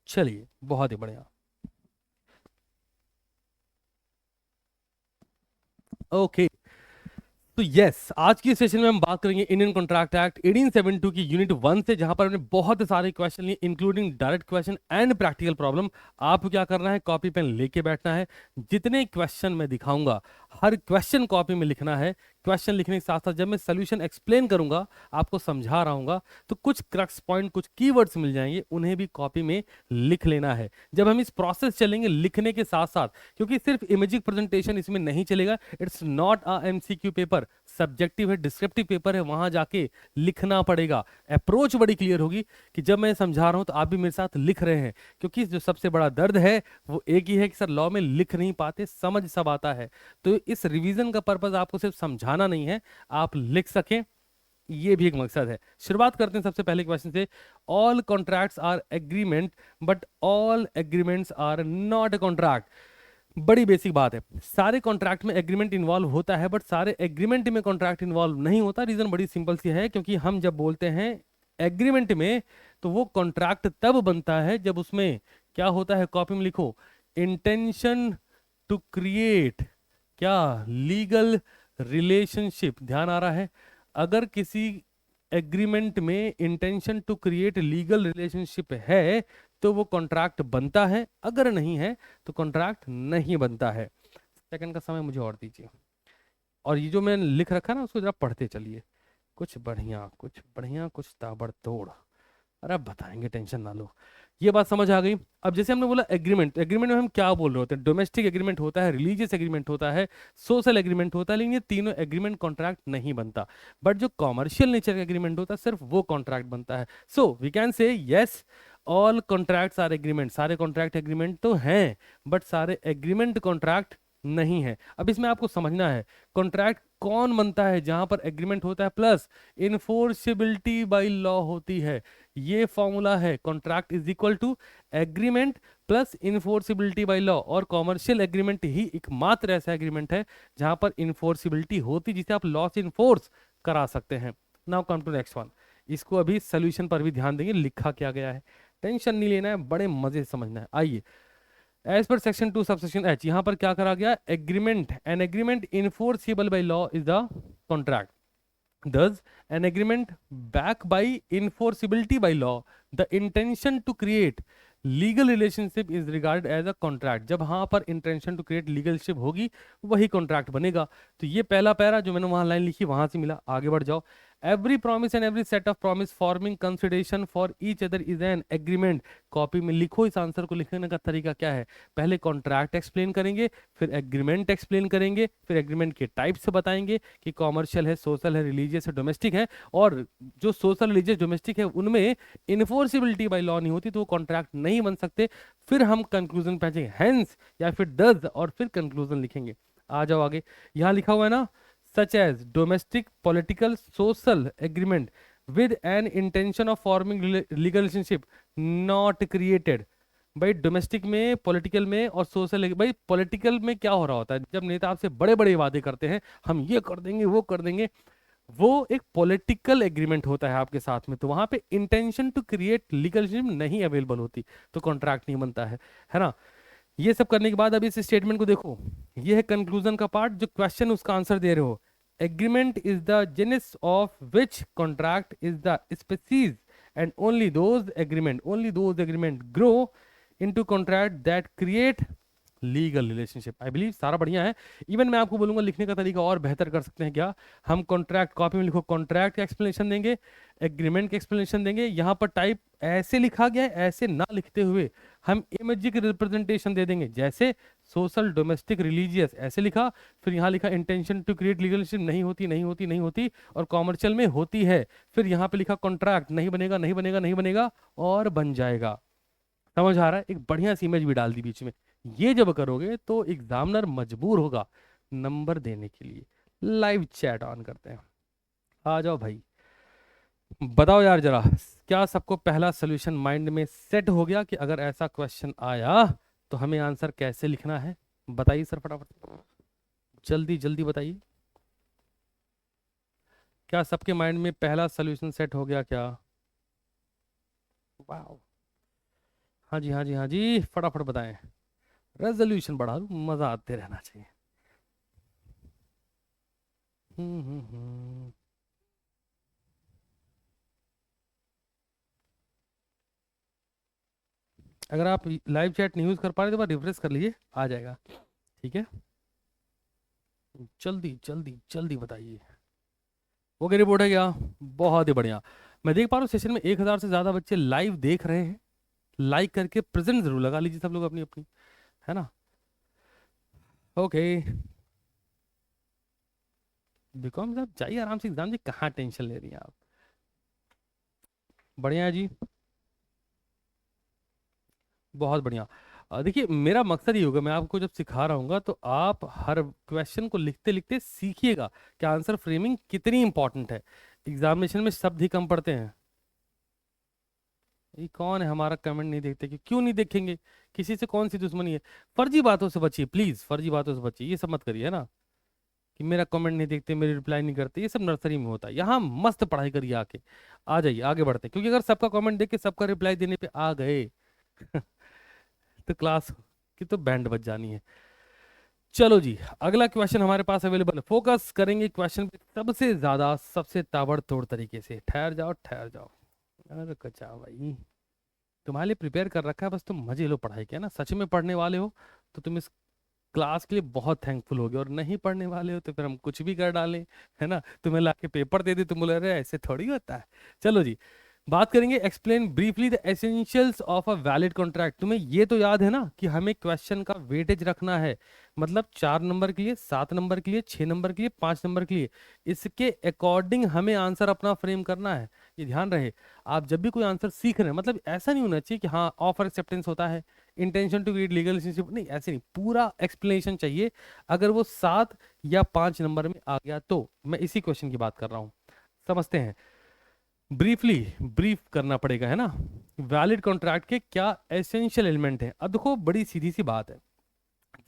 चलिए, बहुत ही बढ़िया। ओके, तो यस, आज की सेशन में हम बात करेंगे इंडियन कॉन्ट्रैक्ट एक्ट 1872 की यूनिट 1 से, जहां पर हमने बहुत सारे क्वेश्चन लिए, including direct question and practical problem. आपको क्या करना है, कॉपी पेन लेके बैठना है। जितने क्वेश्चन मैं दिखाऊंगा, हर क्वेश्चन कॉपी में लिखना है। क्वेश्चन लिखने के साथ साथ जब मैं सोल्यूशन एक्सप्लेन करूंगा, आपको समझा रहा हूँ, तो कुछ क्रक्स पॉइंट, कुछ कीवर्ड्स मिल जाएंगे, उन्हें भी कॉपी में लिख लेना है। जब हम इस प्रोसेस चलेंगे लिखने के साथ साथ, क्योंकि सिर्फ इमेजिंग प्रेजेंटेशन इसमें नहीं चलेगा, it's not a MCQ paper, subjective है, डिस्क्रिप्टिव पेपर है, वहां जाके लिखना पड़ेगा। अप्रोच बड़ी क्लियर होगी कि जब मैं समझा रहा हूं तो आप भी मेरे साथ लिख रहे हैं, क्योंकि जो सबसे बड़ा दर्द है वो एक ही है कि सर लॉ में लिख नहीं पाते, समझ सब आता है। तो इस रिवीजन का पर्पज आपको सिर्फ समझाना नहीं है, आप लिख सकें, ये भी एक मकसद है। शुरुआत करते हैं सबसे पहले क्वेश्चन से। All contracts are agreement but all agreements are not a contract. बड़ी बेसिक बात है, सारे कॉन्ट्रैक्ट में एग्रीमेंट इन्वॉल्व होता है, बट सारे एग्रीमेंट में कॉन्ट्रैक्ट इन्वॉल्व नहीं होता। रीजन बड़ी सिंपल सी है, क्योंकि हम जब बोलते हैं एग्रीमेंट में, तो वो कॉन्ट्रैक्ट तब बनता है जब उसमें क्या होता है, कॉपी में लिखो, इंटेंशन टू क्रिएट क्या, लीगल रिलेशनशिप। ध्यान आ रहा है? अगर किसी एग्रीमेंट में intention to create legal relationship है तो वो कॉन्ट्रैक्ट बनता है, अगर नहीं है तो कॉन्ट्रैक्ट नहीं बनता है। सेकंड का समय मुझे और दीजिए, और ये जो मैंने लिख रखा है ना, उसको जरा पढ़ते चलिए। कुछ बढ़िया, कुछ बढ़िया, कुछ ताबड़तोड़। अरे अब बताएंगे, टेंशन ना लो। ये बात समझ आ गई। अब जैसे हमने बोला एग्रीमेंट, एग्रीमेंट में हम क्या बोल रहे होते हैं, डोमेस्टिक एग्रीमेंट होता है, रिलीजियस एग्रीमेंट होता है, सोशल एग्रीमेंट होता है, लेकिन ये तीनों एग्रीमेंट कॉन्ट्रैक्ट नहीं बनता। बट जो कॉमर्शियल नेचर का एग्रीमेंट होता है, सिर्फ वो कॉन्ट्रैक्ट बनता है। So we can say yes, all contracts are agreement. सारे कॉन्ट्रैक्ट एग्रीमेंट तो हैं, बट सारे एग्रीमेंट कॉन्ट्रैक्ट नहीं है। अब इसमें आपको समझना है कॉन्ट्रैक्ट कौन बनता है, जहां पर एग्रीमेंट होता है प्लस इन्फोर्सिबिलिटी बाय लॉ होती है। ये फॉर्मूला है, contract is equal to agreement plus enforceability by law. और कॉमर्शियल एग्रीमेंट ही एकमात्र ऐसा एग्रीमेंट है जहां पर इन्फोर्सिबिलिटी होती, जिसे आप लॉ से इन्फोर्स करा सकते हैं। Now come to next one. इसको अभी सोल्यूशन पर भी ध्यान देंगे, लिखा क्या गया है, टेंशन नहीं लेना है, बड़े मजे से समझना है। आइए, as per section 2 subsection H, यहां पर क्या करा गया, agreement, an agreement enforceable by law is the contract. Thus, an agreement backed by enforceability by law, the intention to create legal relationship is regarded as a contract। जब हाँ पर intention to create legal relationship होगी, वही contract बनेगा। तो ये पहला para जो मैंने वहां लाइन लिखी, वहां से मिला। आगे बढ़ जाओ। Every promise and every set of promise forming consideration for each other is an agreement. Copy में लिखो, इस आंसर को लिखने का तरीका क्या है, पहले कॉन्ट्रैक्ट एक्सप्लेन करेंगे, फिर एग्रीमेंट एक्सप्लेन करेंगे, फिर एग्रीमेंट के टाइप्स बताएंगे कि कॉमर्शियल है, सोशल है, रिलीजियस है, डोमेस्टिक है। और जो सोशल, रिलीजियस, डोमेस्टिक है, उनमें इन्फोर्सिबिलिटी बाय लॉ नहीं होती, तो वो कॉन्ट्रैक्ट नहीं बन सकते। फिर हम कंक्लूजन पहुंचेंगे, हेंस या फिर डज, और फिर कंक्लूजन लिखेंगे। आ जाओ आगे, यहां लिखा हुआ है ना, such as domestic, political, social agreement with an intention of forming legal relationship not created। भाई डोमेस्टिक में, पॉलिटिकल में और सोशल, भाई पॉलिटिकल में क्या हो रहा होता है, जब नेता आपसे बड़े बड़े वादे करते हैं, हम ये कर देंगे, वो कर देंगे, वो एक पॉलिटिकल एग्रीमेंट होता है आपके साथ में, तो वहां पे intention to create legal relationship नहीं अवेलेबल होती, तो कॉन्ट्रैक्ट नहीं बनता है ना। ये सब करने के बाद अब इस स्टेटमेंट को देखो, ये है कंक्लूजन का पार्ट, जो क्वेश्चन उसका आंसर दे रहे हो। Agreement is the genus of which contract is the species and only those agreement grow into contract that create legal relationship. I believe सारा बढ़िया है। इवन मैं आपको बोलूंगा लिखने का तरीका और बेहतर कर सकते हैं क्या, हम कॉन्ट्रैक्ट, कॉपी में लिखो, कॉन्ट्रैक्ट का एक्सप्लेनेशन देंगे, एग्रीमेंट का एक्सप्लेनेशन देंगे। यहाँ पर टाइप ऐसे लिखा गया है, ऐसे ना लिखते हुए हम इमेजिक रिप्रेजेंटेशन दे देंगे, जैसे सोशल, डोमेस्टिक, रिलीजियस ऐसे लिखा, फिर यहाँ लिखा intention to create legal relationship नहीं होती, नहीं होती, नहीं होती, और कॉमर्शियल में होती है, फिर यहाँ पे लिखा कॉन्ट्रैक्ट नहीं बनेगा, नहीं बनेगा, नहीं बनेगा, और बन जाएगा। समझ आ रहा है? एक बढ़िया सी इमेज भी डाल दी बीच में। ये जब करोगे तो एग्जामिनर मजबूर होगा नंबर देने के लिए। लाइव चैट ऑन करते हैं, आ जाओ भाई। बताओ यार जरा, क्या सबको पहला सोल्यूशन माइंड में सेट हो गया कि अगर ऐसा क्वेश्चन आया तो हमें आंसर कैसे लिखना है? बताइए सर फटाफट, जल्दी जल्दी बताइए। क्या सबके माइंड में पहला सोल्यूशन सेट हो गया क्या? वाह। हाँ जी, हाँ जी, हाँ जी, फटाफट बताएं। रेजोल्यूशन बढ़ा दूं, मजा आते रहना चाहिए। हम्म। अगर आप लाइव चैट नहीं यूज कर पा रहे तो बार रिफ्रेश कर लीजिए, आ जाएगा। ठीक है, जल्दी जल्दी जल्दी बताइए। वो क्या रिपोर्ट है क्या? बहुत ही बढ़िया। मैं देख पा रहा हूँ सेशन में 1,000 से ज्यादा बच्चे लाइव देख रहे हैं। लाइक करके प्रेजेंट जरूर लगा लीजिए सब लोग अपनी अपनी, है ना? ओके। बीकॉम साहब जाइए आराम से एग्जाम जी, कहाँ टेंशन ले रही हैं आप? बढ़िया है जी, बहुत बढ़िया। देखिए मेरा मकसद ये होगा, मैं आपको जब सिखा रहा हूँ तो आप हर क्वेश्चन को लिखते लिखते सीखिएगा कि आंसर फ्रेमिंग कितनी इंपॉर्टेंट है। एग्जामिनेशन में शब्द ही कम पढ़ते हैं। ये कौन है हमारा कमेंट नहीं देखते? कि क्यों नहीं देखेंगे? किसी से कौन सी दुश्मनी है? फर्जी बातों से बचिए प्लीज, फर्जी बातों से बचिए, ये सब मत करिए, है ना? कि मेरा कमेंट नहीं देखते, मेरी रिप्लाई नहीं करते, ये सब नर्सरी में होता है। यहाँ मस्त पढ़ाई करिए आके। आ जाइए आगे बढ़ते हैं, क्योंकि अगर सबका कमेंट देख के सबका रिप्लाई देने पे आ गए तो क्लास की तो बैंड बज जानी है। चलो जी, अगला क्वेश्चन हमारे पास अवेलेबल है। फोकस करेंगे क्वेश्चन पे सबसे ज्यादा, सबसे ताबड़तोड़ तरीके से। ठहर जाओ ठहर जाओ। अरे कचा भाई, तुम्हारे लिए प्रिपेयर कर रखा है, बस तुम मजे लो पढ़ाई के, है ना? सच में पढ़ने वाले हो तो तुम इस क्लास के लिए बहुत थैंकफुल होगे, और नहीं पढ़ने वाले हो तो फिर हम कुछ भी कर डालें, है ना? तुम्हें लाके पेपर दे दे, तुम बोले अरे ऐसे थोड़ी होता है। चलो जी, बात करेंगे explain briefly the essentials of a valid contract. तुम्हें ये तो याद है ना कि हमें क्वेश्चन का वेटेज रखना है, मतलब 4 नंबर के लिए, 7 नंबर के लिए, 6 नंबर के लिए, 5 नंबर के लिए। इसके अकॉर्डिंग हमें आंसर अपना फ्रेम करना है। ये ध्यान रहे, आप जब भी कोई आंसर सीख रहे हैं, मतलब ऐसा नहीं होना चाहिए कि हाँ ऑफर एक्सेप्टेंस होता है, intention to create legal relationship, नहीं ऐसे नहीं, पूरा एक्सप्लेनेशन चाहिए। अगर वो 7 या 5 नंबर में आ गया तो, मैं इसी क्वेश्चन की बात कर रहा हूँ। समझते हैं, ब्रीफली ब्रीफ करना पड़ेगा, है ना? वैलिड कॉन्ट्रैक्ट के क्या एसेंशियल एलिमेंट है? अब देखो बड़ी सीधी सी बात है,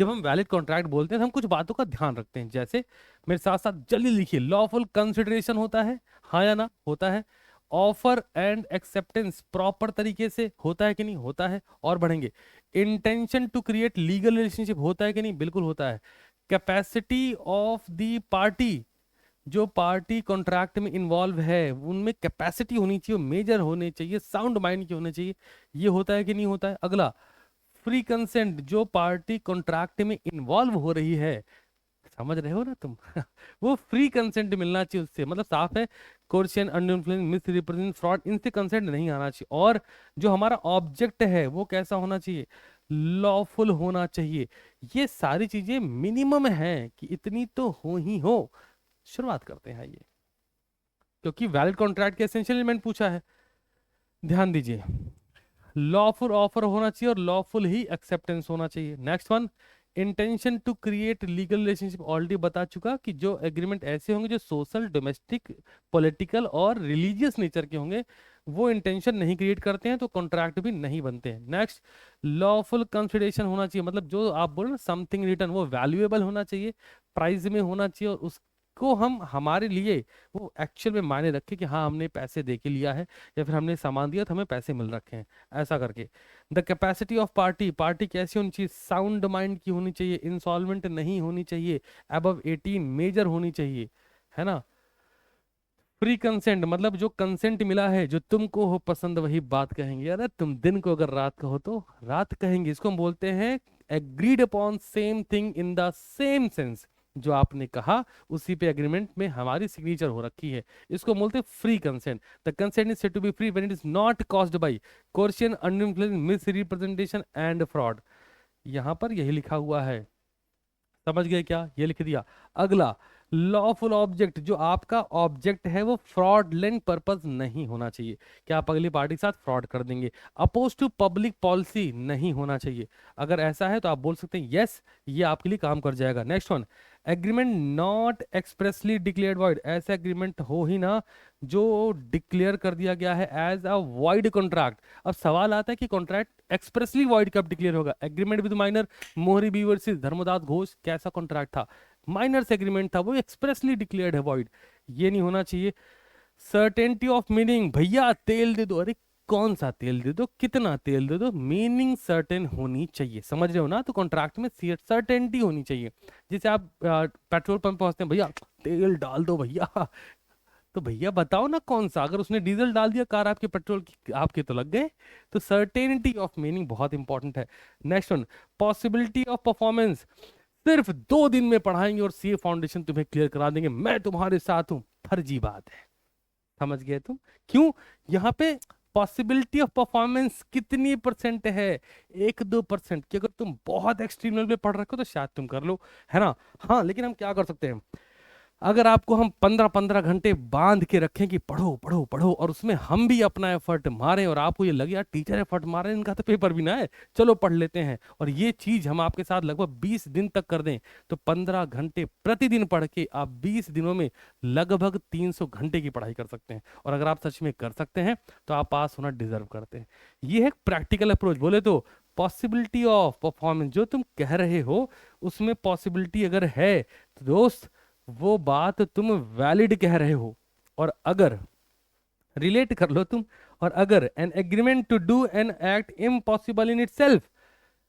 जब हम वैलिड कॉन्ट्रैक्ट बोलते हैं तो हम कुछ बातों का ध्यान रखते हैं। जैसे मेरे साथ साथ जल्दी लिखिए, लॉफुल कंसिडरेशन होता है, हाँ या ना? होता है। ऑफर एंड एक्सेप्टेंस प्रॉपर तरीके से होता है कि नहीं? होता है। और बढ़ेंगे, intention to create legal relationship होता है कि नहीं? बिल्कुल होता है। कैपेसिटी ऑफ द पार्टी, जो पार्टी कॉन्ट्रैक्ट में इन्वॉल्व है उनमें कैपेसिटी होनी चाहिए, मेजर होने चाहिए, साउंड माइंड की होने चाहिए। ये होता है कि नहीं होता है? अगला, फ्री कंसेंट, जो पार्टी कॉन्ट्रैक्ट में इन्वॉल्व हो रही है, समझ रहे हो ना तुम? वो फ्री कंसेंट मिलना चाहिए उससे, मतलब साफ है। कोर्शियन, अनइन्फ्लुएंस, मिस रिप्रेजेंट, फ्रॉड, इनसे कंसेंट नहीं आना चाहिए। और जो हमारा ऑब्जेक्ट है वो कैसा होना चाहिए? लॉफुल होना चाहिए। ये सारी चीजें मिनिमम है कि इतनी तो हो ही हो। शुरुआत करते हैं आइए, क्योंकि वैलिड कॉन्ट्रैक्ट के एसेंशियल एलिमेंट पूछा है। ध्यान दीजिए, लॉफुल ऑफर होना चाहिए और लॉफुल ही एक्सेप्टेंस होना चाहिए। Next one, intention to create legal relationship, already बता चुका कि जो एग्रीमेंट ऐसे होंगे जो सोशल, डोमेस्टिक, पॉलिटिकल और रिलीजियस नेचर के होंगे, वो इंटेंशन नहीं क्रिएट करते हैं तो कॉन्ट्रैक्ट भी नहीं बनते हैं। नेक्स्ट, लॉफुल कंसिडरेशन होना चाहिए, मतलब जो आप बोल रहे ना समथिंग रिटर्न, वो वैल्यूएबल होना चाहिए, प्राइस में होना चाहिए, और उसको हम हमारे लिए वो एक्चुअल में मायने रखे कि हाँ हमने पैसे दे के लिया है, या फिर हमने सामान दिया तो हमें पैसे मिल रखे हैं, ऐसा करके। The capacity of party, party कैसी होनी चाहिए? साउंड माइंड की होनी चाहिए, इंसॉल्वेंट नहीं होनी चाहिए, अबव 18, मेजर होनी चाहिए, है ना? फ्री कंसेंट, मतलब जो कंसेंट मिला है, जो तुमको हो पसंद वही बात कहेंगे, अरे तुम दिन को अगर रात कहो तो रात कहेंगे। इसको हम बोलते हैं agreed upon same thing in the same sense. जो आपने कहा उसी पे एग्रीमेंट में हमारी सिग्नेचर हो रखी है, इसको बोलते हैं free consent. The consent is said to be free when it is not caused by coercion, undue influence, misrepresentation and fraud. यहां पर यही लिखा हुआ है, समझ गए क्या? ये लिख दिया। अगला, लॉफुल ऑब्जेक्ट, जो आपका ऑब्जेक्ट है वो फ्रॉडलेंट पर्पस नहीं होना चाहिए, कि आप अगली पार्टी के साथ फ्रॉड कर देंगे। अपोज टू पब्लिक पॉलिसी नहीं होना चाहिए। अगर ऐसा है तो आप बोल सकते हैं यस, ये आपके लिए काम कर जाएगा। Next one, agreement not expressly declared void, ऐसा एग्रीमेंट हो ही ना जो डिक्लेयर कर दिया गया है एज अ वॉइड कॉन्ट्रैक्ट। अब सवाल आता है कि कॉन्ट्रैक्ट एक्सप्रेसली वॉइड कब डिक्लेयर होगा? एग्रीमेंट विद माइनर, मोहरी बी वर्सेस धर्मदास घोष, कैसा कॉन्ट्रैक्ट था? माइनर से एग्रीमेंट था, वो एक्सप्रेसली डिक्लेयर्ड है वॉइड, ये नहीं होना चाहिए। सर्टेनिटी ऑफ मीनिंग, भैया तेल दे दो, अरे कौन सा तेल दे दो, कितना तेल दे दो, मीनिंग सर्टेन होनी चाहिए, समझ रहे हो ना। तो कॉन्ट्रैक्ट में सर्टेनिटी होनी चाहिए। जैसे आप पेट्रोल पंप पहुंचते हैं, भैया तेल डाल दो भैया, तो भैया बताओ ना कौन सा, अगर उसने डीजल डाल दिया कार आपके पेट्रोल की, आपके तो लग गए। तो सर्टेनिटी ऑफ मीनिंग बहुत इंपॉर्टेंट है। Next one, possibility of performance. सिर्फ 2 दिन में पढ़ाएंगे और सीए फाउंडेशन तुम्हें क्लियर करा देंगे, मैं तुम्हारे साथ हूं, फर्जी बात है। समझ गए तुम? क्यों? यहाँ पे पॉसिबिलिटी ऑफ परफॉर्मेंस कितनी परसेंट है? 1-2% की। अगर तुम बहुत एक्सट्रीम लेवल पे पढ़ रखे हो तो शायद तुम कर लो, है ना। हाँ, लेकिन हम क्या कर सकते हैं, अगर आपको हम 15-15 घंटे बांध के रखें कि पढ़ो पढ़ो पढ़ो, और उसमें हम भी अपना एफर्ट मारें और आपको ये लगे यार टीचर एफर्ट मारे, इनका तो पेपर भी ना है, चलो पढ़ लेते हैं, और ये चीज हम आपके साथ लगभग 20 दिन तक कर दें, तो 15 घंटे प्रतिदिन पढ़ के आप 20 दिनों में लगभग 300 घंटे की पढ़ाई कर सकते हैं। और अगर आप सच में कर सकते हैं तो आप पास होना डिजर्व करते हैं। ये है प्रैक्टिकल अप्रोच। बोले तो पॉसिबिलिटी ऑफ परफॉर्मेंस, जो तुम कह रहे हो उसमें पॉसिबिलिटी अगर है तो दोस्त वो बात तुम वैलिड कह रहे हो। और अगर रिलेट कर लो तुम, और अगर an agreement to do an act impossible in itself,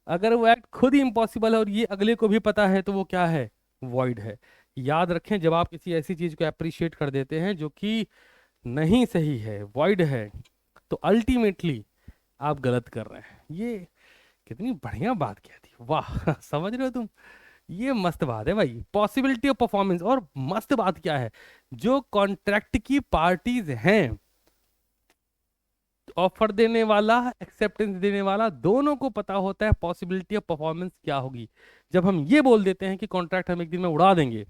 अगर वो एक्ट खुद ही इम्पॉसिबल है और ये अगले को भी पता है, तो वो क्या है? वॉइड है। याद रखें, जब आप किसी ऐसी चीज को अप्रिशिएट कर देते हैं जो कि नहीं सही है, वॉइड है, तो अल्टीमेटली आप गलत कर रहे हैं। ये कितनी बढ़िया बात कह दी, वाह समझ रहे हो तुम? ये मस्त बात है भाई, पॉसिबिलिटी ऑफ परफॉर्मेंस। और मस्त बात क्या है, जो कॉन्ट्रैक्ट की पार्टीज हैं, ऑफर देने वाला, एक्सेप्टेंस देने वाला, दोनों को पता होता है पॉसिबिलिटी ऑफ परफॉर्मेंस क्या होगी। जब हम ये बोल देते हैं कि कॉन्ट्रैक्ट हम एक दिन में उड़ा देंगे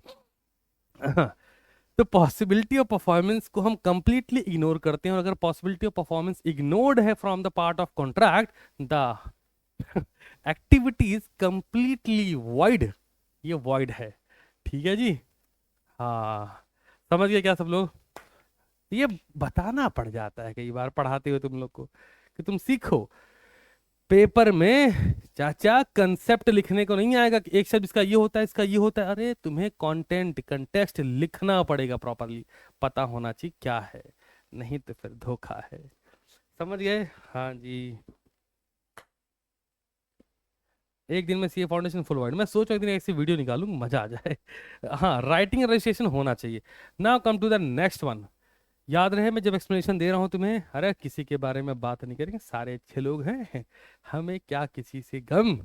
तो पॉसिबिलिटी ऑफ परफॉर्मेंस को हम कंप्लीटली इग्नोर करते हैं। और अगर पॉसिबिलिटी ऑफ परफॉर्मेंस इग्नोर्ड है from the part of contract, the activity is completely void. ये वॉइड है, ठीक है जी। हाँ, समझ गए क्या सब लोग? ये बताना पड़ जाता है कई बार पढ़ाते हो तुम लोग को कि तुम सीखो। पेपर में चाचा कंसेप्ट लिखने को नहीं आएगा कि एक शब्द इसका ये होता है, इसका ये होता है। अरे तुम्हें कंटेंट, कंटेक्स्ट लिखना पड़ेगा प्रॉपरली, पता होना चाहिए क्या है, नहीं तो फिर धोखा है। समझ गए? हाँ जी। एक दिन में सीए फाउंडेशन फुल वर्ड, मैं सोच रहा एक दिन ऐसी वीडियो निकालूं, मजा आ जाए हाँ, राइटिंग रजिस्ट्रेशन होना चाहिए। Now come to the next one. याद रहे, मैं जब एक्सप्लेनेशन दे रहा हूं तुम्हें, अरे किसी के बारे में बात नहीं करेंगे, सारे अच्छे लोग हैं, हमें क्या किसी से गम,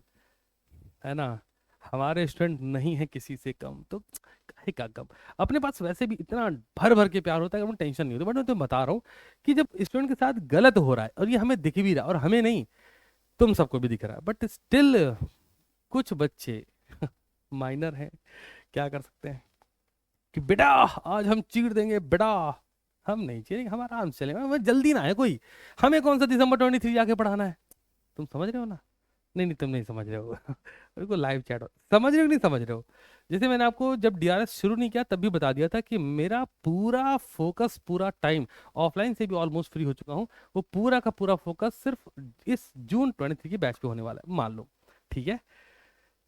है ना। हमारे स्टूडेंट नहीं है किसी से कम, तो काहे का गम। अपने पास वैसे भी इतना भर भर के प्यार होता है कि हमें टेंशन नहीं होती। बट मैं तुम्हें बता रहा हूँ कि जब स्टूडेंट के साथ गलत हो रहा है और ये हमें दिख भी रहा है, और हमें नहीं, तुम सबको भी दिख रहा है, बट स्टिल कुछ बच्चे माइनर हैं, क्या कर सकते हैं कि बेटा आज हम चीर देंगे बेटा, हम नहीं चीरेंगे, हम आराम से चलेंगे, हमें जल्दी ना है कोई, हमें कौन सा December 23 जाके पढ़ाना है। तुम समझ रहे हो ना? नहीं नहीं, तुम नहीं समझ रहे हो बिल्कुल लाइव चैट हो, समझ रहे हो कि नहीं समझ रहे हो? जैसे मैंने आपको जब डीआरएस शुरू नहीं किया तब भी बता दिया था कि मेरा पूरा फोकस, पूरा टाइम, ऑफलाइन से भी ऑलमोस्ट फ्री हो चुका हूँ, वो पूरा का पूरा फोकस सिर्फ इस June 23 की बैच पे होने वाला है, मान लो, ठीक है।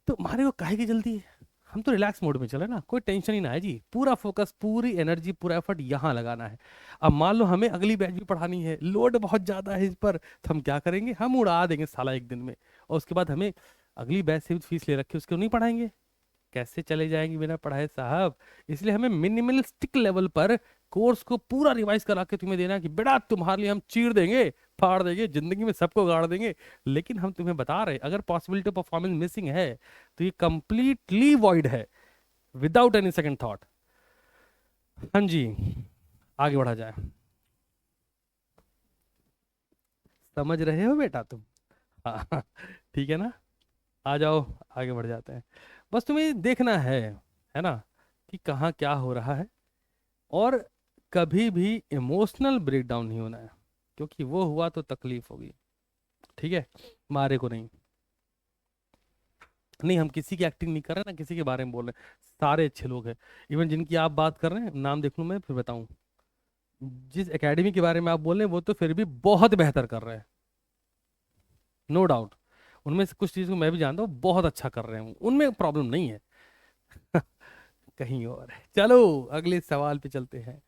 तो हमारे को काहे की जल्दी है, हम तो रिलैक्स मोड में चले ना, कोई टेंशन ही ना है जी, पूरा फोकस, पूरी एनर्जी, पूरा एफर्ट यहाँ लगाना है। अब मान लो हमें अगली बैच भी पढ़ानी है, लोड बहुत ज्यादा है इस पर, तो हम क्या करेंगे, हम उड़ा देंगे साला एक दिन में, और उसके बाद हमें अगली बैच से भी फीस ले रखी है उसको नहीं पढ़ाएंगे, कैसे चले जाएंगे बिना पढ़ाए साहब। इसलिए हमें मिनिमलिस्टिक लेवल पर कोर्स को पूरा रिवाइज करा के तुम्हें देना कि बेटा तुम्हारे लिए हम चीर देंगे, फाड़ देंगे, जिंदगी में सबको गाड़ देंगे, लेकिन हम तुम्हें बता रहे अगर पॉसिबिलिटी ऑफ परफॉर्मेंस मिसिंग है तो ये कंप्लीटली वॉइड है, विदाउट एनी सेकंड थॉट। हाँ जी, आगे बढ़ा जाए। समझ रहे हो बेटा तुम? हाँ ठीक है ना, आ जाओ, आगे बढ़ जाते हैं। बस तुम्हें देखना है ना, कि कहाँ क्या हो रहा है, और कभी भी इमोशनल ब्रेकडाउन नहीं होना है, क्योंकि वो हुआ तो तकलीफ होगी, ठीक है। मारे को नहीं, नहीं हम किसी की एक्टिंग नहीं कर रहे ना, किसी के बारे में बोल रहे हैं, सारे अच्छे लोग हैं। इवन जिनकी आप बात कर रहे हैं, नाम देख लूं मैं फिर बताऊं, जिस एकेडमी के बारे में आप बोल रहे हैं वो तो फिर भी बहुत बेहतर कर रहे हैं, नो डाउट। उनमें से कुछ चीज़ को मैं भी जानता हूँ, बहुत अच्छा कर रहे हैं, उनमें प्रॉब्लम नहीं है कहीं और है। चलो अगले सवाल पे चलते हैं।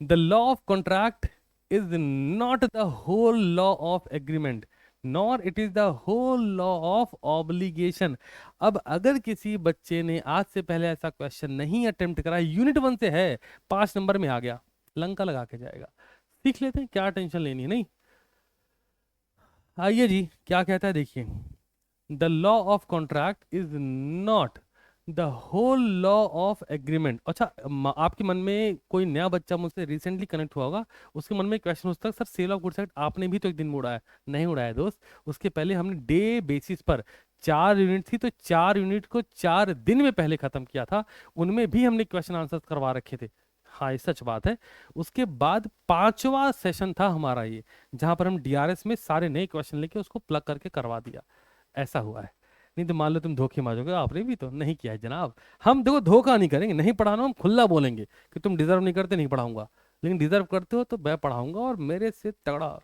The law of contract is not the whole law of agreement nor it is the whole law of obligation. अब अगर किसी बच्चे ने आज से पहले ऐसा क्वेश्चन नहीं अटेम्प्ट करा, यूनिट 1 से है, 5 नंबर में आ गया, लंका लगा के जाएगा। सीख लेते हैं, क्या टेंशन लेनी है, नहीं। आइए जी, क्या कहता है देखिए, the law of contract is not the whole law of agreement. अच्छा, आपके मन में कोई नया बच्चा मुझसे रिसेंटली कनेक्ट हुआ होगा, उसके मन में क्वेश्चन हो सकता है, sir sale of goods act आपने भी तो एक दिन में उड़ाया। नहीं उड़ाया दोस्त, उसके पहले हमने डे बेसिस पर 4 यूनिट थी तो 4 यूनिट को 4 दिन में पहले खत्म किया था, उनमें भी हमने क्वेश्चन आंसर करवा रखे थे। हाँ, ये सच बात है। उसके बाद 5वां सेशन था हमारा ये, जहां पर हम डीआरएस में सारे नए क्वेश्चन लेके उसको प्लग करके करवा दिया। ऐसा हुआ है, नहीं तो मान लो तुम धोखे मारोगे, आपने भी तो नहीं किया है जनाब। हम देखो धोखा नहीं करेंगे, नहीं पढ़ाना, हम खुला बोलेंगे कि तुम डिजर्व नहीं करते, नहीं पढ़ाऊंगा, लेकिन डिजर्व करते हो तो मैं पढ़ाऊंगा और मेरे से तगड़ा।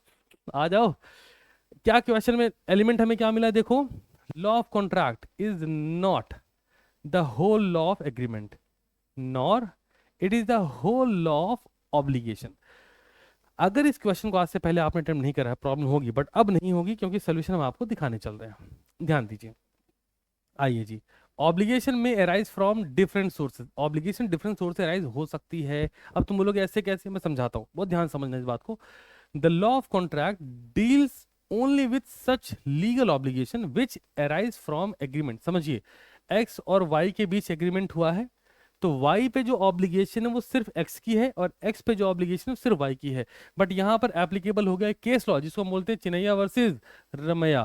आ जाओ, क्या क्वेश्चन में एलिमेंट हमें क्या मिला है देखो, law of contract is not the whole law of agreement nor it is the whole law of obligation. अगर इस क्वेश्चन को आज से पहले आपने अटेम्प्ट नहीं करा है, प्रॉब्लम होगी, बट अब नहीं होगी क्योंकि सोल्यूशन हम आपको दिखाने चल रहे हैं। ध्यान दीजिए, आइए जी। ऑब्लिगेशन में arise from different sources, obligation different source से अराइज हो सकती है। अब तुम बोलोगे ऐसे कैसे, मैं समझाता हूँ, बहुत ध्यान समझना इस बात को। The law of contract deals only with such legal obligation which arise from agreement. समझिए, एक्स और वाई के बीच एग्रीमेंट हुआ है, तो y पे जो ऑब्लिगेशन है वो सिर्फ x की है और x पे जो ऑब्लिगेशन है वो सिर्फ y की है। बट यहाँ पर एप्लीकेबल हो गया केस लॉ, जिसको हम बोलते हैं चिनैया वर्सेस रमैया।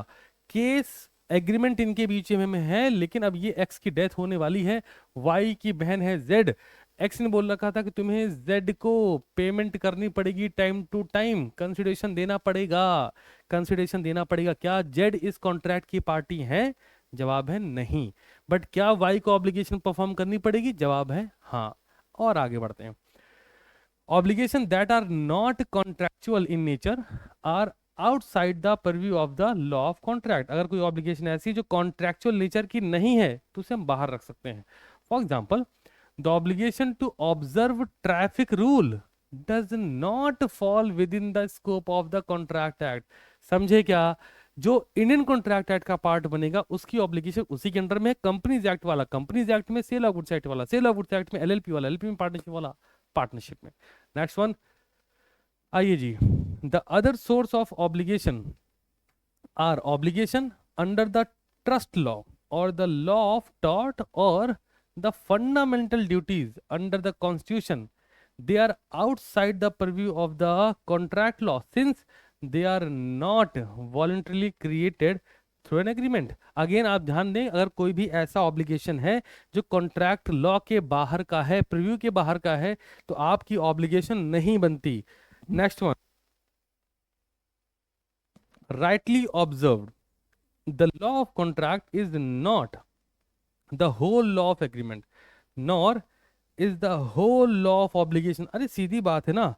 केस एग्रीमेंट इनके बीच में है, लेकिन अब ये x की डेथ होने वाली है, y की बहन है z। x ने बोल रखा था कि तुम्हें z को पेमेंट करनी पड़ेगी, टाइम टू टाइम कंसिडरेशन देना पड़ेगा, कंसिडरेशन देना पड़ेगा। क्या z इस कॉन्ट्रैक्ट की पार्टी है? जवाब है नहीं। बट क्या वाई को ऑब्लिगेशन परफॉर्म करनी पड़ेगी? जवाब है हाँ। और आगे बढ़ते हैं। Obligation that are not contractual in nature are outside the purview of the law of contract. अगर कोई ऑब्लिगेशन ऐसी जो कॉन्ट्रैक्चुअल नेचर की नहीं है तो उसे हम बाहर रख सकते हैं। For example, the obligation to observe traffic rule does not fall within the scope of the contract act. समझे क्या? जो इंडियन कॉन्ट्रैक्ट एक्ट का पार्ट बनेगा उसकी ऑब्लिगेशन उसी के अंडर में है। कंपनीज एक्ट वाला कंपनीज एक्ट में, सेल ऑफ गुड्स एक्ट वाला सेल ऑफ गुड्स एक्ट में, एलएलपी वाला एलएलपी में, पार्टनरशिप वाला पार्टनरशिप में। नेक्स्ट वन, आइए जी। The other source of obligation are obligation under the trust law और द लॉ ऑफ टॉर्ट और the fundamental duties under the constitution. They are outside the purview of the contract law since they are not voluntarily created through an agreement. Again आप ध्यान दें, अगर कोई भी ऐसा obligation है जो कॉन्ट्रैक्ट लॉ के बाहर का है, प्रिव्यू के बाहर का है, तो आपकी ऑब्लिगेशन नहीं बनती। Next one, rightly observed the law of contract is not the whole law of agreement nor is the whole law of obligation. अरे सीधी बात है ना,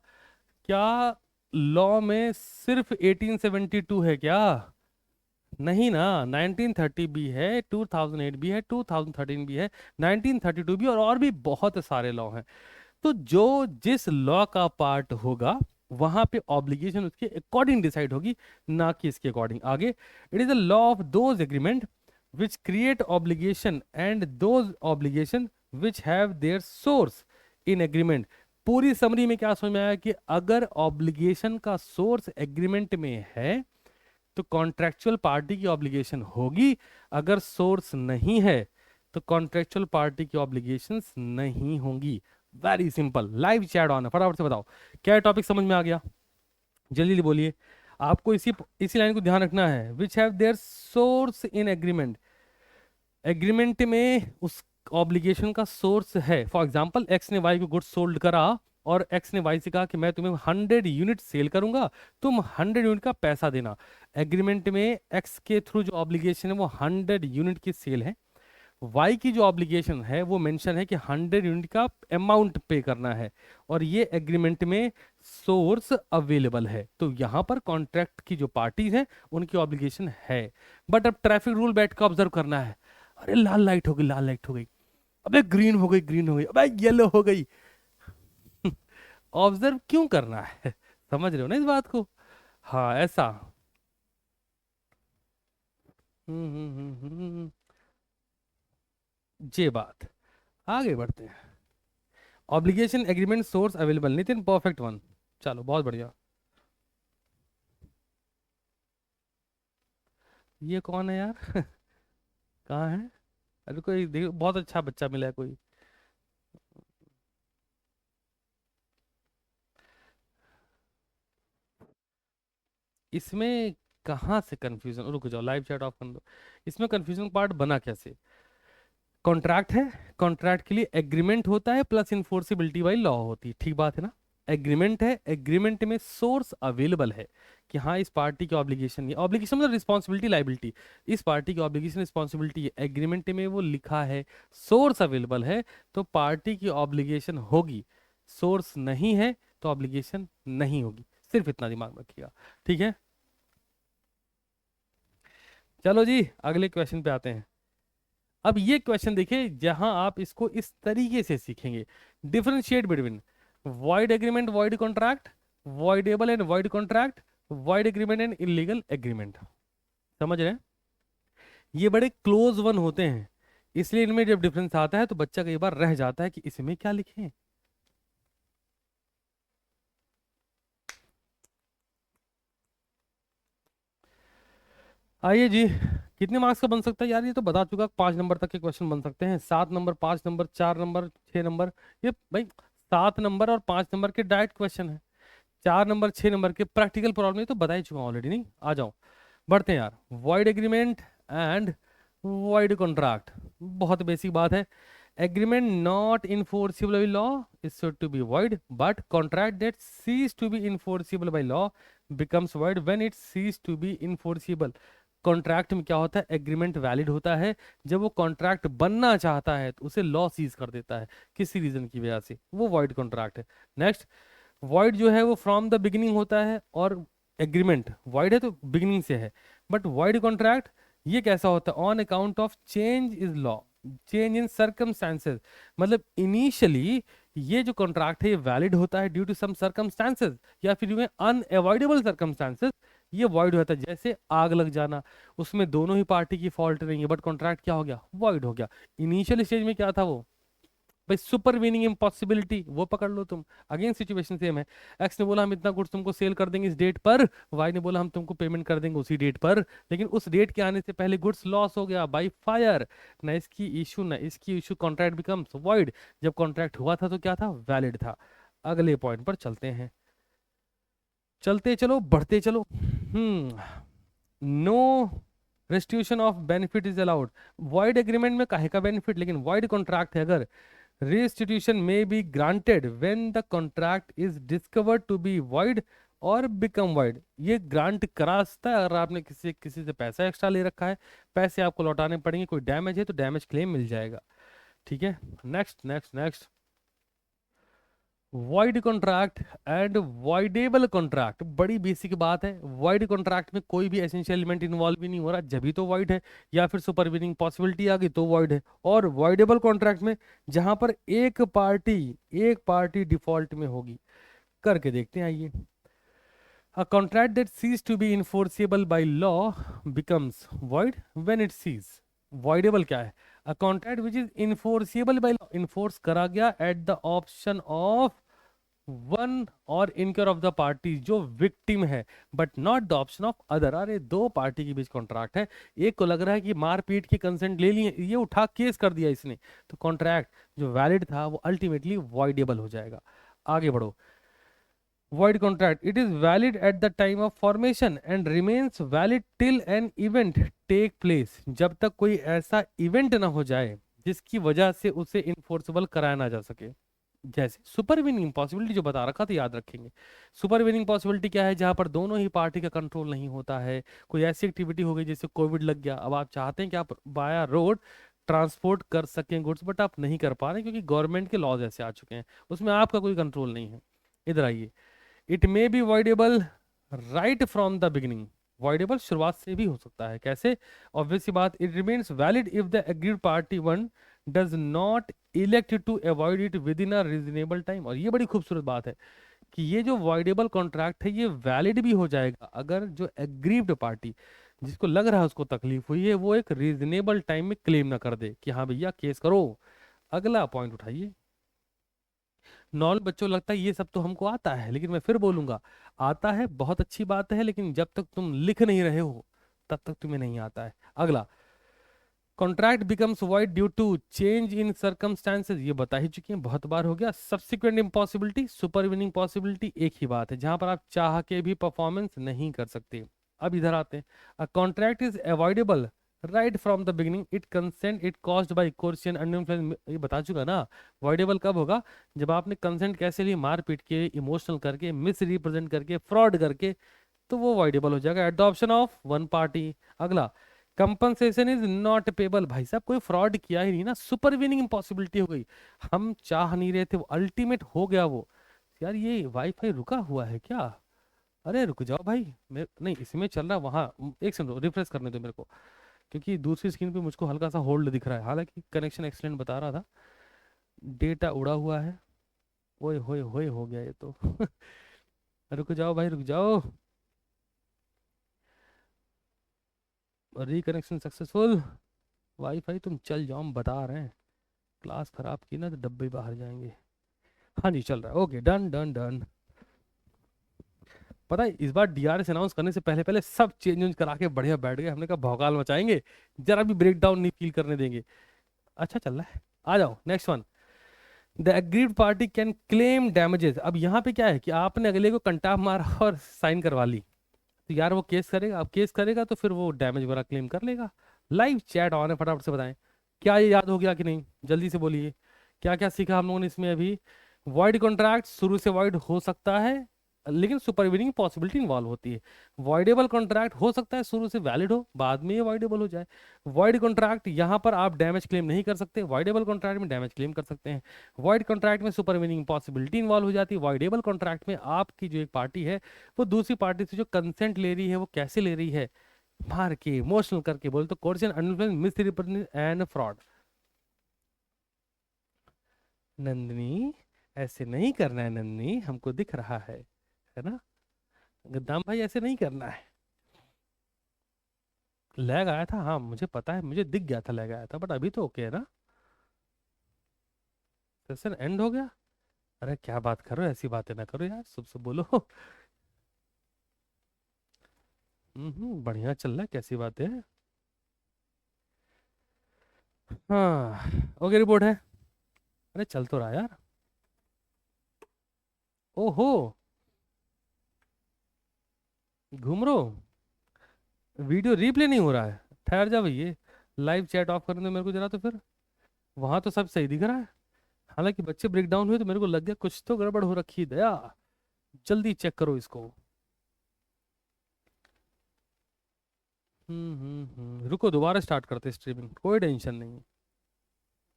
क्या लॉ में सिर्फ 1872 है क्या? नहीं ना, 1930 भी है, 2008 भी है, 2013 भी है, 1932 भी, और भी बहुत सारे लॉ हैं। तो जो जिस लॉ का पार्ट होगा वहां पे ऑब्लिगेशन उसके अकॉर्डिंग डिसाइड होगी, ना कि इसके अकॉर्डिंग। आगे, it is the law of those agreement which create obligation and those obligation which have their source in agreement. पूरी समरी में क्या समझ में आया कि अगर ऑब्लिगेशन का सोर्स एग्रीमेंट में है तो कॉन्ट्रेक्चुअल पार्टी की ऑब्लिगेशन होगी, अगर सोर्स नहीं है तो कॉन्ट्रेक्चुअल पार्टी की ऑब्लिगेशंस नहीं होंगी। Very simple. Live chat on है, फटाफट से बताओ क्या टॉपिक समझ में आ गया, जल्दी जल्दी बोलिए। आपको इसी लाइन को ध्यान रखना है, which have their source in agreement. Agreement में उस ऑब्लिगेशन का सोर्स है। फॉर एग्जाम्पल, एक्स ने वाई को गुड्स सोल्ड करा और एक्स ने वाई से कहा कि मैं तुम्हें 100 यूनिट सेल करूंगा, तुम 100 यूनिट का पैसा देना। एग्रीमेंट में एक्स के थ्रू जो ऑब्लिगेशन है वो 100 यूनिट की सेल है। वाई की जो ऑब्लिगेशन है वो मेंशन है कि 100 यूनिट का अमाउंट पे करना है, और ये एग्रीमेंट में सोर्स अवेलेबल है। तो यहां पर कॉन्ट्रैक्ट की जो पार्टीज हैं उनकी ऑब्लिगेशन है। बट अब ट्रैफिक रूल बैठ कर ऑब्जर्व करना है। अरे लाल लाइट हो गई, लाल लाइट हो गई, अबे ग्रीन हो गई, ग्रीन हो गई, अबे येलो हो गई। ऑब्जर्व क्यों करना है? समझ रहे हो ना इस बात को? हाँ ऐसा। ये बात। आगे बढ़ते हैं। Obligation agreement source available, Nitin perfect one. चलो बहुत बढ़िया। ये कौन है यार? कहाँ है? अरे कोई देखो, बहुत अच्छा बच्चा मिला है कोई। इसमें कहाँ से कंफ्यूजन, रुक जाओ लाइव चैट ऑफ कर दो। इसमें कंफ्यूजन पार्ट बना कैसे? कॉन्ट्रैक्ट है, कॉन्ट्रैक्ट के लिए एग्रीमेंट होता है प्लस इन्फोर्सिबिलिटी बाई लॉ होती है, ठीक बात है ना? एग्रीमेंट है, एग्रीमेंट में सोर्स अवेलेबल है कि हाँ इस पार्टी की ऑब्लिगेशन, ये ऑब्लिगेशन मतलब रिस्पॉन्सिबिलिटी लाइबिलिटी, इस पार्टी की ऑब्लिगेशन रिस्पॉन्सिबिलिटी है, एग्रीमेंट में वो लिखा है, सोर्स अवेलेबल है, तो पार्टी की ऑब्लिगेशन होगी। सोर्स नहीं है तो ऑब्लिगेशन नहीं होगी, सिर्फ इतना दिमाग में रखिएगा। ठीक है, चलो जी अगले क्वेश्चन पे आते हैं। अब ये क्वेश्चन देखिए जहां आप इसको इस तरीके से सीखेंगे, differentiate between void agreement void contract, voidable and void contract, void agreement and illegal agreement. समझ रहे हैं? ये बड़े क्लोज वन होते हैं, इसलिए इनमें जब डिफरेंस आता है तो बच्चा कई बार रह जाता है कि इसमें क्या लिखें। आइए जी, कितने मार्क्स का बन सकता है यार? ये तो बता चुका, 5 नंबर तक के क्वेश्चन बन सकते हैं, 7 नंबर, 5 नंबर, 4 नंबर, 6 नंबर। ये भाई 7 नंबर और 5 नंबर के डायरेक्ट क्वेश्चन है, 4 नंबर 6 नंबर के प्रैक्टिकल प्रॉब्लम, ये तो बता ही चुका हूं ऑलरेडी। नहीं आ जाओ, बढ़ते हैं यार। Void agreement and void contract, बहुत बेसिक बात है। Agreement not enforceable by law is said to be void, but contract that cease to be enforceable by law becomes void when it cease to be enforceable। Contract में क्या होता है? Agreement valid होता है, जब वो कॉन्ट्रैक्ट बनना चाहता है तो उसे लॉ सीज कर देता है किसी रीजन की वजह से, वो वॉइड कॉन्ट्रैक्ट है। नेक्स्ट, वॉइड जो है वो फ्रॉम द बिगिनिंग होता है, और एग्रीमेंट वॉइड है तो बिगिनिंग से है। बट वॉइड कॉन्ट्रैक्ट ये कैसा होता है? On account of change is law, change in circumstances, मतलब इनिशियली ये जो कॉन्ट्रैक्ट है ये वैलिड होता है ड्यू टू सम सर्कमस्टांसेस, या फिर यूं अनअवॉइडेबल सर्कमस्टांसेस, ये वॉइड होता है। जैसे आग लग जाना, उसमें दोनों ही पार्टी की फॉल्ट नहीं है, बट कॉन्ट्रैक्ट क्या हो गया? वॉइड हो गया। इनिशियल स्टेज में क्या था वो? भाई सुपरवीनिंग इम्पॉसिबिलिटी, वो पकड़ लो तुम। अगेन सिचुएशन सेम है, एक्स ने बोला हम इतना गुड्स तुमको सेल कर देंगे इस डेट पर, वाई ने बोला हम तुमको पेमेंट कर देंगे उसी डेट पर, लेकिन उस डेट के आने से पहले गुड्स लॉस हो गया बाय फायर। ना इसकी इशू ना इसकी इशू, कॉन्ट्रैक्ट बिकम्स वॉइड। जब कॉन्ट्रैक्ट हुआ था तो क्या था? वैलिड था। अगले पॉइंट पर चलते हैं, चलते चलो बढ़ते चलो। No restitution of benefit is allowed. Void agreement में काहे का बेनिफिट, लेकिन वॉइड कॉन्ट्रैक्ट है अगर, restitution may be granted when the contract is discovered to be void और become void। ये ग्रांट करा सकता है अगर आपने किसी किसी से पैसा एक्स्ट्रा ले रखा है, पैसे आपको लौटाने पड़ेंगे, कोई डैमेज है तो डैमेज क्लेम मिल जाएगा। ठीक है, next next next. Void contract and voidable contract, बड़ी बेसिक बात है। वॉइड कॉन्ट्रैक्ट में कोई भी एसेंशियल एलिमेंट इन्वॉल्व ही नहीं हो रहा, जब भी तो वॉइड है, या फिर सुपरवीनिंग पॉसिबिलिटी आ गई तो वॉइड है। और वॉइडेबल कॉन्ट्रैक्ट में जहां पर एक पार्टी डिफॉल्ट में होगी, करके देखते हैं आइए। A contract that cease to be enforceable by law becomes void when it cease. Voidable क्या है? A contract which is enforceable by law, enforce करा गया at the option of one और इनकर ऑफ द पार्टी जो victim है, but not the option of other. अरे दो पार्टी के बीच कॉन्ट्रैक्ट है, एक को लग रहा है कि मारपीट की कंसेंट ले लिए, ये उठा केस कर दिया इसने, तो कॉन्ट्रैक्ट जो वैलिड था वो अल्टीमेटली वॉइडेबल हो जाएगा। आगे बढ़ो। void contract, it is valid at the time of formation and remains valid till an event take place। जब तक कोई ऐसा इवेंट ना हो जाए जिसकी वजह से उसे इन्फोर्सेबल कराया ना जा सके। जैसे सुपरवीनिंग पॉसिबिलिटी जो बता रखा था, याद रखेंगे। सुपरवीनिंग पॉसिबिलिटी क्या है? जहां पर दोनों ही पार्टी का कंट्रोल नहीं होता है, कोई ऐसी एक्टिविटी हो गई जैसे कोविड लग गया, अब आप चाहते हैं कि आप बाया रोड ट्रांसपोर्ट कर सकें गुड्स, बट आप नहीं कर पा रहे क्योंकि गवर्नमेंट के लॉज ऐसे आ चुके हैं, उसमें आपका कोई कंट्रोल नहीं है। इधर आइए, it may be voidable right from the beginning. voidable शुरुआत से भी हो सकता है, कैसे? ऑब्वियस सी बात, it remains valid if the agreed party one does not elect to avoid it within a reasonable time. और ये बड़ी खूबसूरत बात है कि ये जो वॉइडेबल कॉन्ट्रैक्ट है ये वैलिड भी हो जाएगा अगर जो एग्रीव्ड पार्टी जिसको लग रहा है उसको तकलीफ हुई है वो एक रीजनेबल टाइम में क्लेम ना कर दे कि हाँ भैया केस करो। अगला पॉइंट उठाइए। नॉर्मल बच्चों लगता है ये सब तो हमको आता है, लेकिन मैं फिर बोलूंगा, आता है बहुत अच्छी बात है, लेकिन जब तक तुम लिख नहीं रहे हो तब तक तुम्हें नहीं आता है। अगला, contract becomes void due to change in circumstances, ये बता ही चुके हैं, बहुत बार हो गया। सब्सिक्वेंट इम्पॉसिबिलिटी, सुपरविनिंग पॉसिबिलिटी, एक ही बात है जहां पर आप चाह के भी परफॉर्मेंस नहीं कर सकते। अब इधर आते हैं, a contract is voidable right from the beginning, it consent it caused by coercion undue influence, ये बता चुका ना। अवॉइडेबल कब होगा? जब आपने कंसेंट कैसे लिए, मार पीट के, इमोशनल करके, मिस रिप्रेजेंट करके, फ्रॉड करके, तो वो अवॉइडेबल हो जाएगा। Adoption of one party. अगला, कंपनसेशन इज नॉट पेबल, भाई साहब कोई फ्रॉड किया ही नहीं ना, सुपरवीनिंग इम्पॉसिबिलिटी हो गई, हम चाह नहीं रहे थे, वो अल्टीमेट हो गया वो। यार ये वाईफाई रुका हुआ है क्या? अरे रुक जाओ भाई, मेरे नहीं इसमें चल रहा, वहाँ एक सेकंड रिफ्रेश करने दो मेरे को, क्योंकि दूसरी स्क्रीन पे मुझको हल्का सा होल्ड दिख रहा है, हालांकि कनेक्शन एक्सलेंट बता रहा था, डेटा उड़ा हुआ है। ओए होए होए हो गया ये तो रुक जाओ भाई रुक जाओ, रिकनेक्शन सक्सेसफुल। वाईफाई तुम चल जाओ, हम बता रहे हैं, क्लास खराब की ना तो डब्बे बाहर जाएंगे। हाँ जी चल रहा है, ओके डन डन डन। पता है इस बार डीआरएस अनाउंस करने से पहले पहले सब चेंज वेंज करा के बढ़िया बैठ गए, हमने कहा भौकाल मचाएंगे, जरा भी ब्रेक डाउन नहीं फील करने देंगे। अच्छा चल रहा है, आ जाओ next one. The agreed party can claim damages, अब यहाँ पे क्या है कि आपने अगले को कंटाप मारा और साइन करवा ली, तो यार वो केस करेगा, अब केस करेगा तो फिर वो डैमेज वगैरह क्लेम कर लेगा। लाइव चैट ऑन है, फटाफट से बताएं क्या ये याद हो गया कि नहीं, जल्दी से बोलिए क्या क्या सीखा हम लोगों ने इसमें अभी। वॉइड कॉन्ट्रैक्ट शुरू से वॉइड हो सकता है, लेकिन सुपरवीनिंग पॉसिबिलिटी इन्वॉल्व होती है। वॉइडेबल कॉन्ट्रैक्ट हो सकता है शुरू से वैलिड हो, बाद में ये वॉइडेबल हो जाए। वॉइड कॉन्ट्रैक्ट यहाँ पर आप डैमेज क्लेम नहीं कर सकते, वॉइडेबल कॉन्ट्रैक्ट में डैमेज क्लेम कर सकते हैं। वॉइड कॉन्ट्रैक्ट में सुपरवीनिंग पॉसिबिलिटी इन्वॉल्व हो जाती है। वॉइडेबल कॉन्ट्रैक्ट में आपकी जो एक पार्टी है वो दूसरी पार्टी से जो कंसेंट ले रही है वो कैसे ले रही है, मार के इमोशनल करके, बोले तो coercion undue influence misrepresent and fraud. Nandini ऐसे नहीं करना है, नंदनी हमको दिख रहा है ना, गद्दाम भाई ऐसे नहीं करना है। लैग आया था, हाँ मुझे पता है, मुझे दिख गया था लैग आया था, बट अभी तो ओके है ना, सेशन एंड हो गया। अरे क्या बात करो, ऐसी बातें ना करो यार, सुबह बोलो बढ़िया चल रहा है, कैसी बात है। हाँ ओके रिपोर्ट है, अरे चल तो रहा है यार। ओहो, घूम रो, वीडियो रिप्ले नहीं हो रहा है, ठहर जा भैया, लाइव चैट ऑफ करने दो मेरे को जरा, तो फिर वहां तो सब सही दिख रहा है, हालांकि बच्चे ब्रेक डाउन हुए तो मेरे को लग गया कुछ तो गड़बड़ हो रखी है, दया जल्दी चेक करो इसको। रुको दोबारा स्टार्ट करते स्ट्रीमिंग, कोई टेंशन नहीं,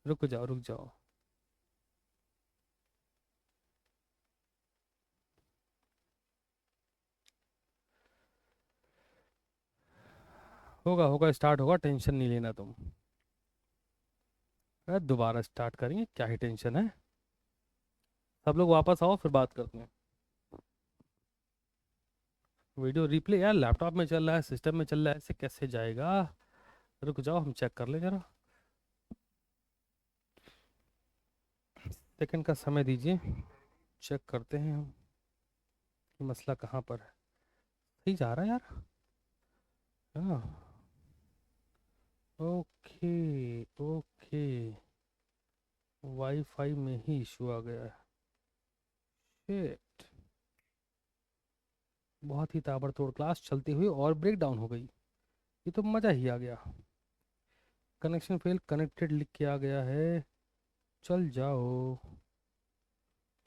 रुक जाओ रुक जाओ। होगा होगा स्टार्ट होगा, टेंशन नहीं लेना तुम। अरे दोबारा स्टार्ट करेंगे, क्या ही टेंशन है, सब लोग वापस आओ फिर बात करते हैं। वीडियो रिप्ले यार लैपटॉप में चल रहा है, सिस्टम में चल रहा है, ऐसे कैसे जाएगा? रुक जाओ हम चेक कर ले जरा, सेकंड का समय दीजिए, चेक करते हैं हम कि मसला कहाँ पर है। सही जा रहा है यार, है ना? ओके ओके, वाईफाई में ही इशू आ गया है, शिट, बहुत ही ताबड़तोड़ क्लास चलती हुई और ब्रेक डाउन हो गई, ये तो मज़ा ही आ गया। कनेक्शन फेल कनेक्टेड लिख के आ गया है, चल जाओ,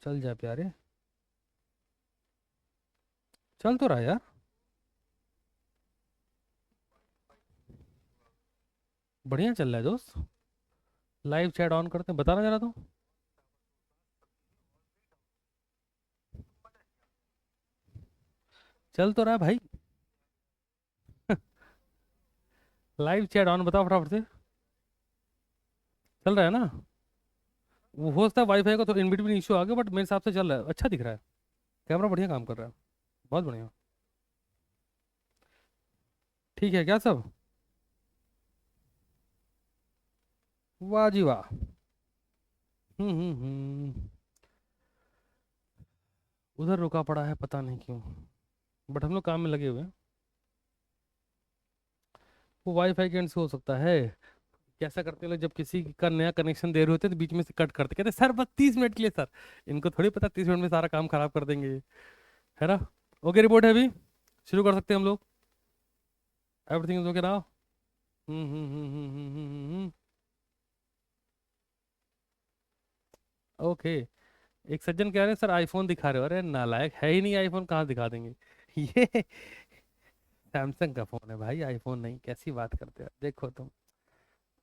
चल जा प्यारे, चल तो रहा है यार, बढ़िया चल रहा है दोस्त। लाइव चैट ऑन करते हैं, बताना जरा तो, चल तो रहा है भाई लाइव चैट ऑन, बताओ फटाफट से, चल रहा है ना? वो हो सकता है वाईफाई का तो इन बिटवीन इशू आ गया, बट मेरे हिसाब से चल रहा है, अच्छा दिख रहा है। कैमरा बढ़िया काम कर रहा है, बहुत बढ़िया। ठीक है क्या सब? वाह जी वाह। हम्म। उधर रुका पड़ा है पता नहीं क्यों, बट हम लोग काम में लगे हुए हैं। वो वाईफाई के एंड से हो सकता है। कैसा करते हैं लोग, जब किसी का नया कनेक्शन दे रहे होते हैं तो बीच में से कट करते, कहते सर बस 30 मिनट के लिए सर। इनको थोड़ी पता 30 मिनट में सारा काम खराब कर देंगे ये, है ना? ओके, रिपोर्ट है अभी, शुरू कर सकते हैं हम लोग। एवरीथिंग इज ओके ना? ओके। एक सज्जन कह रहे हैं सर आईफोन दिखा रहे हो, अरे नालायक, है ही नहीं आईफोन, कहाँ दिखा देंगे? ये सैमसंग का फोन है भाई, आईफोन नहीं, कैसी बात करते हो, देखो तुम,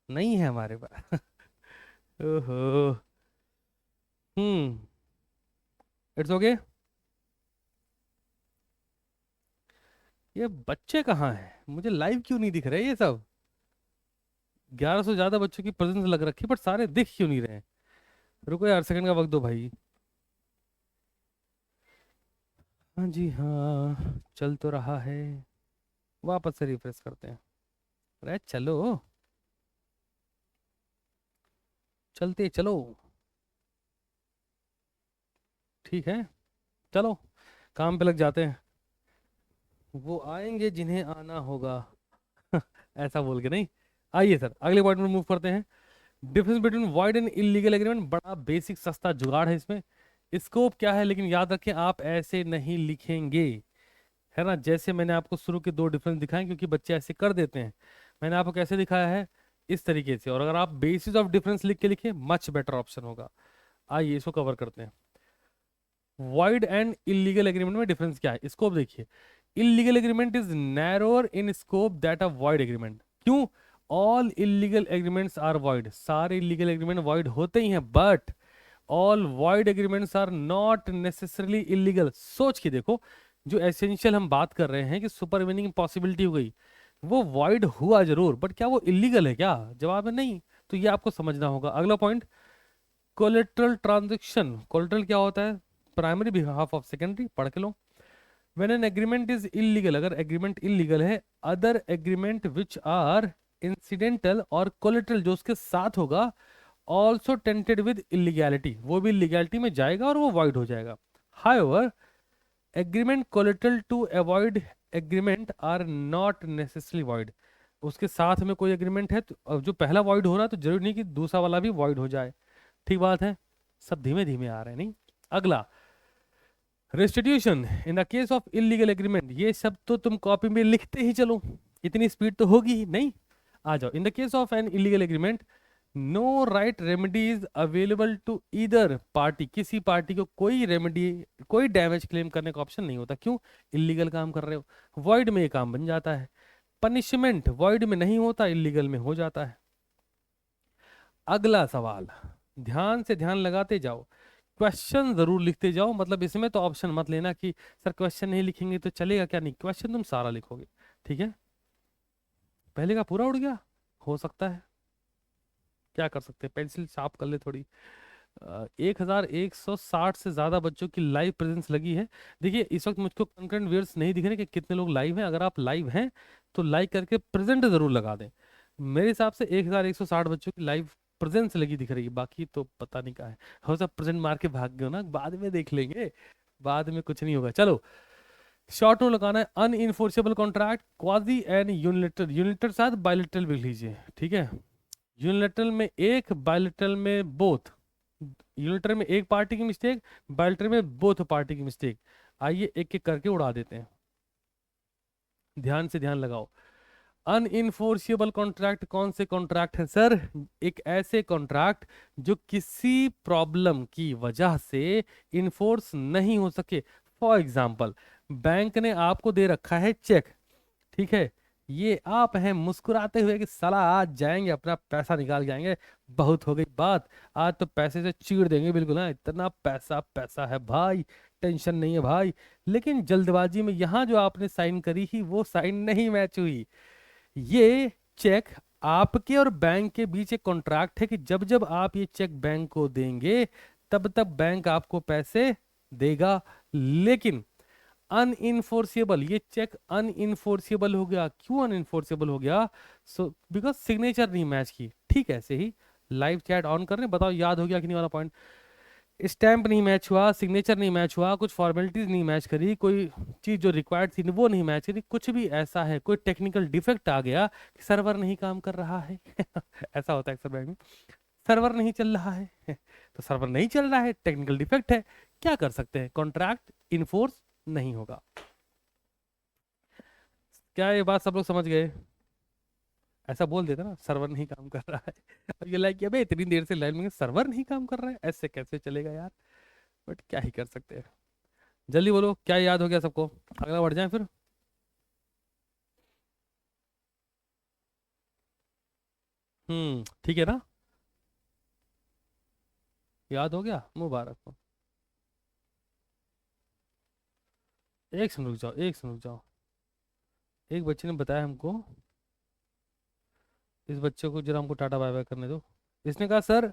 नहीं है हमारे पास। ओहो। हम्म। It's okay. ये बच्चे कहाँ हैं, मुझे लाइव क्यों नहीं दिख रहे ये सब? 1100 से ज्यादा बच्चों की प्रेजेंस लग रखी है, बट सारे दिख क्यों नहीं रहे? रुको यार, सेकंड का वक्त दो भाई। हाँ जी हाँ, चल तो रहा है। वापस से रिफ्रेश करते हैं। अरे चलो, चलते चलो। ठीक है, चलो काम पे लग जाते हैं। वो आएंगे जिन्हें आना होगा। ऐसा बोल के नहीं। आइए सर, अगले पॉइंट में मूव करते हैं। Difference between wide and illegal agreement, बड़ा बेसिक सस्ता जुगाड़ है इसमें। स्कोप क्या है, लेकिन याद रखें आप ऐसे नहीं लिखेंगे, है ना? जैसे मैंने आपको शुरू के दो डिफरेंस दिखाए, क्योंकि बच्चे ऐसे कर देते हैं। मैंने आपको कैसे दिखाया है, इस तरीके से। और अगर आप बेसिस ऑफ डिफरेंस लिख के लिखे, मच बेटर ऑप्शन होगा। आइए इसको कवर करते हैं। वाइड एंड इलीगल एग्रीमेंट में डिफरेंस क्या है, स्कोप देखिए। Illegal agreement is narrower in scope that a void agreement. क्यों? All illegal agreements are void, सारे इलीगल एग्रीमेंट वाइड होते ही हैं, but all void agreements are not necessarily illegal. सोच के देखो, जो एसेंशियल हम बात कर रहे हैं कि सुपरवीनिंग पॉसिबिलिटी हो गई, वो वाइड हुआ जरूर, बट क्या वो इलीगल है क्या? जवाब है नहीं। तो ये आपको समझना होगा। अगला पॉइंट, कोलेटरल ट्रांजेक्शन। कोलेटरल क्या होता है? प्राइमरी बिहाफ ऑफ सेकेंडरी, पढ़ के लो। When an agreement is illegal, अगर एग्रीमेंट इलीगल है, other agreement which are incidental और कोलेटरल जो उसके साथ होगा, ऑल्सो टेंटेड विद इलीगैलिटी, वो भी इलीगैलिटी में जाएगा और वो वाइड हो जाएगा। However, agreement collateral to avoid agreement are not necessarily void. उसके साथ में कोई एग्रीमेंट है तो अब जो पहला वाइड हो रहा है, तो जरूरी नहीं कि दूसरा वाला भी वाइड हो जाए। ठीक बात है, सब धीमे धीमे आ रहे हैं नहीं। अगला, restitution in the case of illegal agreement. ये सब तो तुम कॉपी में लिखते ही चलो, इतनी स्पीड तो होगी ही नहीं। आ जाओ। In the case of an illegal agreement, no right remedy is available to either party. किसी पार्टी को कोई रेमेडी, कोई डैमेज क्लेम करने का ऑप्शन नहीं होता। क्यों? इलीगल काम कर रहे हो। वॉइड में ये काम बन जाता है। पनिशमेंट वॉइड में नहीं होता, इलीगल में हो जाता है। अगला सवाल, ध्यान से ध्यान लगाते जाओ, क्वेश्चन जरूर लिखते जाओ। मतलब इसमें तो ऑप्शन मत लेना कि सर क्वेश्चन नहीं लिखेंगे तो चलेगा क्या, नहीं, क्वेश्चन तुम सारा लिखोगे। ठीक है, पहले का पूरा उड़ गया, हो सकता है, क्या कर सकते हैं, पेंसिल शार्प कर ले थोड़ी। 1160 से ज्यादा बच्चों की लाइव प्रेजेंस लगी है। देखिए इस वक्त मुझको कंकरेंट व्यूअर्स नहीं दिख रहे कि कितने लोग लाइव हैं। अगर आप लाइव हैं तो लाइक करके प्रेजेंट जरूर लगा दें। मेरे हिसाब से 1160 बच्चों की लाइव प्रेजेंस लगी दिख रही है, बाकी तो पता नहीं कहाँ है। हो सब प्रेजेंट मार के भाग गए हो ना, बाद में देख लेंगे, बाद में कुछ नहीं होगा। चलो, शॉर्ट नोट लगाना है। Unenforceable contract, quasi and unilateral. Unilateral साथ बायलेटरल भी लिख लीजिए, ठीक है। यूनिलेटरल में एक, बायलेटरल में बोथ। यूनिलेटरल में एक पार्टी की मिस्टेक, बायलेटरल में बोथ पार्टी की मिस्टेक। आइए एक एक करके उड़ा देते हैं, ध्यान से ध्यान लगाओ। अनइनफोर्सिबल कॉन्ट्रैक्ट कौन से कॉन्ट्रैक्ट हैं सर? एक ऐसे कॉन्ट्रैक्ट जो किसी प्रॉब्लम की वजह से इन्फोर्स नहीं हो सके। फॉर एग्जाम्पल, बैंक ने आपको दे रखा है चेक, ठीक है। ये आप हैं मुस्कुराते हुए कि साला आज जाएंगे अपना पैसा निकाल के आएंगे, बहुत हो गई बात, आज तो पैसे से चीड़ देंगे बिल्कुल, हाँ इतना पैसा पैसा है भाई, टेंशन नहीं है भाई। लेकिन जल्दबाजी में यहाँ जो आपने साइन करी ही, वो साइन नहीं मैच हुई। ये चेक आपके और बैंक के बीच एक कॉन्ट्रैक्ट है कि जब जब आप ये चेक बैंक को देंगे, तब तब बैंक आपको पैसे देगा, लेकिन अनइनफोर्सेबल, ये चेक अनइनफोर्सेबल हो गया। क्यों अनइनफोर्सेबल हो गया? सो बिकॉज सिग्नेचर नहीं मैच की। ठीक है, ऐसे ही लाइव चैट ऑन कर रहे हैं, बताओ याद हो गया कि नहीं वाला पॉइंट। स्टैंप नहीं मैच हुआ, सिग्नेचर नहीं मैच हुआ, कुछ फॉर्मेलिटीज नहीं मैच करी, कोई चीज जो रिक्वायर्ड थी वो नहीं मैच करी, कुछ भी ऐसा है, कोई टेक्निकल डिफेक्ट आ गया कि सर्वर नहीं काम कर रहा है ऐसा होता है अक्सर बैंक में, सर्वर नहीं चल रहा है तो सर्वर नहीं चल रहा है, टेक्निकल डिफेक्ट है, क्या कर सकते हैं? कॉन्ट्रैक्ट इन्फोर्स नहीं होगा। क्या ये बात सब लोग समझ गए? ऐसा बोल देता ना, सर्वर नहीं काम कर रहा है अब ये लाइक अबे इतनी देर से लाइन में सर्वर नहीं काम कर रहा है, ऐसे कैसे चलेगा यार? बट क्या ही कर सकते हैं। जल्दी बोलो, क्या याद हो गया सबको? अगला बढ़ जाए फिर। ठीक है ना? याद हो गया, मुबारक हो। एक सेकंड रुक जाओ, एक सेकंड रुक जाओ। एक बच्चे ने बताया हमको, इस बच्चे को जरा हमको टाटा बाय बाय करने दो। इसने कहा सर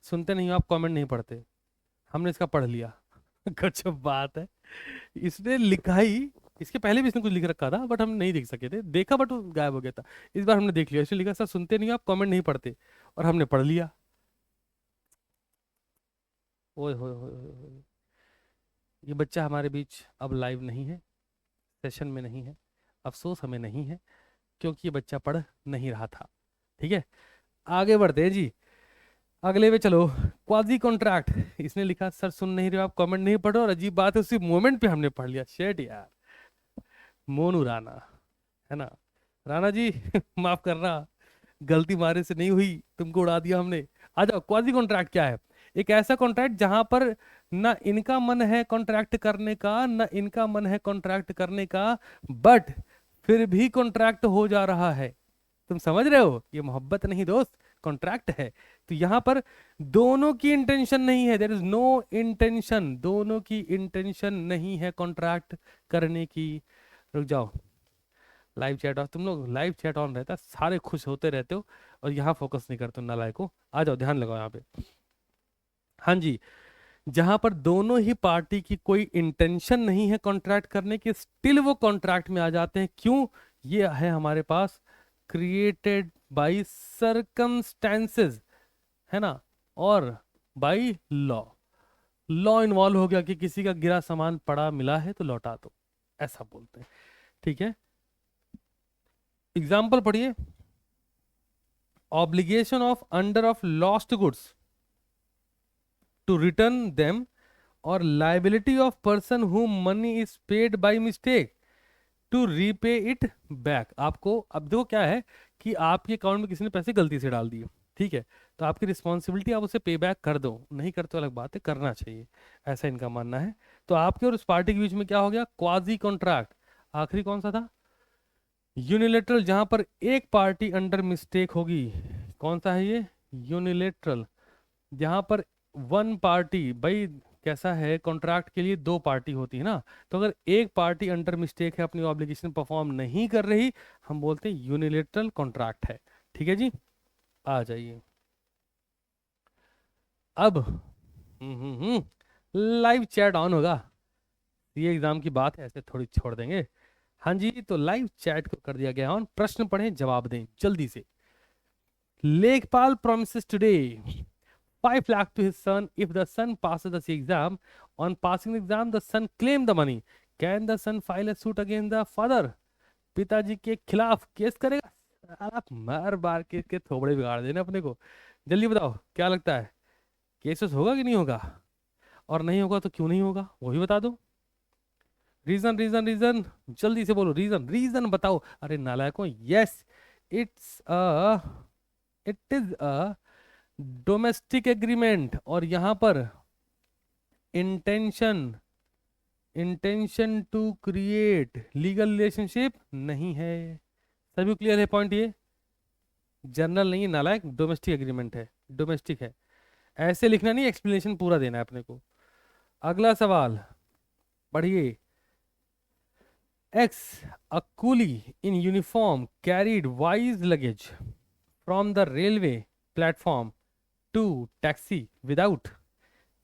सुनते नहीं हो आप, कमेंट नहीं पढ़ते। हमने इसका पढ़ लिया गजब बात है। इसने लिखा ही, इसके पहले भी इसने कुछ लिख रखा था बट हम नहीं देख सके थे, देखा बट वो गायब हो गया था। इस बार हमने देख लिया, इसने लिखा सर सुनते नहीं हो आप, कमेंट नहीं पढ़ते, और हमने पढ़ लिया। ओए होए होए होए होए। ये बच्चा हमारे बीच अब लाइव नहीं है, सेशन में नहीं है। अफसोस हमें नहीं है, क्योंकि ये बच्चा पढ़ नहीं रहा था। ठीक है, आगे बढ़ते हैं जी। अगले पे चलो, क्वाजी कॉन्ट्रैक्ट। इसने लिखा सर सुन नहीं रहे हो आप, कमेंट नहीं पढ़ो, और अजीब बात है उसी मोमेंट पे हमने पढ़ लिया। शेट यार, मोनू राणा, है ना? राणा जी माफ करना, गलती मारे से नहीं हुई, तुमको उड़ा दिया हमने। आ जाओ, क्वाजी कॉन्ट्रैक्ट क्या है? एक ऐसा कॉन्ट्रैक्ट जहां पर ना इनका मन है कॉन्ट्रैक्ट करने का, ना इनका मन है कॉन्ट्रैक्ट करने का, बट फिर भी कॉन्ट्रैक्ट हो जा रहा है। तुम समझ रहे हो? ये मोहब्बत नहीं दोस्त, कॉन्ट्रैक्ट है। तो यहां पर दोनों की इंटेंशन नहीं है, देयर इज नो इंटेंशन, दोनों की इंटेंशन नहीं है कॉन्ट्रैक्ट करने की। रुक जाओ, लाइव चैट ऑन, तुम लोग लाइव चैट ऑन रहता है, सारे खुश होते रहते हो और यहाँ फोकस नहीं करते हो नालायको। आ जाओ, ध्यान लगाओ यहाँ पे। हाँ जी, जहां पर दोनों ही पार्टी की कोई इंटेंशन नहीं है कॉन्ट्रैक्ट करने की, स्टिल वो कॉन्ट्रैक्ट में आ जाते हैं। क्यों? ये है हमारे पास क्रिएटेड बाय सर्कमस्टेंसेस, है ना, और बाय लॉ। लॉ इन्वॉल्व हो गया कि किसी का गिरा सामान पड़ा मिला है तो लौटा दो, ऐसा बोलते हैं। ठीक है, एग्जाम्पल पढ़िए। Obligation of under of lost goods to return them, और liability of person whom money is paid by mistake to repay it back. आपको अब देखो क्या है कि आपके अकाउंट में किसी ने पैसे गलती से डाल दिए, ठीक है, तो आपकी रिस्पॉन्सिबिलिटी आप उसे पे बैक कर दो, नहीं करते तो अलग बात है, करना चाहिए, ऐसा इनका मानना है। तो आपके और उस पार्टी के बीच में क्या हो गया? Quasi contract. आखिरी कौन सा था? यूनिलेटरल, जहां पर एक पार्टी अंडर मिस्टेक होगी। कौन सा है ये? यूनिलेटरल, जहां पर वन पार्टी, भाई कैसा है, कॉन्ट्रैक्ट के लिए दो पार्टी होती है ना, तो अगर एक पार्टी अंडर मिस्टेक है, अपनी ऑब्लिगेशन परफॉर्म नहीं कर रही, हम बोलते हैं यूनिलेटरल कॉन्ट्रैक्ट है। ठीक है जी, आ जाइए अब। लाइव चैट ऑन होगा, ये एग्जाम की बात है, ऐसे थोड़ी छोड़ देंगे। हाँ जी, तो लाइव चैट को कर दिया गया ऑन, प्रश्न पढ़ें जवाब दें जल्दी से। लेखपाल promises today 5 lakh to his son if the son passes the exam. On passing the exam, the son claim the money. Can the son file a suit against the father? पिताजी के खिलाफ केस करेगा? साला मार बार के थोबड़े बिगाड़ देने अपने को। जल्दी बताओ क्या लगता है, केसेस होगा कि नहीं होगा? और नहीं होगा तो क्यों नहीं होगा वो भी बता दो। रीजन रीजन रीजन, जल्दी से बोलो, रीजन रीजन बताओ। अरे नालायकों, yes, it's a it is a domestic agreement, और यहां पर intention, intention to create legal relationship नहीं है। सभी क्लियर है पॉइंट? ये जनरल नहीं है नालायक, डोमेस्टिक एग्रीमेंट है, डोमेस्टिक है। ऐसे लिखना नहीं, एक्सप्लेनेशन पूरा देना है अपने को। अगला सवाल पढ़िए। X, a coolie in uniform carried Y's luggage from the railway platform to taxi without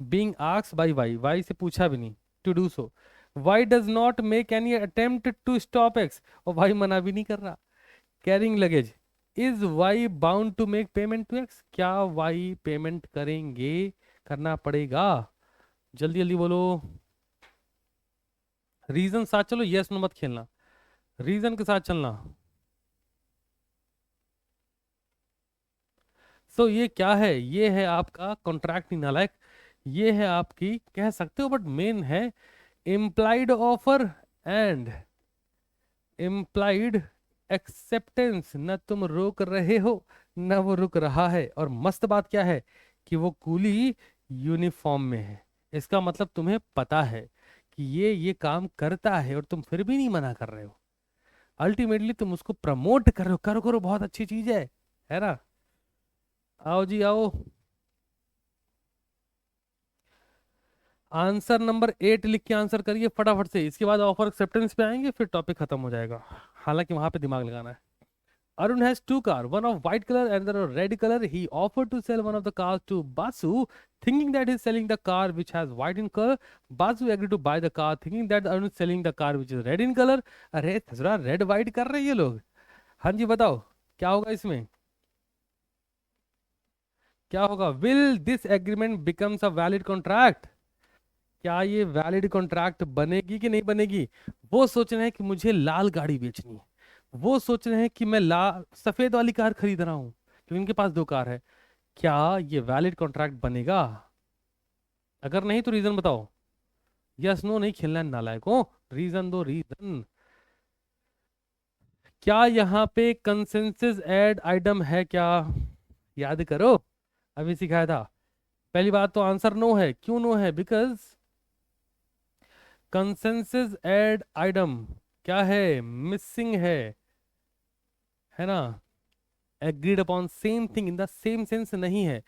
being asked by Y, Y से पूछा भी नहीं, to do so. Y does not make any attempt to stop X, और Y मना भी नहीं कर रहा। Carrying luggage, is Y bound to make payment to X, क्या वाई पेमेंट करेंगे, करना पड़ेगा? जल्दी जल्दी बोलो। रीजन साथ चलो, यस नो मत खेलना, रीजन के साथ चलना। सो ये क्या है? ये है आपका कॉन्ट्रैक्ट नहीं नालायक, ये है आपकी, कह सकते हो बट मेन है, implied offer and implied acceptance. न तुम रोक रहे हो न वो रुक रहा है, और मस्त बात क्या है कि वो कूली यूनिफॉर्म में है। इसका मतलब तुम्हें पता है कि ये काम करता है और तुम फिर भी नहीं मना कर रहे हो। अल्टीमेटली तुम उसको प्रमोट कर रहे हो, करो करो बहुत अच्छी चीज है ना? आओ जी आओ। आंसर नंबर 8 लिख के आंसर करिए फटाफट से, इसके बाद ऑफर एक्सेप्टेंस पे आएंगे, फिर टॉपिक खत्म हो जाएगा। हालांकि वहां पे दिमाग लगाना है। Arun has two cars, one of white color and another of red color. He offered to sell one of the cars to Basu, thinking that he's selling the car which has white in color. Basu agreed to buy the car, thinking that Arun is selling the car which is red in color. अरे थोड़ा red white कर रहे हैं ये लोग। हाँ जी बताओ, क्या होगा इसमें? क्या होगा? Will this agreement becomes a valid contract? क्या ये वैलिड कॉन्ट्रैक्ट बनेगी कि नहीं बनेगी? वो सोच रहे हैं कि मुझे लाल गाड़ी बेचनी है, वो सोच रहे हैं कि मैं लाल सफेद वाली कार खरीद रहा हूं, क्योंकि इनके पास दो कार है। क्या ये वैलिड कॉन्ट्रैक्ट बनेगा? अगर नहीं तो रीजन बताओ। यस नो नहीं खेलना है नालायकों, रीजन दो रीजन। क्या यहाँ पे कंसेंसस एड आइटम है क्या? याद करो, अभी सिखाया था। पहली बात तो आंसर नो है। क्यों नो है? बिकॉज कंसेंसस एड आइटम क्या है? मिसिंग है ना? Agreed upon same thing in the same sense नहीं है।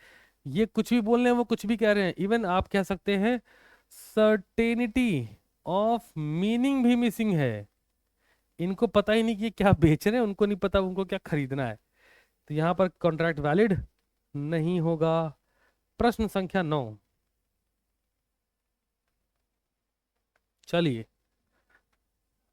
ये कुछ भी बोल रहे हैं, वो कुछ भी कह रहे हैं। इवन आप कह सकते हैं सर्टेनिटी ऑफ मीनिंग भी मिसिंग है। इनको पता ही नहीं कि ये क्या बेच रहे हैं, उनको नहीं पता उनको क्या खरीदना है। तो यहां पर कॉन्ट्रैक्ट वैलिड नहीं होगा। प्रश्न संख्या 9, चलिए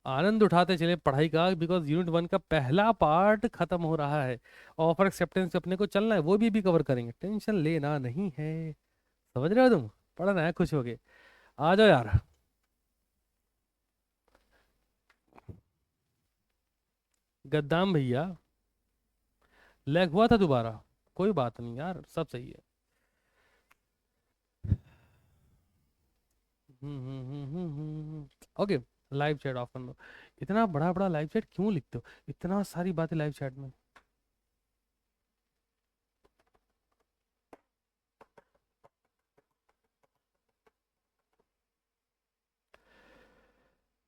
आनंद उठाते चले पढ़ाई का, बिकॉज यूनिट 1 का पहला पार्ट खत्म हो रहा है। ऑफर एक्सेप्टेंस पे अपने को चलना है, वो भी कवर करेंगे, टेंशन लेना नहीं है। समझ रहे हो तुम? पढ़ना है खुश हो गए। आ जाओ यार। गद्दाम भैया, लैग हुआ था दोबारा? कोई बात नहीं यार, सब सही है। ओके, लाइव चैट ऑफ कर लो। इतना बड़ा बड़ा लाइव चैट क्यों लिखते हो? इतना सारी बातें लाइव चैट में।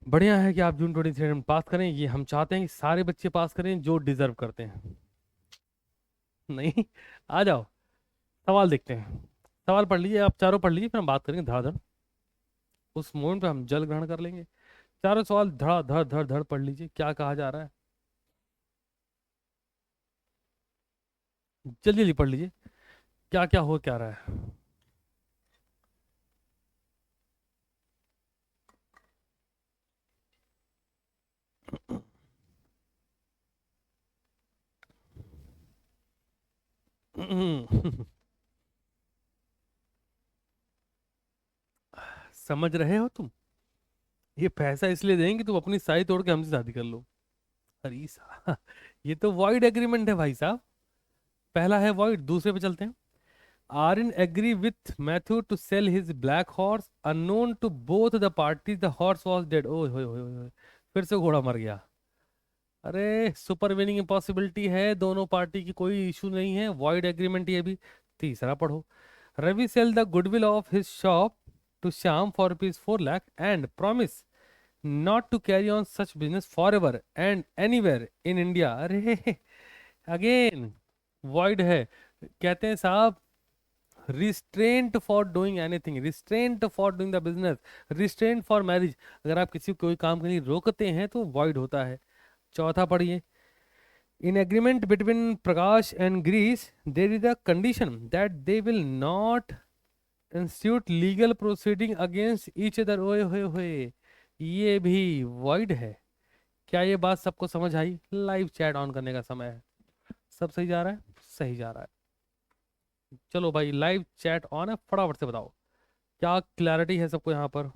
बढ़िया है कि आप जून 23 में पास करें, ये हम चाहते हैं कि सारे बच्चे पास करें जो डिजर्व करते हैं। नहीं, आ जाओ, सवाल देखते हैं। सवाल पढ़ लीजिए, आप चारों पढ़ लीजिए, फिर हम बात करेंगे धड़ाधड़। उस मोमेंट पे हम जल ग्रहण कर लेंगे। चारों सवाल धड़ा धड़ धड़ धड़ पढ़ लीजिए, क्या कहा जा रहा है। जल्दी जल्दी पढ़ लीजिए, क्या क्या हो क्या रहा है। समझ रहे हो तुम? ये पैसा इसलिए देंगे तुम अपनी साई तोड़ के हमसे शादी कर लो। अरे ये तो वॉइड एग्रीमेंट है भाई साहब। पहला है वॉइड, दूसरे पे चलते हैं। Aryan agree with Matthew to sell his black horse, unknown to both the party the horse was dead. ओए होए होए होए, फिर से घोड़ा मर गया। अरे सुपर विनिंग पॉसिबिलिटी है, दोनों पार्टी की कोई इशू नहीं है, वॉइड एग्रीमेंट ये भी। तीसरा पढ़ो। Ravi sell the goodwill of his shop to Shyam for ₹4 lakh and promise not to carry on such business for ever and anywhere in India. अरे अगेन वॉइड है। कहते हैं साहब, restraint for doing anything, restraint for doing the business, restraint for marriage. अगर आप किसी को कोई काम के लिए रोकते हैं तो वॉइड होता है। चौथा पढ़िए। In agreement between Prakash and Greece, there is a condition that they will not institute legal proceeding against each other, ओए होए होए, ये भी वॉइड है। क्या ये बात सबको समझ आई? लाइव चैट ऑन करने का समय है। सब सही जा रहा है? सही जा रहा है। चलो भाई, लाइव चैट ऑन है, फटाफट से बताओ क्या क्लैरिटी है सबको यहाँ पर।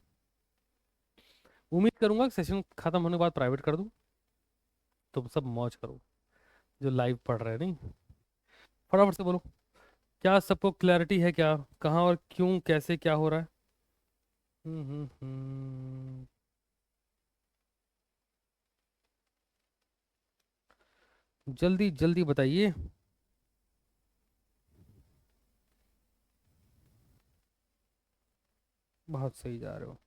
उम्मीद करूंगा कि सेशन खत्म होने के बाद प्राइवेट कर दूं, तुम सब मौज करो जो लाइव पढ़ रहे हैं। नहीं, फटाफट से बोलो, क्या सबको क्लैरिटी है? क्या, कहाँ और क्यों कैसे क्या हो रहा है? हम्म। जल्दी जल्दी बताइए। बहुत सही जा रहे हो।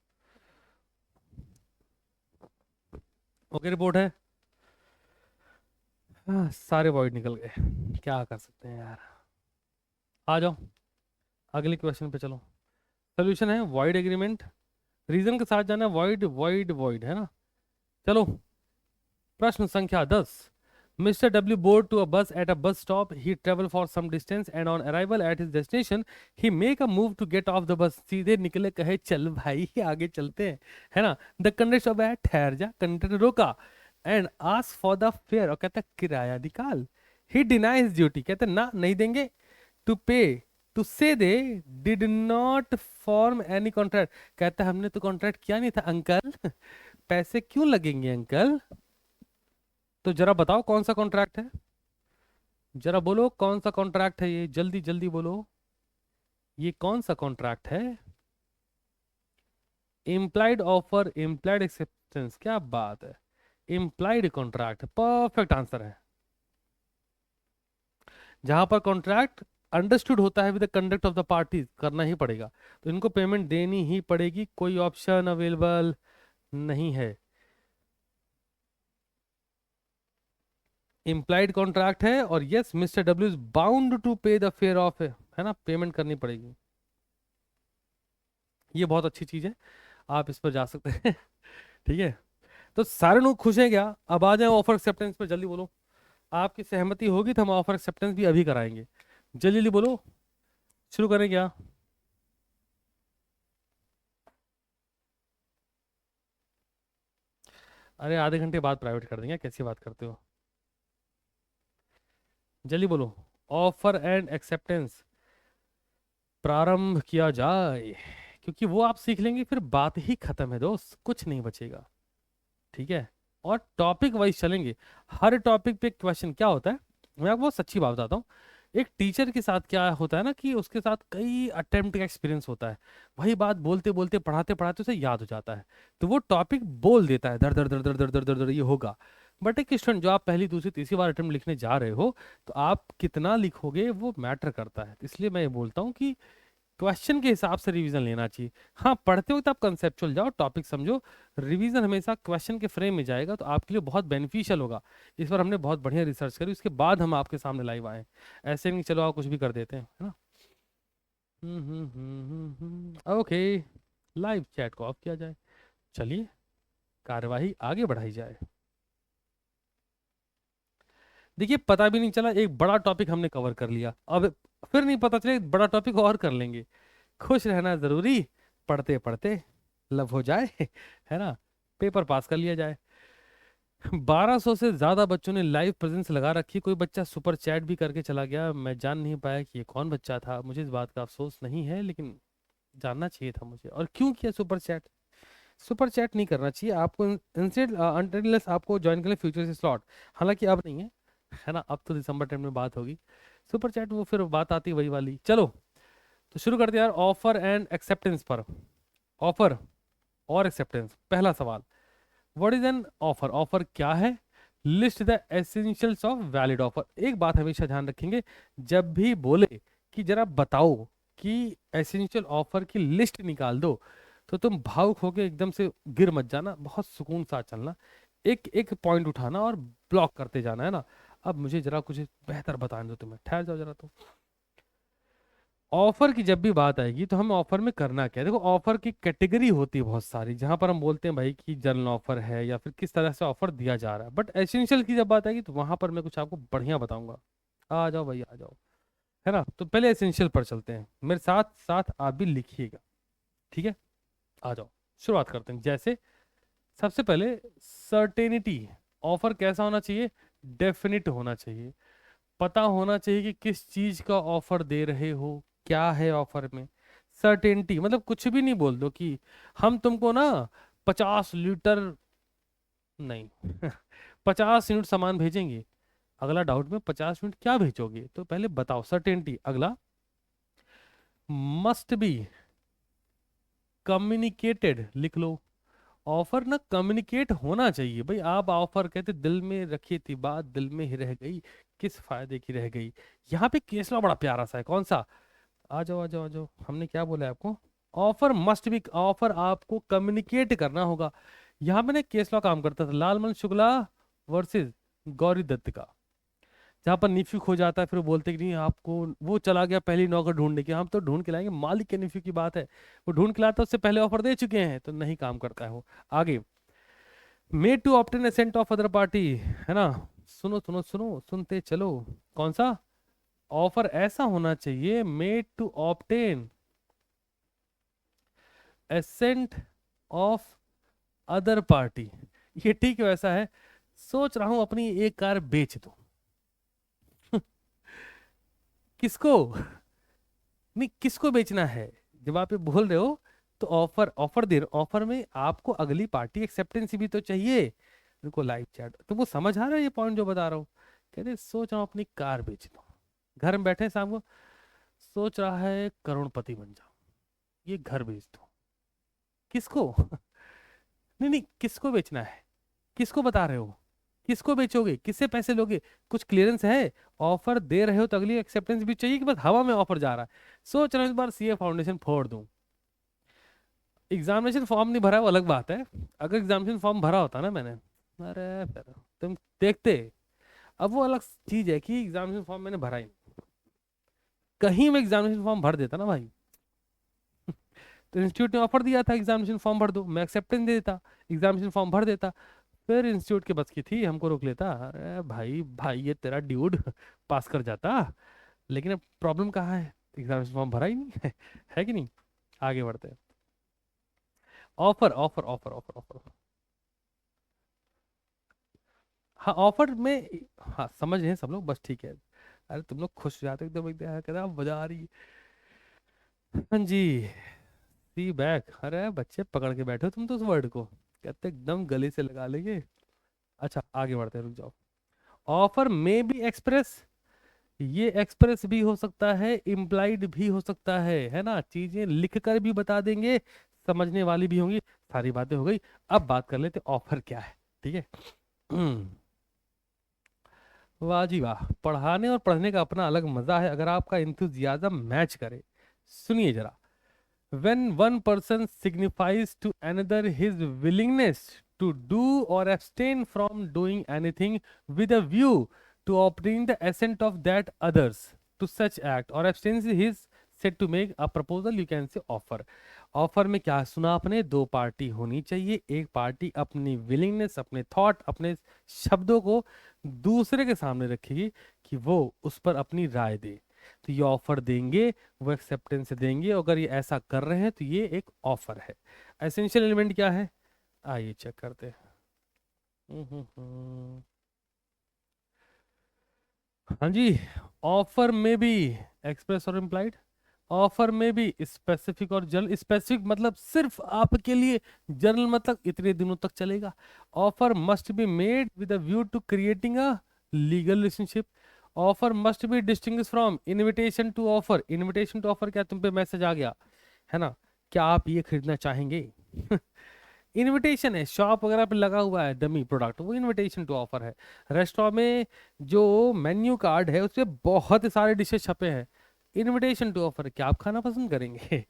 ओके, रिपोर्ट है। हाँ, सारे वॉइड निकल गए, क्या कर सकते हैं यार। आ जाओ अगले क्वेश्चन पे चलो। सोल्यूशन है वॉइड एग्रीमेंट, रीजन के साथ जाना, वॉइड वॉइड वॉइड है ना। चलो, प्रश्न संख्या 10। Mr. W board to a bus at a bus stop. He traveled for some distance and on arrival at his destination, he make a move to get off the bus. सीधे निकले, कहे चल भाई आगे चलते हैं, है ना। The conductor of है, ठहर जा, कंडक्टर रोका and ask for the fare, और कहता किराया निकाल। He denies duty, कहते ना नहीं देंगे। To pay, to say they did not form any contract, कहता हमने तो कॉन्ट्रैक्ट किया नहीं था अंकल, पैसे क्यों लगेंगे अंकल। तो जरा बताओ कौन सा कॉन्ट्रैक्ट है, जरा बोलो कौन सा कॉन्ट्रैक्ट है ये, जल्दी जल्दी बोलो, ये कौन सा कॉन्ट्रैक्ट है। इम्प्लाइड ऑफर, इम्प्लाइड एक्सेप्टेंस, क्या बात है, इम्प्लाइड कॉन्ट्रैक्ट परफेक्ट आंसर है। जहां पर कॉन्ट्रैक्ट अंडरस्टूड होता है with the conduct of the party, करना ही पड़ेगा, तो इनको पेमेंट देनी ही पड़ेगी, कोई ऑप्शन अवेलेबल नहीं है। इम्प्लाइड कॉन्ट्रैक्ट है और yes mister W is bound to pay the fare of, है ना, पेमेंट करनी पड़ेगी। ये बहुत अच्छी चीज है, आप इस पर जा सकते हैं। ठीक है, तो सारे लोग खुश हैं क्या? अब आ जाए ऑफर एक्सेप्टेंस पे, जल्दी बोलो। आपकी सहमति होगी तो हम ऑफर एक्सेप्टेंस भी अभी कराएंगे, जल्दी जल्दी बोलो। शुरू करें क्या? अरे आधे घंटे बाद प्राइवेट कर देंगे, कैसी बात करते हो, जल्दी बोलो। ऑफर एंड एक्सेप्टेंस प्रारंभ किया जाए, क्योंकि वो आप सीख लेंगे फिर बात ही खत्म है दोस्त, कुछ नहीं बचेगा। ठीक है, और टॉपिक वाइज चलेंगे। हर टॉपिक पे क्वेश्चन क्या होता है, मैं आपको बहुत सच्ची बात बताता हूँ। एक टीचर के साथ क्या होता है ना कि उसके साथ कई अटेम्प्ट का एक्सपीरियंस होता है, वही बात बोलते बोलते पढ़ाते पढ़ाते उसे याद हो जाता है, तो वो टॉपिक बोल देता है, दर दर दर दर दर दर दर दर ये होगा। बट एक स्टूडेंट जो आप पहली दूसरी तीसरी बार अटेम्प्ट लिखने जा रहे हो, तो आप कितना लिखोगे वो मैटर करता है, इसलिए मैं ये बोलता हूँ कि क्वेश्चन के हिसाब से रिवीजन लेना चाहिए। हाँ, पढ़ते वक्त आप कंसेप्चुअल जाओ, टॉपिक समझो, रिवीजन हमेशा क्वेश्चन के फ्रेम में जाएगा तो आपके लिए बहुत बेनिफिशियल होगा। इस पर हमने बहुत बढ़िया रिसर्च करी, उसके बाद हम आपके सामने लाइव आए, ऐसे नहीं चलो आप कुछ भी कर देते हैं, है ना। ओके, लाइव चैट को ऑफ किया जाए, चलिए कार्यवाही आगे बढ़ाई जाए। देखिए, पता भी नहीं चला एक बड़ा टॉपिक हमने कवर कर लिया, अब फिर नहीं पता चले एक बड़ा टॉपिक और कर लेंगे। खुश रहना जरूरी, पढ़ते पढ़ते लब हो जाए, है ना, पेपर पास कर लिया जाए। 1200 से ज्यादा बच्चों ने लाइव प्रेजेंस लगा रखी, कोई बच्चा सुपर चैट भी करके चला गया, मैं जान नहीं पाया कि ये कौन बच्चा था, मुझे इस बात का अफसोस नहीं है, लेकिन जानना चाहिए था मुझे। और क्यों किया सुपर चैट? सुपर चैट नहीं करना चाहिए आपको, इंस्टेड अनटिल आपको ज्वाइन करें फ्यूचर से स्लॉट, हालांकि अब नहीं है, है ना, अब तो दिसंबर टाइम में बात होगी। सुपर चैट वो फिर बात आती वही वाली। चलो तो शुरू करते हैं यार, ऑफर एंड एक्सेप्टेंस पर। ऑफर और एक्सेप्टेंस, पहला सवाल, what is an offer? Offer क्या है? List the essentials of valid offer. एक बात हमेशा ध्यान रखेंगे, जब भी बोले कि जरा बताओ कि एसेंशियल ऑफर की लिस्ट निकाल दो, तो तुम भावुक होके एकदम से गिर मत जाना, बहुत सुकून साथ चलना, एक एक पॉइंट उठाना और ब्लॉक करते जाना, है ना। अब मुझे जरा कुछ बेहतर बताने दो, तुम्हें ठहर जाओ जरा। तो ऑफर की जब भी बात आएगी तो हमें ऑफर में करना क्या है, देखो ऑफर की कैटेगरी होती है बहुत सारी, जहां पर हम बोलते हैं भाई कि जनरल ऑफर है या फिर किस तरह से ऑफर दिया जा रहा है, बट एसेंशियल की जब बात आएगी तो वहां पर मैं कुछ आपको बढ़िया बताऊंगा। आ जाओ भाई आ जाओ, है ना। तो पहले एसेंशियल पर चलते हैं, मेरे साथ साथ आप भी लिखिएगा, ठीक है। आ जाओ, शुरुआत करते हैं। जैसे सबसे पहले सर्टेनिटी, ऑफर कैसा होना चाहिए, डेफिनिट होना चाहिए, पता होना चाहिए कि किस चीज का ऑफर दे रहे हो, क्या है ऑफर में। सर्टेनिटी मतलब कुछ भी नहीं बोल दो कि हम तुमको ना 50 लीटर नहीं 50 यूनिट सामान भेजेंगे। अगला डाउट में 50 यूनिट क्या भेजोगे, तो पहले बताओ सर्टेनिटी। अगला मस्ट बी कम्युनिकेटेड, लिख लो। ऑफर ना कम्युनिकेट होना चाहिए भाई। आप ऑफर कहते दिल में रखी थी बात, दिल में ही रह गई, किस फायदे की रह गई। यहाँ पे केसला बड़ा प्यारा सा है, कौन सा, आ जाओ आ जाओ आ जाओ। हमने क्या बोला है आपको, ऑफर मस्ट बी, ऑफर आपको कम्युनिकेट करना होगा। यहाँ पे ना केसला काम करता था, लालमन शुक्ला वर्सेस गौरी दत्त का, जहाँ पर निफ्यू खो जाता है, फिर वो बोलते कि नहीं आपको, वो चला गया पहली नौकर ढूंढने की, हम तो ढूंढ के लाएंगे, मालिक के निफ्यू की बात है, वो ढूंढ के लाता है, उससे पहले ऑफर दे चुके हैं, तो नहीं काम करता है वो। आगे, made to obtain assent of other party, है ना। सुनो सुनो सुनो, सुनते चलो। कौन सा ऑफर ऐसा होना चाहिए, made to obtain assent of other party. ये ठीक है, वैसा है, सोच रहा हूं अपनी एक कार बेच दूं। किसको, नहीं किसको बेचना है, जब आप ये बोल रहे हो तो ऑफर, ऑफर दे रहे, ऑफर में आपको अगली पार्टी एक्सेप्टेंस भी तो चाहिए। देखो लाइव चैट, तुमको समझ आ रहा है ये पॉइंट जो बता रहा हूँ। कहते सोच रहा हूँ अपनी कार बेच दूं, घर में बैठे शाम को सोच रहा है करोड़पति बन जाऊं, ये घर बेच दूं। किसको नहीं नहीं, किसको बेचना है, किसको बता रहे हो, किसको बेचोगे, किससे पैसे लोगे, कुछ क्लियरेंस है। ऑफर दे रहे हो तो अगली एक्सेप्टेंस भी चाहिए, कि बस हवा में ऑफर जा रहा है। सोच रहा हूँ इस बार सीए फाउंडेशन फोड़ दूं। एग्जामिनेशन फॉर्म नहीं भरा वो अलग बात है, अगर एग्जामिनेशन फॉर्म भरा होता ना मैंने, अरे फिर तुम देखते। अब वो अलग चीज है कि एग्जामिनेशन फॉर्म मैंने भरा ही नहीं। कहीं मैं एग्जामिनेशन फॉर्म भर देता ना भाई, तो इंस्टीट्यूट ने ऑफर दिया था एग्जामिनेशन फॉर्म भर दो, मैं एक्सेप्टेंस दे देता, एग्जामिनेशन फॉर्म भर देता, फिर इंस्टीट्यूट के बस की थी हमको रोक लेता, अरे भाई भाई ये तेरा ड्यूड पास कर जाता। लेकिन अब प्रॉब्लम कहाँ है, एग्जामिनेशन फॉर्म भरा ही नहीं है कि नहीं। आगे बढ़ते हैं। Offer offer offer offer offer, हाँ ऑफर में, हाँ समझ रहे हैं सब लोग, बस ठीक है। अरे तुम लोग खुश हो जाते हो एकदम एकदम, कहते हैं, बजा रही, हाँ जी, सी बैक, अरे बच्चे पकड़ के बैठे हो तुम तो उस वर्ड को, कहते एकदम गले से लगा लेंगे। अच्छा आगे बढ़ते हैं, रुक जाओ। ऑफर में भी एक्सप्रेस, ये एक्सप्रेस भी हो सकता है, इम्प्लाइड भी हो सकता है ना, चीजें लिख कर भी बता देंगे, समझने वाली भी होंगी। सारी बातें हो गई, अब बात कर लेते ऑफर क्या है, ठीक है। वाह जी वाह, पढ़ाने और पढ़ने का अपना अलग मजा है, अगर आपका इंथुजियाज्म मैच करे। सुनिए जरा, when one person signifies to another his willingness to do or abstain from doing anything with a view to obtaining the assent of that others to such act or abstains is said to make a proposal, you can say offer। Offer में क्या सुना आपने, दो party होनी चाहिए, एक party अपनी willingness, अपने थॉट, अपने शब्दों को दूसरे के सामने रखेगी कि वो उस पर अपनी राय दे, तो ये ऑफर देंगे, वो एक्सेप्टेंस देंगे। अगर ये ऐसा कर रहे हैं तो ये एक ऑफर है। एसेंशियल एलिमेंट क्या है, आइए चेक करते हैं। हाँ जी, ऑफर में भी एक्सप्रेस और इम्प्लाइड, ऑफर में भी स्पेसिफिक और जनरल। स्पेसिफिक मतलब सिर्फ आपके लिए, जनरल मतलब इतने दिनों तक चलेगा। Offer must be made with a view to creating a legal relationship. Offer must be distinguish from invitation to offer. Invitation to offer क्या, तुम पे मैसेज आ गया है ना, क्या आप ये खरीदना चाहेंगे इनविटेशन है, शॉप वगैरह पे लगा हुआ है डमी प्रोडक्ट, वो इनविटेशन टू ऑफर है। रेस्टोरेंट में जो मेन्यू कार्ड है उसपे बहुत सारे डिशेस छपे हैं, इनविटेशन टू ऑफर, क्या आप खाना पसंद करेंगे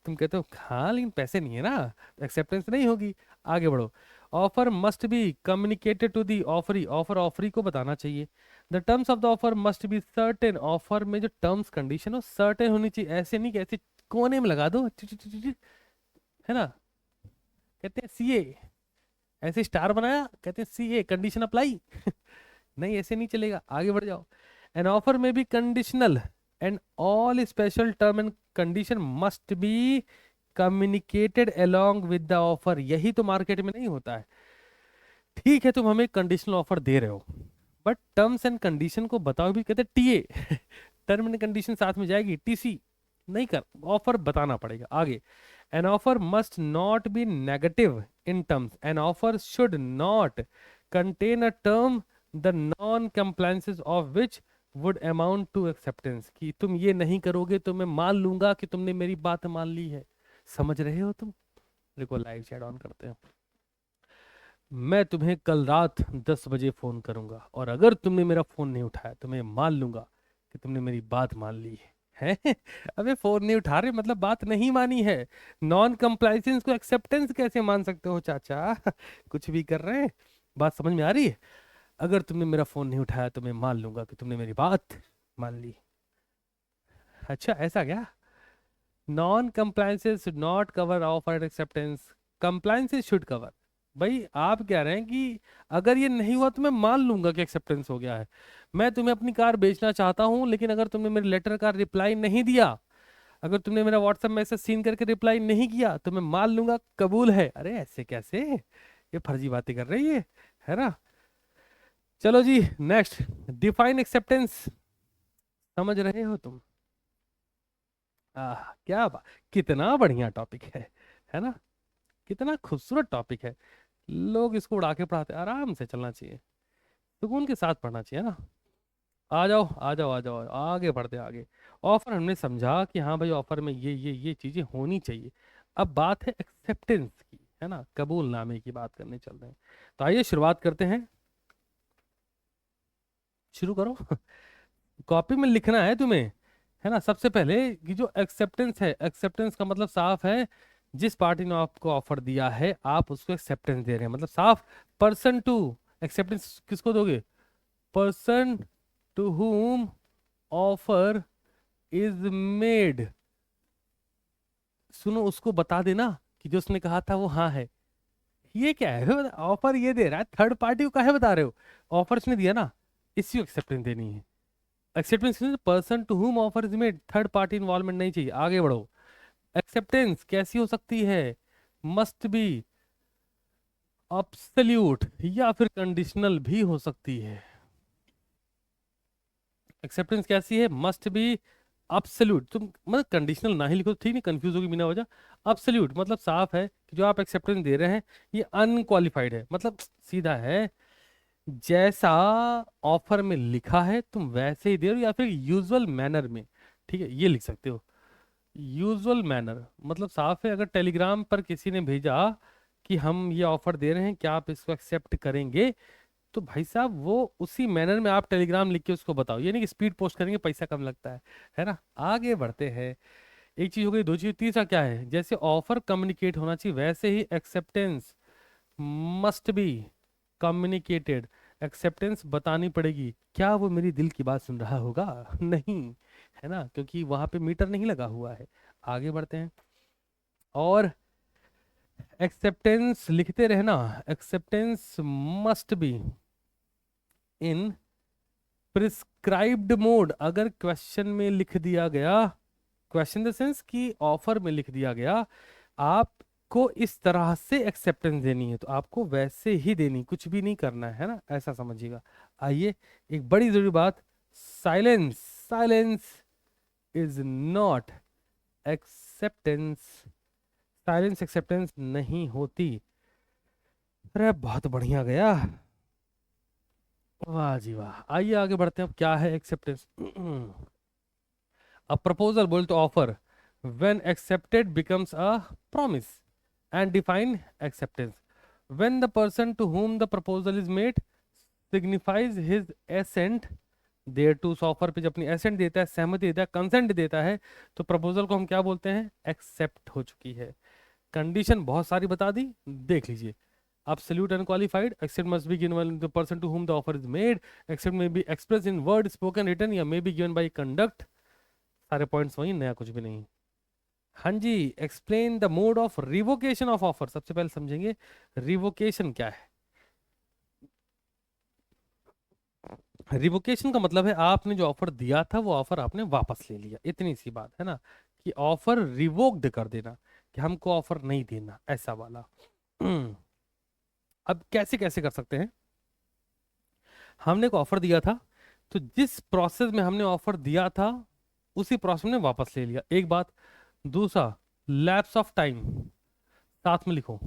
तुम कहते हो हाँ लेकिन पैसे नहीं है ना, एक्सेप्टेंस नहीं होगी। आगे बढ़ो। Offer must be communicated to the offeree, offer offeree को बताना चाहिए। The terms of the offer must be certain, offer में जो टर्म्स कंडीशन हो सर्टेन होनी चाहिए, ऐसे नहीं कि ऐसे कोने में लगा दो है ना। कहते हैं सीए, ऐसे स्टार बनाया, कहते हैं सीए कंडीशन अप्लाई नहीं ऐसे नहीं चलेगा, आगे बढ़ जाओ। एन ऑफर में भी conditional, and all special term and condition must be communicated along with the offer. यही तो मार्केट में नहीं होता है। ठीक है, तुम हमें कंडीशनल ऑफर दे रहे हो, बट टर्म्स एंड कंडीशन को बताओ भी, कहते टीए टर्म एंड कंडीशन साथ में जाएगी, टीसी नहीं कर, ऑफर बताना पड़ेगा आगे। An offer must not be negative in terms, an offer should not contain a term the non compliances of which would amount to acceptance. कि तुम ये नहीं करोगे तो मैं मान लूंगा कि तुमने मेरी बात मान ली है। समझ रहे हो तुम? देखो लाइव चैट ऑन करते हैं। मैं तुम्हें कल रात 10 बजे फोन करूंगा, और अगर तुमने मेरा फोन नहीं उठाया तो मैं मान लूंगा कि तुमने मेरी बात मान ली है अबे फोन नहीं उठा रहे मतलब बात नहीं मानी है। नॉन कंप्लायंस को एक्सेप्टेंस कैसे मान सकते हो चाचा कुछ भी कर रहे हैं। बात समझ में आ रही है? अगर तुमने मेरा फोन नहीं उठाया तो मैं मान लूंगा कि तुमने मेरी बात मान ली। अच्छा ऐसा क्या? Non compliances should not cover offer acceptance, compliances should cover. भाई आप कह रहे हैं कि अगर ये नहीं हुआ तो मैं मान लूंगा कि एक्सेप्टेंस हो गया है। मैं तुम्हें अपनी कार बेचना चाहता हूं, लेकिन अगर तुमने मेरे लेटर का रिप्लाई नहीं दिया, अगर तुमने मेरा व्हाट्सएप मैसेज सीन करके रिप्लाई नहीं किया, तो मैं मान लूंगा कबूल है। अरे ऐसे कैसे? ये फर्जी बातें कर रही है ना? चलो जी नेक्स्ट, डिफाइन एक्सेप्टेंस। समझ रहे हो तुम? क्या बात, कितना बढ़िया टॉपिक है ना? कितना खूबसूरत टॉपिक है। लोग इसको उड़ा के पढ़ाते, आराम से चलना चाहिए, सुकून के साथ पढ़ना चाहिए ना। आ जाओ आ जाओ आ जाओ, आगे बढ़ते आगे। ऑफर हमने समझा कि हाँ भाई ऑफर में ये चीजें होनी चाहिए। अब बात है एक्सेप्टेंस की, है ना? कबूलनामे की बात करने चल रहे हैं। तो आइए शुरुआत करते हैं। शुरू करो कॉपी में लिखना है तुम्हें, है ना? सबसे पहले कि जो एक्सेप्टेंस है, एक्सेप्टेंस का मतलब साफ है, जिस पार्टी ने आपको ऑफर दिया है आप उसको एक्सेप्टेंस दे रहे हैं, मतलब साफ। पर्सन टू, एक्सेप्टेंस किसको दोगे? Person to whom offer is made. सुनो, उसको बता देना कि जो उसने कहा था वो हाँ है। ये क्या है? ऑफर ये दे रहा है, थर्ड पार्टी को काहे बता रहे हो? ऑफर उसने दिया ना, इसी को एक्सेप्टेंस देनी है। Acceptance person to whom offer is made, third party involvement नहीं चाहिए। आगे बढ़ो। एक्सेप्टेंस कैसी हो सकती है? मस्ट बी अब्सोल्यूट या फिर कंडीशनल भी हो सकती है। एक्सेप्टेंस कैसी है? Must be absolute. तुम मतलब कंडीशनल ना ही लिखो तो ठीक, नहीं कंफ्यूज होगी बिना वजह। अब्सोल्यूट मतलब साफ है कि जो आप एक्सेप्टेंस दे रहे हैं ये अनक्वालिफाइड है, मतलब सीधा है, जैसा ऑफर में लिखा है तुम वैसे ही दे रहे हो, या फिर यूजुअल मैनर में। ठीक है, ये लिख सकते हो। यूजुअल मैनर मतलब साफ है, अगर टेलीग्राम पर किसी ने भेजा कि हम ये ऑफर दे रहे हैं, क्या आप इसको एक्सेप्ट करेंगे, तो भाई साहब वो उसी मैनर में आप टेलीग्राम लिख के उसको बताओ। ये नहीं कि स्पीड पोस्ट करेंगे पैसा कम लगता है ना? आगे बढ़ते हैं। एक चीज हो गई, दो चीज, तीसरा क्या है? जैसे ऑफर कम्युनिकेट होना चाहिए वैसे ही acceptance must be communicated. Acceptance बतानी पड़ेगी। क्या वो मेरी दिल की बात सुन रहा होगा? नहीं, है ना? क्योंकि वहां पे मीटर नहीं लगा हुआ है। आगे बढ़ते हैं। और एक्सेप्टेंस लिखते रहना। Acceptance must be in prescribed mode. अगर क्वेश्चन में लिख दिया गया, क्वेश्चन द सेंस कि ऑफर में लिख दिया गया आपको इस तरह से एक्सेप्टेंस देनी है, तो आपको वैसे ही देनी, कुछ भी नहीं करना है ना? ऐसा समझिएगा। आइए, एक बड़ी जरूरी बात, silence. Silence is not acceptance. Silence acceptance नहीं होती। अरे बहुत बढ़िया गया, वाह जी वाह। आइए आगे बढ़ते हैं। अब क्या है एक्सेप्टेंस? A proposal बोल तो offer, when accepted becomes a promise, and define acceptance when the person to whom the proposal is made signifies his assent thereto। Offer पे जब अपनी assent देता है, सहमति देता है, कंसेंट देता है, तो प्रपोजल को हम क्या बोलते हैं? एक्सेप्ट हो चुकी है। कंडीशन बहुत सारी बता दी, देख लीजिए। Absolute unqualified, accept must be given by the person to whom the offer is made, accept may be expressed in word, spoken, written, या may be given by conduct। सारे पॉइंट्स वही, नया कुछ भी नहीं। हाँ जी, explain the mode of revocation of offer. सबसे पहले समझेंगे रिवोकेशन क्या है। रिवोकेशन का मतलब है आपने जो ऑफर दिया था वो ऑफर आपने वापस ले लिया, इतनी सी बात है ना, कि ऑफर रिवोक्ड कर देना, कि हमको ऑफर नहीं देना, ऐसा वाला। अब कैसे कैसे कर सकते हैं, हमने एक ऑफर दिया था, तो जिस प्रोसेस में हमने ऑफर दिया था उसी प्रोसेस में वापस ले लिया, एक बात। दूसरा, लैप्स ऑफ टाइम, साथ में लिखो,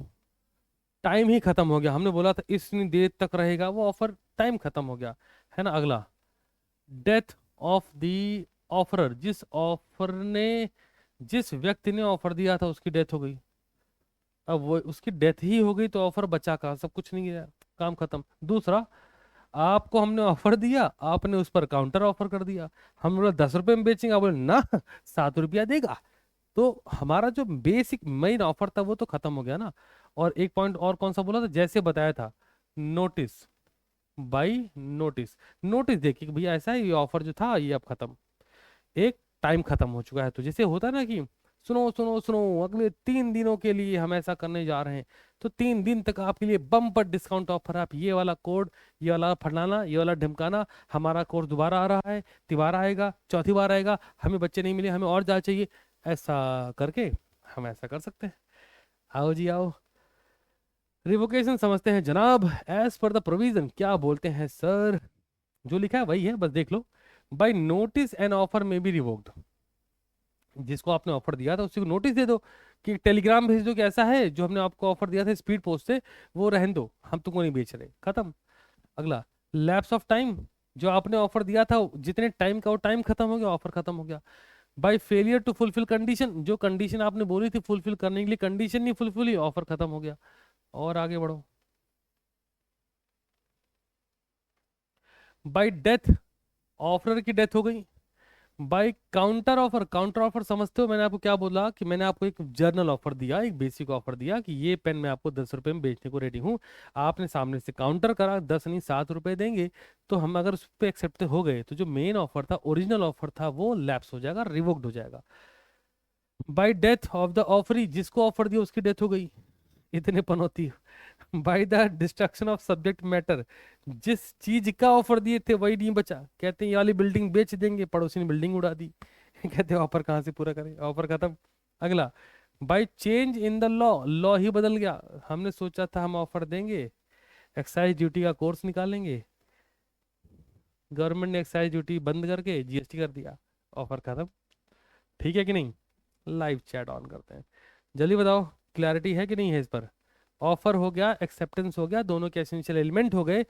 टाइम ही खत्म हो गया, हमने बोला था इतनी देर तक रहेगा वो ऑफर, टाइम खत्म हो गया, है ना। अगला, डेथ ऑफ द ऑफरर, जिस ऑफर ने, जिस व्यक्ति ने ऑफर दिया था उसकी डेथ हो गई, अब वो उसकी डेथ ही हो गई तो ऑफर बचा कहाँ, सब कुछ नहीं गया, काम खत्म। दूसरा, आपको हमने ऑफर दिया, आपने उस पर काउंटर ऑफर कर दिया, हम बोले 10 रुपए में बेचेंगे, आप बोले ना 7 रुपया देगा, तो हमारा जो बेसिक मेन ऑफर था वो तो खत्म हो गया ना। और एक पॉइंट और कौन सा बोला था, जैसे बताया था, नोटिस बाई नोटिस, नोटिस देखिए कि भैया ऐसा है, ये ऑफर जो था ये अब खत्म, एक टाइम खत्म हो चुका है, तो जैसे होता है ना कि सुनो सुनो सुनो, अगले 3 दिनों के लिए हम ऐसा करने जा रहे हैं, तो 3 दिन तक आपके लिए बम्पर डिस्काउंट ऑफर, आप ये वाला कोड, ये वाला फलाना, ये वाला ढिमकाना, हमारा कोड दोबारा आ रहा है, तिबारा आएगा, चौथी बार आएगा, हमें बच्चे नहीं मिले, हमें और ज्यादा चाहिए, ऐसा करके हम ऐसा कर सकते हैं। आओ जी आओ, रिवोकेशन समझते हैं जनाब, एज पर द प्रोविजन, क्या बोलते हैं सर, जो लिखा है वही है, बस देख लो। बाय नोटिस एन ऑफर में बी रिवोक्ड, जिसको आपने ऑफर दिया था उसी को नोटिस दे दो, कि टेलीग्राम भेज दो कि ऐसा है, जो हमने आपको ऑफर दिया था स्पीड पोस्ट से वो रहने दो, हम तुमको नहीं बेच रहे, खत्म। अगला, लैप्स ऑफ टाइम, जो आपने ऑफर दिया था जितने टाइम का वो टाइम खत्म हो गया, ऑफर खत्म हो गया। By failure to fulfil condition, जो कंडीशन आपने बोली थी फुलफिल करने के लिए, कंडीशन नहीं फुलफिल हुई, ऑफर खत्म हो गया। और आगे बढ़ो, बाय डेथ, ऑफर की डेथ हो गई। By counter offer, counter offer समझते हो, मैंने आपको क्या बोला, कि मैंने आपको एक जर्नल ऑफर दिया, एक बेसिक ऑफर दिया, कि ये पेन मैं आपको 10 रुपए में बेचने को रेडी हूँ, आपने सामने से काउंटर करा, 10 नहीं 7 रुपए देंगे, तो हम अगर उस पर एक्सेप्ट हो गए तो जो मेन ऑफर था, ओरिजिनल ऑफर था, वो लैप्स हो जाएगा, रिवोक्ड हो जाएगा। Bye death of the offeree, जिसको ऑफर दिया उसकी डेथ हो गई, इतने पनौती। By the destruction of subject matter, जिस चीज का ऑफर दिए थे वही नहीं बचा, कहते हैं ये वाली बिल्डिंग बेच देंगे, पड़ोसी ने बिल्डिंग उड़ा दी। कहते हैं ऑफर कहाँ से पूरा करें, ऑफर खत्म। अगला, by change in the law, law ही बदल गया, हमने सोचा था हम ऑफर देंगे, एक्साइज ड्यूटी का कोर्स निकालेंगे, गवर्नमेंट ने एक्साइज ड्यूटी बंद करके जीएसटी कर दिया, ऑफर खत्म। ठीक है कि नहीं, लाइव चैट ऑन करते हैं, जल्दी बताओ, क्लैरिटी है कि नहीं है इस पर। ऑफर हो गया, एक्सेप्टेंस हो गया, दोनों के एसेंशियल एलिमेंट हो गए,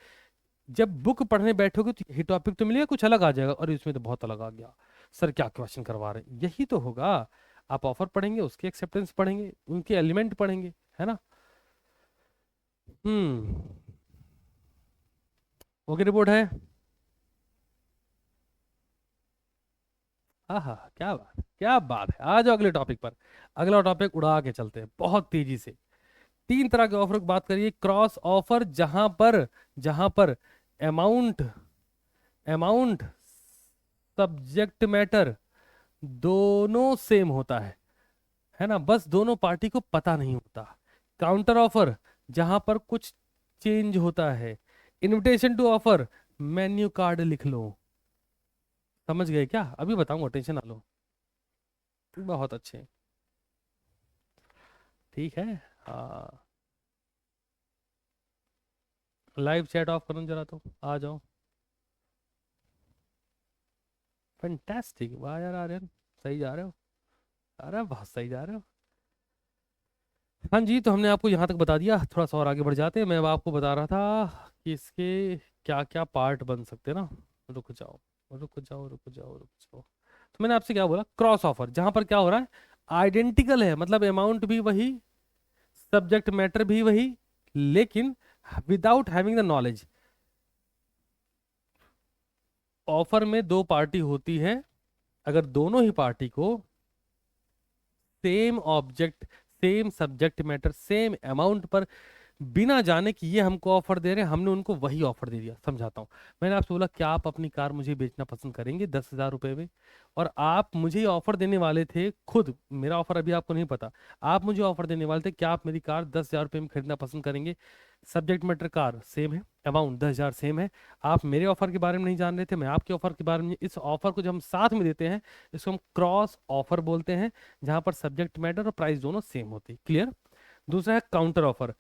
जब बुक पढ़ने बैठोगे तो यही टॉपिक तो मिलेगा, कुछ अलग आ जाएगा, और इसमें तो बहुत अलग आ गया, सर क्या क्वेश्चन करवा रहे हैं, यही तो होगा। आप ऑफर पढ़ेंगे, उसके एक्सेप्टेंस पढ़ेंगे, उनके एलिमेंट पढ़ेंगे, है ना। हम्म, ओके रिपोर्ट है। हाँ हाँ, क्या बात है, क्या बात है, आ जाओ अगले टॉपिक पर। अगला टॉपिक उड़ा के चलते हैं बहुत तेजी से। 3 तरह के ऑफर की बात करिए, क्रॉस ऑफर, जहां पर अमाउंट, अमाउंट सब्जेक्ट मैटर दोनों सेम होता है ना, बस दोनों पार्टी को पता नहीं होता। काउंटर ऑफर, जहां पर कुछ चेंज होता है। Invitation to offer, menu card लिख लो, समझ गए क्या, अभी बताऊंगा, टेंशन ना लो। बहुत अच्छे, ठीक है। हाँ, लाइव चैट ऑफ करो जरा, तो आ जाओ। फैंटास्टिक, वाह यार आर्यन, सही जा रहे हो, अरे बहुत सही जा रहे हो। हाँ जी, तो हमने आपको यहाँ तक बता दिया, थोड़ा सा और आगे बढ़ जाते हैं, मैं अब आपको बता रहा था कि इसके क्या क्या पार्ट बन सकते हैं ना। रुक जाओ रुक जाओ रुक जाओ रुक जाओ, तो मैंने आपसे क्या बोला, क्रॉस ऑफर, जहां पर क्या हो रहा है, आइडेंटिकल है, मतलब अमाउंट भी वही, सब्जेक्ट मैटर भी वही, लेकिन without having the knowledge. Offer में दो पार्टी होती है, अगर दोनों ही पार्टी को same object, same subject matter, same amount पर बिना जाने कि ये हमको ऑफर दे रहे हैं, हमने उनको वही ऑफर दे दिया। समझाता हूँ। मैंने आपसे बोला क्या आप अपनी कार मुझे बेचना पसंद करेंगे 10,000 रुपये में, और आप मुझे ये ऑफर देने वाले थे, खुद मेरा ऑफर अभी आपको नहीं पता, आप मुझे ऑफर देने वाले थे क्या आप मेरी कार 10,000 रुपये में खरीदना पसंद करेंगे। सब्जेक्ट मैटर कार सेम है, अमाउंट 10,000 सेम है। आप मेरे ऑफर के बारे में नहीं जान रहे थे, मैं आपके ऑफर के बारे में। इस ऑफर को जो हम साथ में देते हैं इसको हम क्रॉस ऑफर बोलते हैं, जहां पर सब्जेक्ट मैटर और प्राइस दोनों सेम होती है। क्लियर। दूसरा है काउंटर ऑफर।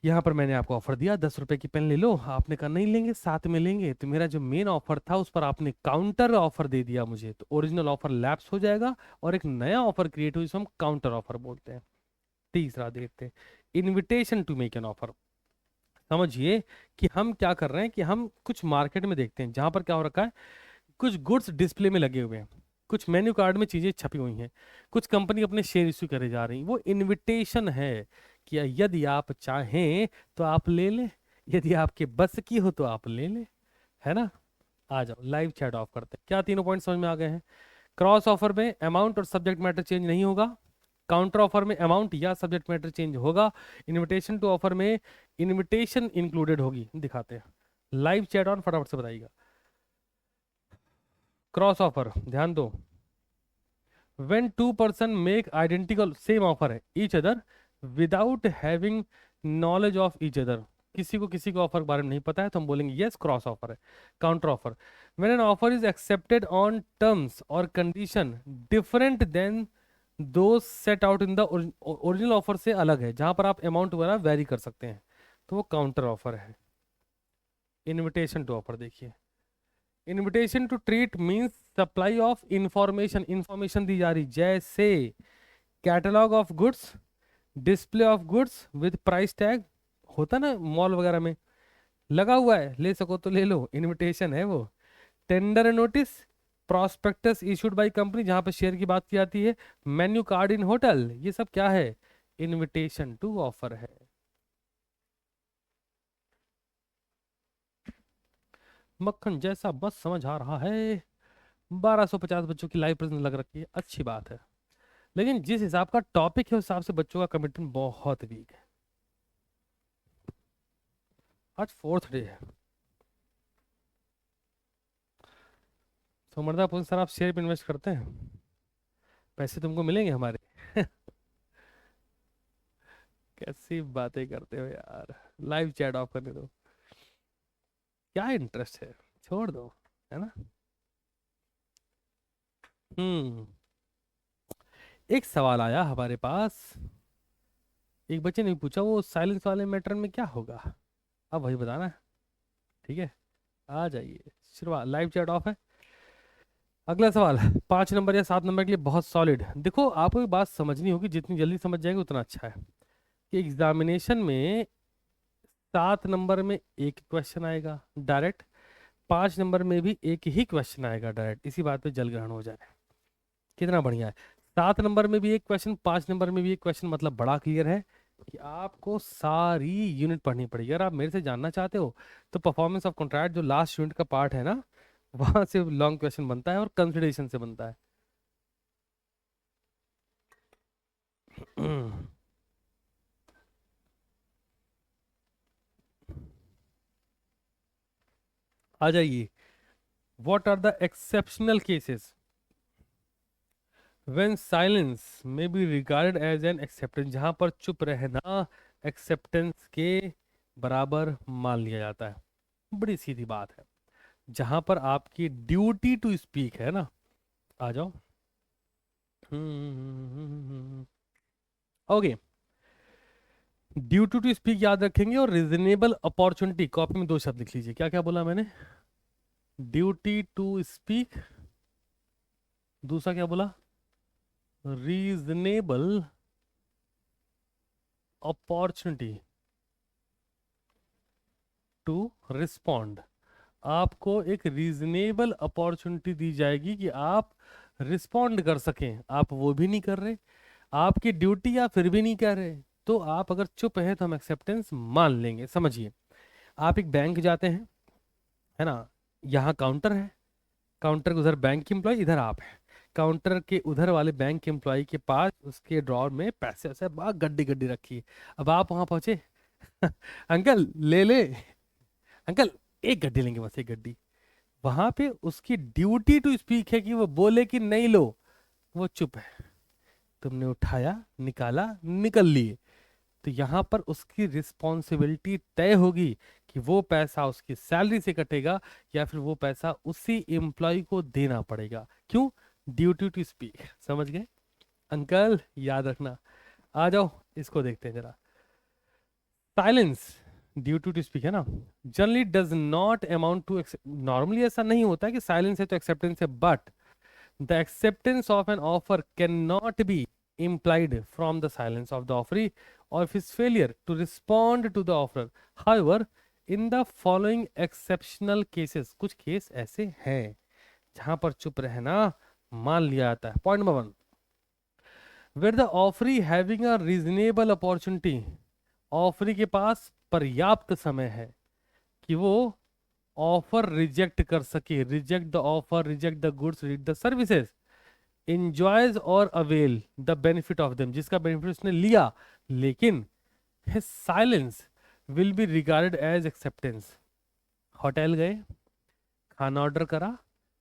यहाँ पर मैंने आपको ऑफर दिया 10 रुपए की पेन ले लो, आपने कहा नहीं लेंगे, साथ में लेंगे, तो मेरा जो मेन ऑफर था उस पर आपने काउंटर ऑफर दे दिया मुझे, तो ओरिजिनल ऑफर लैप्स हो जाएगा और एक नया ऑफर क्रिएट हुई जिसे हम काउंटर ऑफर बोलते हैं। तीसरा देखते हैं, invitation to make an offer. समझिए कि हम क्या कर रहे हैं कि हम कुछ मार्केट में देखते हैं जहां पर क्या हो रखा है, कुछ गुड्स डिस्प्ले में लगे हुए हैं, कुछ मेन्यू कार्ड में चीजें छपी हुई हैं, कुछ कंपनी अपने शेयर इश्यू करे जा रही हैं, वो इनविटेशन है कि यदि आप चाहें तो आप ले लें, यदि आपके बस की हो तो आप ले लें, है ना। आ जाओ लाइव चैट ऑफ करते हैं। क्या तीनों पॉइंट समझ में आ गए हैं। क्रॉस ऑफर में अमाउंट और सब्जेक्ट मैटर चेंज नहीं होगा, काउंटर ऑफर में अमाउंट या सब्जेक्ट मैटर चेंज होगा, इनविटेशन टू ऑफर में इनविटेशन इंक्लूडेड होगी। दिखाते हैं लाइव चैट ऑन, फटाफट से बताइएगा। क्रॉस ऑफर ध्यान दो, when two person make identical same offer है each other without having knowledge of each other, किसी को ऑफर के बारे में नहीं पता है तो हम बोलेंगे यस क्रॉस ऑफर है। Counter offer, when an offer is accepted on terms or condition different than those set out in the original offer से अलग है, जहां पर आप अमाउंट वगैरह वेरी कर सकते हैं, तो वो काउंटर ऑफर है। इनविटेशन टू ऑफर देखिए, invitation to treat means supply of information, information दी जा रही, जैसे catalogue of goods, display of goods with price tag, होता ना मॉल वगैरह में लगा हुआ है, ले सको तो ले लो, इनविटेशन है वो। Tender notice, prospectus issued by company, जहां पर शेयर की बात की जाती है, मेन्यू कार्ड इन होटल, ये सब क्या है, इनविटेशन टू ऑफर है। मक्खन जैसा बस समझ आ रहा है। 1250 बच्चों की लाइव प्रेजेंस लग रखी है, अच्छी बात है, लेकिन जिस हिसाब का टॉपिक है उस हिसाब से बच्चों का कमिटमेंट बहुत वीक है। आज फोर्थ डे है, तो मर्दा पूछ सर आप शेयर पे इन्वेस्ट करते हैं, पैसे तुमको मिलेंगे हमारे। कैसी बातें करते हो यार, लाइव चैट ऑफ करने दो, क्या इंटरेस्ट है, छोड़ दो, है ना। हम्म। एक सवाल आया हमारे पास, एक बच्चे ने पूछा वो साइलेंस वाले मैटर में क्या होगा, अब वही बताना है, ठीक है। आ जाइए, शुरुआत, लाइव चैट ऑफ है। अगला सवाल 5 नंबर या 7 नंबर के लिए बहुत सॉलिड। देखो आपको एक बात समझनी होगी, जितनी जल्दी समझ जाएंगे उतना अच्छा है, कि एग्जामिनेशन में 7 नंबर में एक क्वेश्चन आएगा डायरेक्ट, 5 नंबर में भी एक ही क्वेश्चन आएगा डायरेक्ट, इसी बात पे जल ग्रहण हो जाए, कितना बढ़िया है। 7 नंबर में भी एक क्वेश्चन, 5 नंबर में भी एक क्वेश्चन, मतलब बड़ा क्लियर है कि आपको सारी यूनिट पढ़नी पड़ेगी। अगर आप मेरे से जानना चाहते हो तो परफॉर्मेंस ऑफ कॉन्ट्रैक्ट जो लास्ट यूनिट का पार्ट है ना, वहां से लॉन्ग क्वेश्चन बनता है और कंसिडरेशन से बनता है। आ जाइए, what are the exceptional cases when silence may be regarded as an acceptance, जहां पर चुप रहना एक्सेप्टेंस के बराबर मान लिया जाता है। बड़ी सीधी बात है, जहां पर आपकी ड्यूटी टू स्पीक है ना। आ जाओ, ओके, ड्यूटी टू स्पीक याद रखेंगे, और रीजनेबल अपॉर्चुनिटी कॉपी में 2 शब्द लिख लीजिए। क्या क्या बोला मैंने, ड्यूटी टू स्पीक, दूसरा क्या बोला, रीजनेबल अपॉर्चुनिटी टू रिस्पॉन्ड। आपको एक रीजनेबल अपॉर्चुनिटी दी जाएगी कि आप रिस्पॉन्ड कर सकें, आप वो भी नहीं कर रहे, आपकी ड्यूटी आप फिर भी नहीं कर रहे, तो आप अगर चुप है तो हम एक्सेप्टेंस मान लेंगे। समझिए, आप एक बैंक जाते हैं, है ना, यहाँ काउंटर है, काउंटर के उधर बैंक की एम्प्लॉय, इधर आप है, काउंटर के उधर वाले बैंक के एम्प्लॉय के पास उसके ड्रॉर में पैसे वैसे गड्डी गड्डी रखी है। अब आप वहां पहुंचे, अंकल ले ले, अंकल एक गड्डी लेंगे बस, एक गड्डी। वहां पे उसकी ड्यूटी टू स्पीक है कि वो बोले कि नहीं लो, वो चुप है। तुमने उठाया, निकाला, निकल लिए, तो यहां पर उसकी रिस्पॉन्सिबिलिटी तय होगी कि वो पैसा उसकी सैलरी से कटेगा या फिर वो पैसा उसी एम्प्लॉय को देना पड़ेगा। क्यों? Duty to speak. समझ गए अंकल? याद रखना। आ जाओ, इसको देखते हैं जरा। साइलेंस ड्यूटी टू स्पीक है ना, generally does not amount to, normally ऐसा नहीं होता कि साइलेंस है तो एक्सेप्टेंस है, but the acceptance of an offer can not be implied from the silence of the offeree or his failure to respond to the offer. However, in the following exceptional cases, कुछ case ऐसे हैं जहां पर चुप रहना मान लिया जाता है। Point number 1, where the offeree having a reasonable opportunity, offeree के पास पर्याप्त समय है कि वो ऑफर रिजेक्ट कर सके, reject the offer, reject the goods, reject the services, enjoys और avail the benefit of them, जिसका बेनिफिट उसने लिया, लेकिन his silence will be regarded as acceptance। Hotel गए, खाना ऑर्डर करा,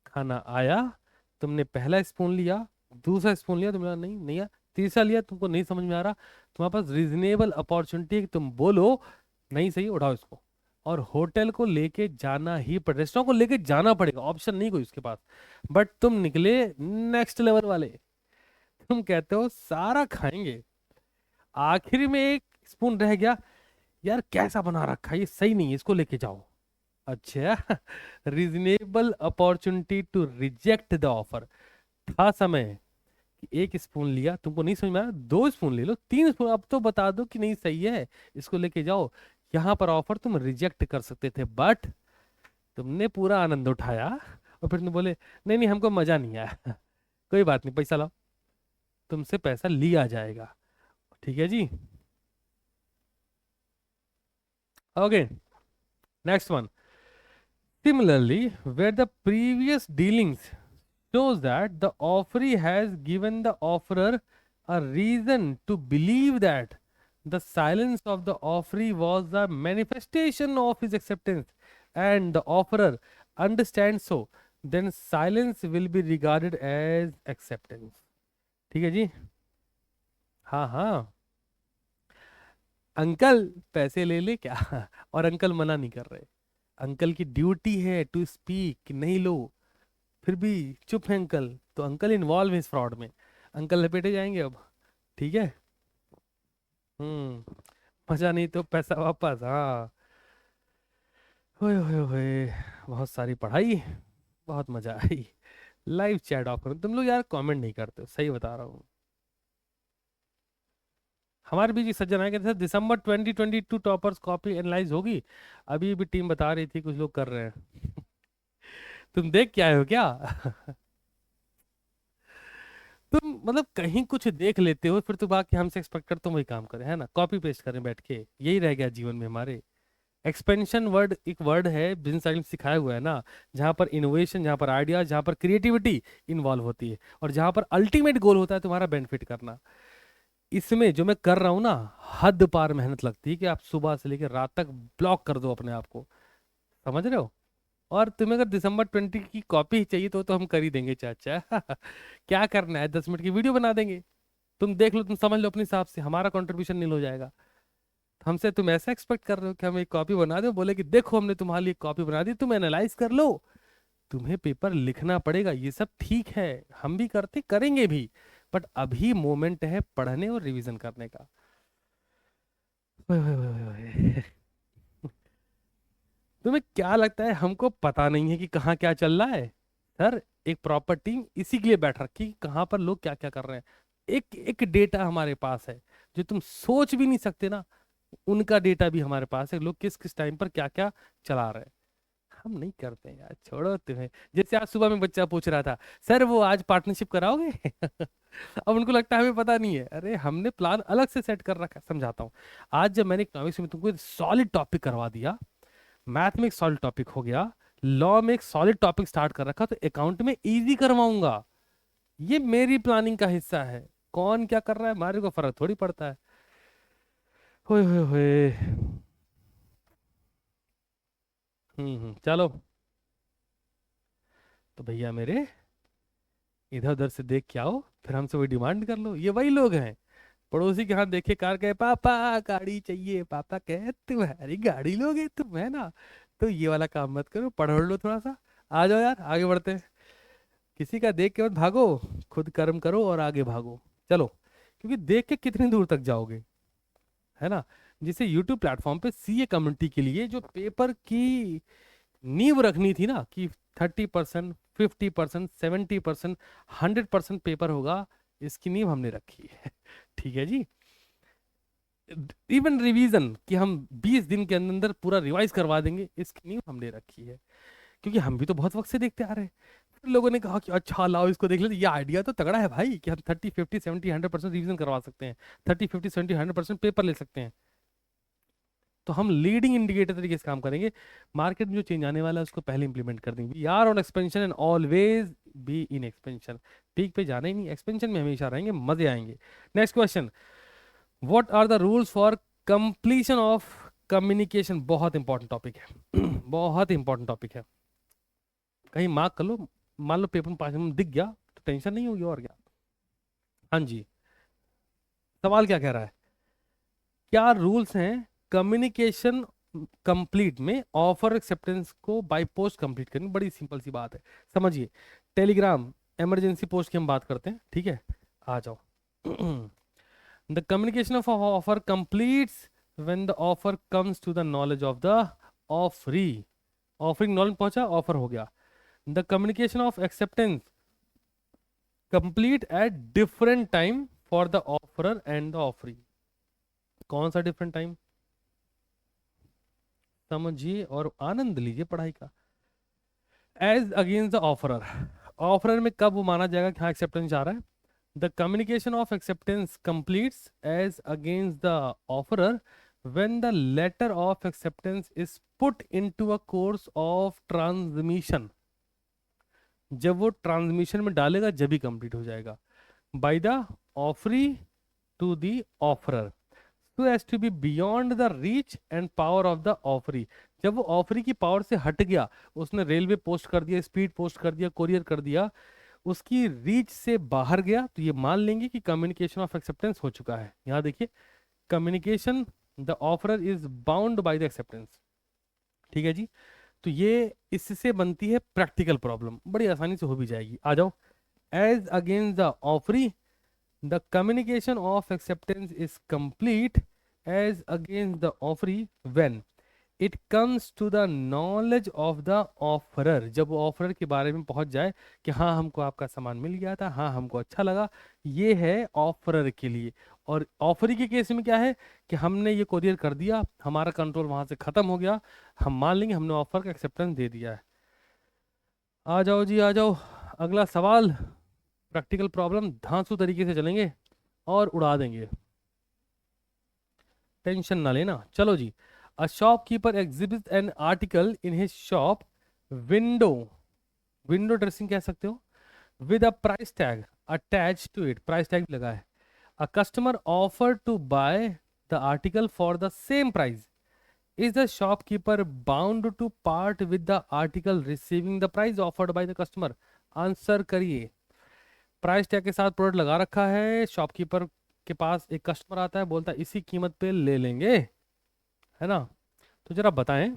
खाना आया, तुमने पहला स्पून लिया, दूसरा स्पून लिया, तुमने नहीं नहीं आया, तीसरा लिया, तुमको नहीं समझ में आ रहा, तुम्हारे पास रीजनेबल अपॉर्चुनिटी है कि तुम बोलो नहीं सही, उठाओ इसको, और होटल को लेके जाना ही पड़ेगा, रेस्टोरेंट को लेके जाना पड़ेगा, ऑप्शन नहीं कोई उसके पास। बट तुम निकले नेक्स्ट लेवल वाले, तुम कहते हो सारा खाएंगे, आखिर में एक स्पून रह गया, यार कैसा बना रखा है ये, सही नहीं है, इसको लेके जाओ। अच्छा, reasonable opportunity to reject the offer. था समय कि एक स्पून लिया, तुमको नहीं समझ में आया, 2 स्पून ले लो, 3 स्पून, अब तो बता दो कि नहीं सही है, इसको लेके जाओ। यहां पर ऑफर तुम रिजेक्ट कर सकते थे, बट तुमने पूरा आनंद उठाया और फिर तुम बोले नहीं नहीं हमको मजा नहीं आया, कोई बात नहीं, पैसा लाओ, तुमसे पैसा लिया जाएगा। ठीक है जी। Okay, next one. Similarly, where the previous dealings shows that the offeree has given the offerer a reason to believe that the silence of the offeree was a manifestation of his acceptance and the offerer understands so, then silence will be regarded as acceptance। ठीक है जी। हाँ हाँ, uncle पैसे ले ले क्या, और uncle मना नहीं कर रहे, अंकल की ड्यूटी है टू स्पीक, नहीं लो, फिर भी चुप है अंकल, तो अंकल इन्वॉल्व है इस फ्रॉड में, अंकल लपेटे जाएंगे अब। ठीक है। हम्म, मजा नहीं तो पैसा वापस। हाँ, होए होए होए, बहुत सारी पढ़ाई, बहुत मजा आई। लाइव चैट ऑफ करो, तुम लोग यार कमेंट नहीं करते हो, सही बता रहा हूँ। हमारे बीच एक सज्जन आए कहते थे दिसंबर 2022 टॉपर्स कॉपी एनालाइज होगी, अभी भी टीम बता रही थी कुछ लोग कर रहे हैं। तुम देख के आए हो क्या? तुम मतलब कहीं कुछ देख लेते हो, फिर तुम आके हमसे एक्सपेक्ट करते हो वही काम करें, है ना, कॉपी पेस्ट करें बैठ के, यही रह गया जीवन में हमारे। एक्सपेंशन वर्ड एक वर्ड है, बिजनेस साइंस में सिखाया हुआ है ना, जहां पर इनोवेशन, जहां पर आइडिया, जहां पर क्रिएटिविटी इन्वॉल्व होती है, और जहां पर अल्टीमेट गोल होता है तुम्हारा बेनिफिट करना। इसमें जो मैं कर रहा हूं ना, हद पार मेहनत लगती है कि आप सुबह से लेकर रात तक ब्लॉक कर दो अपने आप को, समझ रहे हो? और तुम्हें अगर दिसंबर 20 की कॉपी चाहिए तो हम कर ही देंगे चाचा। क्या करना है, 10 मिनट की वीडियो बना देंगे, तुम देख लो, तुम समझ लो अपने हिसाब से, हमारा कंट्रीब्यूशन नील हो जाएगा। हमसे तुम ऐसा एक्सपेक्ट कर रहे हो कि हम एक कॉपी बना दो, बोले कि देखो हमने तुम्हारे लिए कॉपी बना दी, तुम एनालाइज कर लो, तुम्हें पेपर लिखना पड़ेगा, ये सब ठीक है, हम भी करते करेंगे भी, बट अभी मोमेंट है पढ़ने और रिवीजन करने का। ओए ओए ओए ओए। तुम्हें क्या लगता है हमको पता नहीं है कि कहाँ क्या चल रहा है? सर, एक प्रॉपर टीम इसी के लिए बैठ रखी कि कहाँ पर लोग क्या क्या कर रहे हैं, एक एक डेटा हमारे पास है जो तुम सोच भी नहीं सकते ना, उनका डेटा भी हमारे पास है, लोग किस किस टाइम पर क्या क्या चला रहे हैं। हम नहीं करते हैं यार, छोड़ो तुम्हें। जैसे आज सुबह में बच्चा पूछ रहा था, सर वो आज पार्टनरशिप कराओगे? अब उनको लगता है हमें पता नहीं है, अरे हमने प्लान अलग से सेट कर रखा है। समझाता हूँ, आज जब मैंने इकोनॉमिक्स में तुमको सॉलिड टॉपिक करवा दिया, मैथ में एक सॉलिड टॉपिक हो गया, लॉ में एक सॉलिड टॉपिक स्टार्ट कर रखा, तो अकाउंट में इजी करवाऊंगा। ये मेरी प्लानिंग का हिस्सा है, कौन क्या कर रहा है हमारे को फर्क थोड़ी पड़ता है। होए होए होए, चलो तो भैया मेरे, इधर उधर से देख के आओ, फिर हमसे वही डिमांड कर लो। ये वही लोग हैं, पड़ोसी के हाथ देखे कार, कहे पापा गाड़ी चाहिए, पापा कहे तुम्हारी गाड़ी लोगे तुम, है ना। तो ये वाला काम मत करो, पढ़ लो थोड़ा सा। आ जाओ यार, आगे बढ़ते हैं। किसी का देख के मत भागो, खुद कर्म करो और आगे भागो। चलो, क्योंकि देख के कितनी दूर तक जाओगे, है ना। जिसे यूट्यूब प्लेटफॉर्म पे सीए कम्युनिटी के लिए जो पेपर की नींव रखनी थी ना, कि 30%, 50%, 70%, 100% पेपर होगा, इसकी नींव हमने रखी है। ठीक है जी। इवन रिवीजन कि हम 20 दिन के अंदर अंदर पूरा रिवाइज करवा देंगे, इसकी नींव हमने रखी है। क्योंकि हम भी तो बहुत वक्त से देखते आ रहे हैं। फिर लोगों ने कहा कि अच्छा लाओ इसको देख लेते, ये आइडिया तो तगड़ा है भाई, कि हम 30, 50, 70, 100% रिवीजन करवा सकते हैं, 30, 50, 70, 100% पेपर ले सकते हैं। तो हम लीडिंग इंडिकेटर तरीके से काम करेंगे। मार्केट में जो चेंज आने वाला है उसको पहले इंप्लीमेंट कर देंगे। We are on expansion and always be in expansion. Peak पे जाना ही नहीं, एक्सपेंशन में हमेशा रहेंगे, मजे आएंगे। Next question, what are the rules for completion of communication. बहुत इंपॉर्टेंट टॉपिक है। बहुत इंपॉर्टेंट टॉपिक है, कहीं मार्क कर लो। मान लो पेपर में 5 नंबर दिख गया तो टेंशन नहीं होगी, और क्या। हाँ जी, सवाल क्या कह रहा है, क्या रूल्स हैं कम्युनिकेशन कंप्लीट में, ऑफर एक्सेप्टेंस को बाय पोस्ट कंप्लीट करनी। बड़ी सिंपल सी बात है, समझिए। टेलीग्राम इमरजेंसी पोस्ट की हम बात करते हैं, ठीक है। आ जाओ। The communication of offer completes when the offer comes to the knowledge of the offeree. Offering knowledge पहुंचा, ऑफर हो गया। The communication of acceptance complete at different time for the offeror and the offeree. कौन सा different time, समझिए और आनंद लीजिए पढ़ाई का। As against the offeror, offeror में कब वो माना जाएगा कि हाँ एक्सेप्टेंस जा रहा है। The communication of acceptance completes as against the offeror when the letter of acceptance is put into a course of transmission. जब वो ट्रांसमिशन में डालेगा जब ही कंप्लीट हो जाएगा। By the offeree to the offeror so as to be beyond the reach and power of the offeree. जब वो offeree की पावर से हट गया, उसने रेलवे पोस्ट कर दिया, स्पीड पोस्ट कर दिया, कोरियर कर दिया, उसकी रीच से बाहर गया, तो ये मान लेंगे कि कम्युनिकेशन ऑफ एक्सेप्टेंस हो चुका है। यहाँ देखिए, communication the offeror is bound by the acceptance. ठीक है जी। तो ये इससे बनती है प्रैक्टिकल प्रॉब्लम, बड़ी आसानी से हो भी जाएगी। आ जाओ। As against the offeree, the communication of acceptance is complete as against the offeree when it comes to the knowledge of the offerer। जब वो ऑफरर के बारे में पहुंच जाए कि हाँ हमको आपका सामान मिल गया था, हाँ हमको अच्छा लगा, ये है ऑफरर के लिए। और ऑफरी के केस में क्या है कि हमने ये कोरियर कर दिया, हमारा कंट्रोल वहां से खत्म हो गया, हम मान लेंगे हमने ऑफर का एक्सेप्टेंस दे दिया है। आ जाओ जी, आ जाओ। अगला सवाल, प्रैक्टिकल प्रॉब्लम धांसू तरीके से चलेंगे और उड़ा देंगे, टेंशन ना लेना। चलो जी। A shopkeeper exhibits an article in his shop window, window dressing कह सकते हो, with a price tag attach to it, price tag लगा है। A customer offer to buy the article for the same price. Is the shopkeeper bound to part with the article receiving the price offered by the customer. Answer करिए। Price tag के साथ product लगा रखा है, shopkeeper के पास एक customer आता है, बोलता है इसी कीमत पे ले लेंगे, है ना। तो जरा बताएं।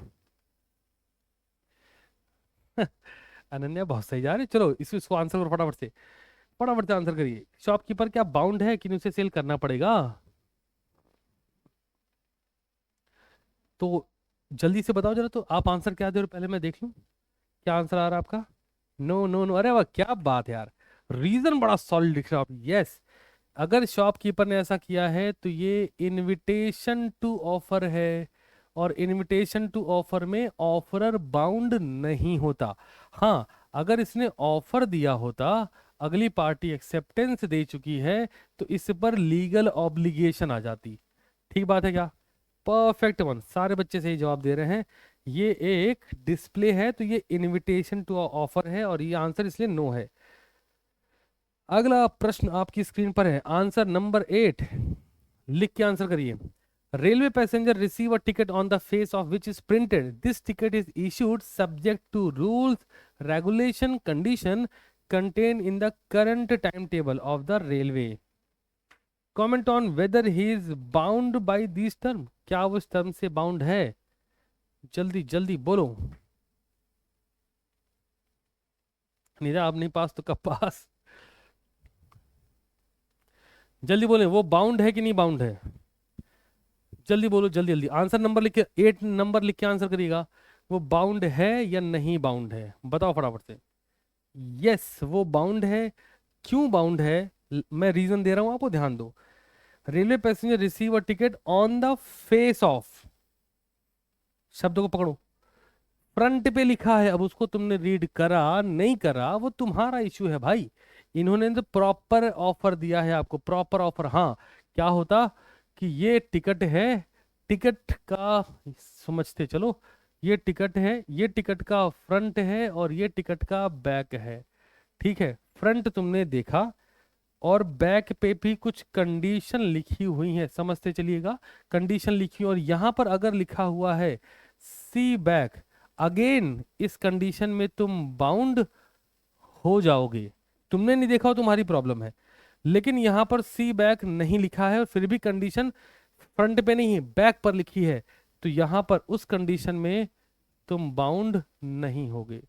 अनन्या बहुत सही जा रही है। चलो इसको आंसर करो फटाफट से, फटाफट से आंसर करिए। शॉपकीपर क्या बाउंड है कि उसे सेल करना पड़ेगा? तो जल्दी से बताओ जरा, तो आप आंसर क्या दे रहे हो पहले मैं देख लूं, क्या आंसर आ रहा है आपका। नो नो नो, अरे वाह क्या बात है यार, रीजन बड़ा सॉलिड दिख रहा है। यस, अगर शॉपकीपर ने ऐसा किया है तो ये इनविटेशन टू ऑफर है, और इनविटेशन टू ऑफर में ऑफरर बाउंड नहीं होता। हाँ, अगर इसने ऑफर दिया होता, अगली पार्टी एक्सेप्टेंस दे चुकी है, तो इस पर लीगल ऑब्लिगेशन आ जाती। ठीक बात है क्या? परफेक्ट वन, सारे बच्चे सही जवाब दे रहे हैं। ये एक डिस्प्ले है तो ये इनविटेशन टू ऑफर है, और ये आंसर इसलिए नो है। अगला प्रश्न आपकी स्क्रीन पर है, आंसर नंबर 8, लिख के आंसर करिए। Railway passenger receive a ticket on the face of which is printed. This ticket is issued subject to rules, regulation, condition contained in the current timetable of the railway. Comment on whether he is bound by these term. क्या वो इस term से bound है? जल्दी जल्दी बोलो. नीरा आप नहीं पास तो कब पास? जल्दी बोले, वो बाउंड है कि नहीं बाउंड है? जल्दी बोलो, जल्दी जल्दी आंसर नंबर लिख के, 8 नंबर लिख के आंसर करिएगा. वो बाउंड है या नहीं बाउंड है, बताओ फटाफट से. यस, वो बाउंड है. क्यों बाउंड है? मैं रीजन दे रहा हूं आपको, ध्यान दो. Railway passenger receive a ticket on the face of, शब्द को पकड़ो, फ्रंट पे लिखा है. अब उसको तुमने रीड करा नहीं करा वो तुम्हारा इश्यू है भाई. इन्होंने तो प्रॉपर ऑफर दिया है आपको, प्रॉपर ऑफर. हाँ, क्या होता कि ये टिकट है, टिकट का समझते चलो, ये टिकट है, ये टिकट का फ्रंट है और ये टिकट का बैक है. ठीक है, फ्रंट तुमने देखा और बैक पे भी कुछ कंडीशन लिखी हुई है, समझते चलिएगा. कंडीशन लिखी, और यहां पर अगर लिखा हुआ है सी बैक, अगेन इस कंडीशन में तुम बाउंड हो जाओगे. तुमने नहीं देखा हो, तुम्हारी प्रॉब्लम है. लेकिन यहां पर सी बैक नहीं लिखा है और फिर भी कंडीशन फ्रंट पे नहीं है, बैक पर लिखी है, तो यहां पर उस कंडीशन में तुम बाउंड नहीं होगे.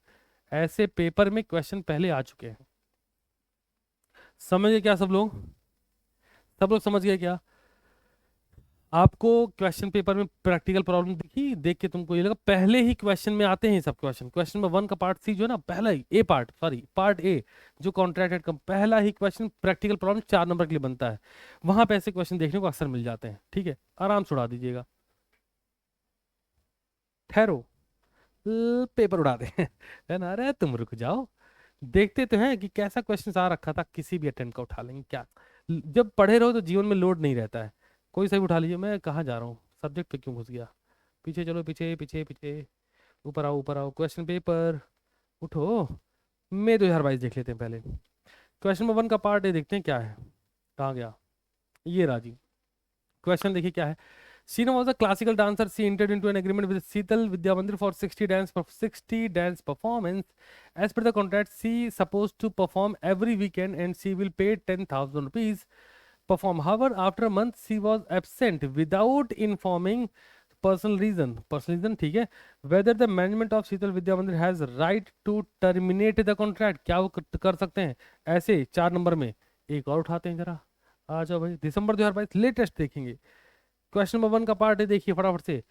ऐसे पेपर में क्वेश्चन पहले आ चुके हैं. समझ गए क्या सब लोग? सब लोग समझ गए क्या? आपको क्वेश्चन पेपर में प्रैक्टिकल प्रॉब्लम दिखी, देख के तुमको ये लगा पहले ही क्वेश्चन में आते हैं सब क्वेश्चन. क्वेश्चन नंबर 1 का पार्ट सी जो है ना, पहला ही ए पार्ट, सॉरी पार्ट ए जो कॉन्ट्रैक्टेड का पहला ही क्वेश्चन प्रैक्टिकल प्रॉब्लम 4 नंबर के लिए बनता है. वहां पे ऐसे क्वेश्चन देखने को अक्सर मिल जाते हैं. ठीक है, आराम से उड़ा दीजिएगा. ठहरो, पेपर उड़ा दे. है ना? अरे तुम रुक जाओ, देखते तो हैं कि कैसा क्वेश्चन आ रखा था, किसी भी अटेम्प्ट का उठा लेंगे क्या. जब पढ़े रहो तो जीवन में लोड नहीं रहता है. कोई सा भी उठा लीजिए. मैं कहाँ जा रहा हूँ, सब्जेक्ट पे क्यों घुस गया? पीछे चलो, पीछे पीछे पीछे, ऊपर आओ ऊपर आओ. क्वेश्चन पेपर उठो. मैं 2022 देख लेते हैं पहले. क्वेश्चन नंबर 1 का पार्ट ए देखते हैं क्या है. कहाँ गया ये राजी? क्वेश्चन देखिए क्या है. Sheena was a classical dancer. She entered into an agreement with Seetal Vidya Mandir for 60 dance performance. As per the contract, she supposed to perform every weekend and she will pay 10,000 rupees perform. However, after a month, she was absent without informing personal reason. Personal reason, ठीक है. Whether the management of Seetal Vidya Mandir has right to terminate the contract. क्या वो कर सकते हैं ऐसे? 4 number में एक और उठाते हैं जरा. आ जाओ भाई, दिसंबर 2022 लेटेस्ट देखेंगे. क्वेश्चन नंबर 1 का पार्ट है, देखिए फटाफट से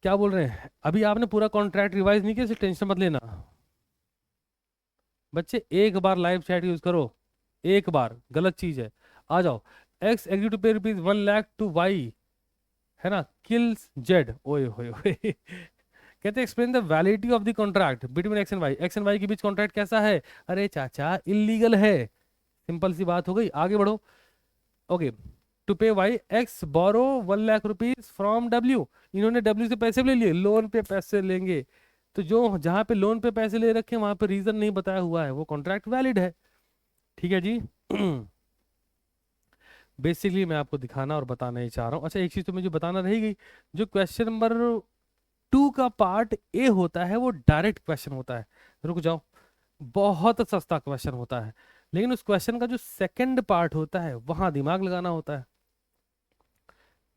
क्या बोल रहे हैं. अभी आपने पूरा कॉन्ट्रैक्ट रिवाइज नहीं किया, इसलिए टेंशन मत लेना बच्चे. एक बार लाइव चैट यूज करो, एक बार, गलत चीज है. आ जाओ. X agree to pay rupees 1 lakh to Y, है ना, किल्स जेड. ओए होए होए. कहते explain the validity of the contract between X and Y. X and Y के बीच कॉन्ट्रैक्ट कैसा है? अरे चाचा इलीगल है. सिंपल सी बात हो गई, आगे बढ़ो. Okay, to pay Y X borrow 1 lakh rupees from W. इन्होंने डब्ल्यू से पैसे ले लिए, लोन पे पैसे लेंगे. तो जो जहां पे लोन पे पैसे ले रखे हैं वहां पे रीजन नहीं बताया हुआ है, वो कॉन्ट्रैक्ट वैलिड है. ठीक है जी. बेसिकली मैं आपको दिखाना और बताना ही चाह रहा हूँ. अच्छा, एक चीज तो मुझे बताना रहेगी. जो क्वेश्चन नंबर 2 का पार्ट ए होता है वो डायरेक्ट क्वेश्चन होता है. रुक जाओ, बहुत सस्ता क्वेश्चन होता है. लेकिन उस क्वेश्चन का जो सेकंड पार्ट होता है वहां दिमाग लगाना होता है.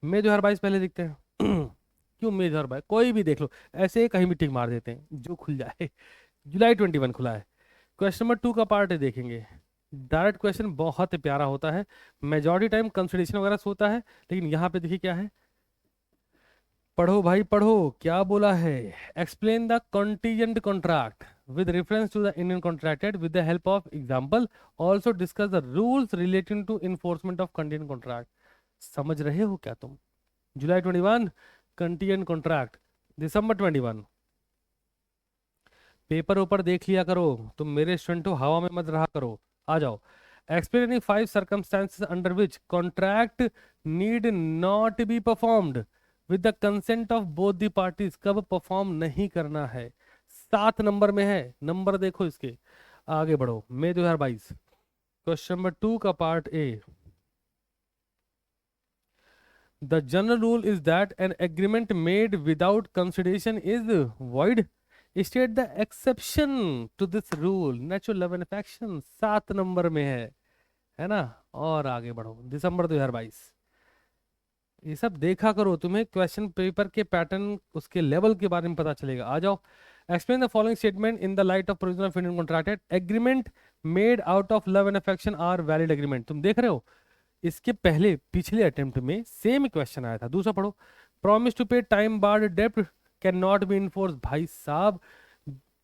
मई 2022 पहले देखते हैं. क्यों मई 2022? कोई भी देख लो, ऐसे ही कहीं भी टिक मार देते हैं जो खुल जाए. जुलाई 21 खुला है. क्वेश्चन नंबर 2 का पार्ट है, देखेंगे. डायरेक्ट क्वेश्चन बहुत प्यारा होता है. मेजॉरिटी टाइम कंसिडरेशन वगैरह से होता है, लेकिन यहाँ पे देखिए क्या है. पढ़ो भाई पढ़ो, क्या बोला है. Explain the contingent contract with reference to the Indian contracted with the help of example. Also discuss the rules relating to enforcement of contingent contract. समझ रहे हो क्या तुम? जुलाई 21 कंटीजेंट कॉन्ट्रैक्ट, दिसंबर 21. पेपर ऊपर देख लिया करो, तुम मेरे स्टूडेंट हो, हवा में मत रहा करो. आ जाओ. Explaining 5 circumstances under which contract need not be performed with the consent of both the parties. कब परफॉर्म नहीं करना है, 7 नंबर में है. नंबर देखो इसके. आगे बढ़ो. मई 2022 क्वेश्चन नंबर 2 का part A. The general rule is that an agreement made without consideration is void, state the exception to this rule. Natural love and affection 7 number में है ना। और आगे बढ़ो, दिसंबर 2022। ये सब देखा करो, तुम्हें क्वेश्चन पेपर के पैटर्न, उसके लेवल के बारे में पता चलेगा। आ जाओ। Explain the following statement in the light of provision of Indian contract. Agreement made out of love and affection are valid agreement. तुम देख रहे हो, इसके पहले पिछले अटेम्प्ट में सेम क्वेश्चन आया था। दूसरा पढ़ो, प्रॉमिस टू पे टाइम बार्ड डेब्ट कैन नॉट बी इन्फोर्स। भाई साहब,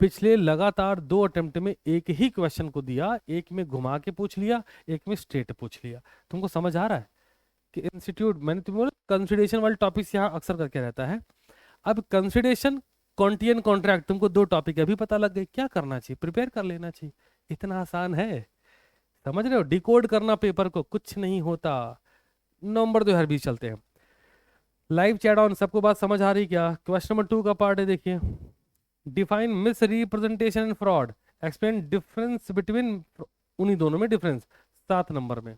पिछले लगातार 2 अटेम्प्ट में एक ही क्वेश्चन को दिया, एक में घुमा के पूछ लिया, एक में स्ट्रेट पूछ लिया। तुमको समझ आ रहा है कि इंस्टीट्यूट, मैंने तुम्हें बोला कंसिडरेशन वाले टॉपिक्स यहाँ अक्सर करके रहता है। अब कंसिडरेशन, कॉन्टिएंट कॉन्ट्रैक्ट, तुमको 2 टॉपिक अभी पता लग गए। क्या करना चाहिए? प्रिपेयर कर लेना चाहिए। इतना आसान है, समझ रहे हो? डिकोड करना पेपर को कुछ नहीं होता। नवंबर 2020 चलते हैं। लाइव चैट ऑन, सबको बात समझ आ रही क्या? क्वेश्चन नंबर 2 का पार्ट है, देखिए। Define miss representation and fraud, explain difference between, उन्हीं दोनों में डिफरेंस 7 नंबर में।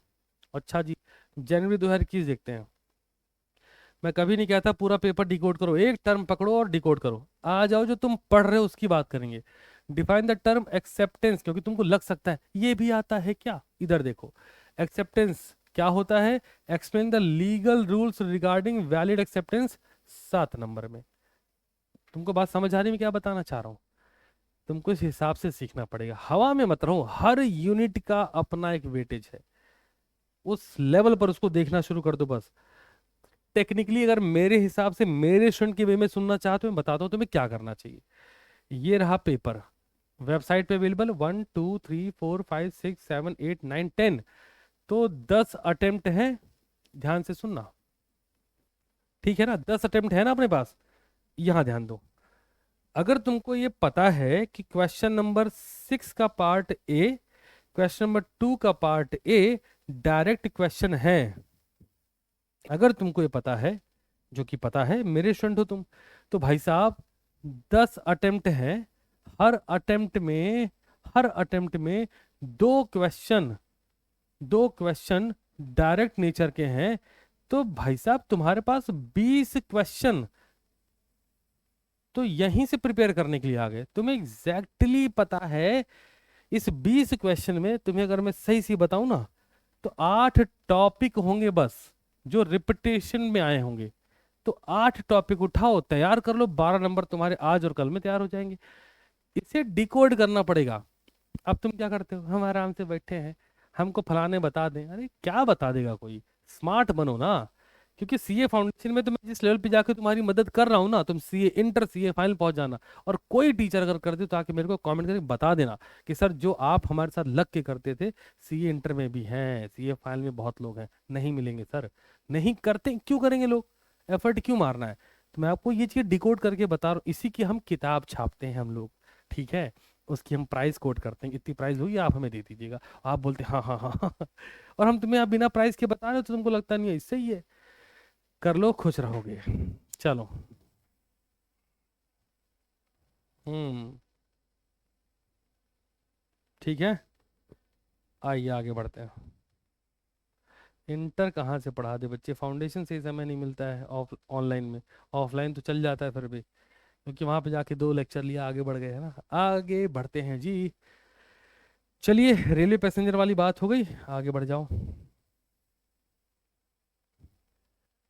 अच्छा जी, जनवरी 2021 देखते हैं। मैं कभी नहीं कहता पूरा पेपर डिकोड करो, एक टर्म पकड़ो और डिकोड करो। आ जाओ, जो तुम पढ़ रहे हो उसकी बात करेंगे। डिफाइन द टर्म एक्सेप्टेंस, क्योंकि तुमको लग सकता है ये भी आता है क्या। इधर देखो, एक्सेप्टेंस क्या होता है। Explain the legal rules regarding valid acceptance 7 number में। तुमको बात समझ आ रही है मैं क्या बताना चाह रहा हूँ? तुमको इस हिसाब से सीखना पड़ेगा, हवा में मत रहो। हर यूनिट का अपना एक वेटेज है, उस लेवल पर उसको देखना शुरू कर दो बस। टेक्निकली अगर मेरे हिसाब से मेरे स्टूडेंट के वे में सुनना चाहते हो, मैं बताता हूँ तुम्हें क्या करना चाहिए। ये रहा पेपर, वेबसाइट पे अवेलेबल 1 2 3 4 5 6 7 8 9 10। तो 10 अटेम्प्ट हैं, ध्यान से सुनना, ठीक है ना? 10 अटेम्प्ट है ना अपने पास। यहां ध्यान दो। अगर तुमको ये पता है कि क्वेश्चन नंबर 6 का पार्ट ए, क्वेश्चन नंबर 2 का पार्ट ए डायरेक्ट क्वेश्चन है, अगर तुमको ये पता है, जो कि पता है, मेरे स्टूडेंट हो तुम, तो भाई साहब 10 अटेम्प्ट हैं। हर अटेम्प्ट में, हर अटेम्प्ट में 2 क्वेश्चन, 2 क्वेश्चन डायरेक्ट नेचर के हैं। तो भाई साहब तुम्हारे पास 20 क्वेश्चन तो यहीं से प्रिपेयर करने के लिए आ गए। तुम्हें एग्जैक्टली पता है इस 20 क्वेश्चन में, तुम्हें अगर मैं सही सी बताऊं ना, तो 8 टॉपिक होंगे बस जो रिपीटेशन में आए होंगे। तो 8 टॉपिक उठाओ, तैयार कर लो, 12 नंबर तुम्हारे आज और कल में तैयार हो जाएंगे। इसे डिकोड करना पड़ेगा। अब तुम क्या करते हो, हम आराम से बैठे हैं, हमको फलाने बता दें। अरे क्या बता देगा कोई, स्मार्ट बनो ना। क्योंकि सीए फाउंडेशन में तो मैं जिस लेवल पे जाके तुम्हारी मदद कर रहा हूँ ना, तुम सीए इंटर सीए फाइनल पहुंच जाना। और कोई टीचर अगर कर दे तो आके मेरे को कमेंट करके बता देना कि सर जो आप हमारे साथ लग के करते थे, सीए इंटर में भी हैं, सीए फाइनल में बहुत लोग हैं, नहीं मिलेंगे सर। नहीं करते, क्यों करेंगे लोग, एफर्ट क्यों मारना है? तो मैं आपको ये चीज डिकोड करके बता रहा हूँ। इसी की हम किताब छापते हैं हम लोग, ठीक है? उसकी हम प्राइस कोट करते हैं, इतनी प्राइस होगी आप हमें दे दीजिएगा। आप बोलते हैं हाँ हाँ हाँ हाँ। और हम तुम्हें आप बिना प्राइस के बता रहे हो तो तुमको लगता नहीं है, इससे ही है। कर लो, खुश रहोगे। चलो। हम्म, ठीक है, आइए आगे बढ़ते हैं। इंटर कहाँ से पढ़ा दे बच्चे, फाउंडेशन से ही समय नहीं मिलता है ऑफ ऑनलाइन में। ऑफलाइन तो चल जाता है फिर भी, क्योंकि वहां पे जाके 2 लेक्चर लिया, आगे बढ़ गए है ना। आगे बढ़ते हैं जी। चलिए, रेलवे पैसेंजर वाली बात हो गई, आगे बढ़ जाओ।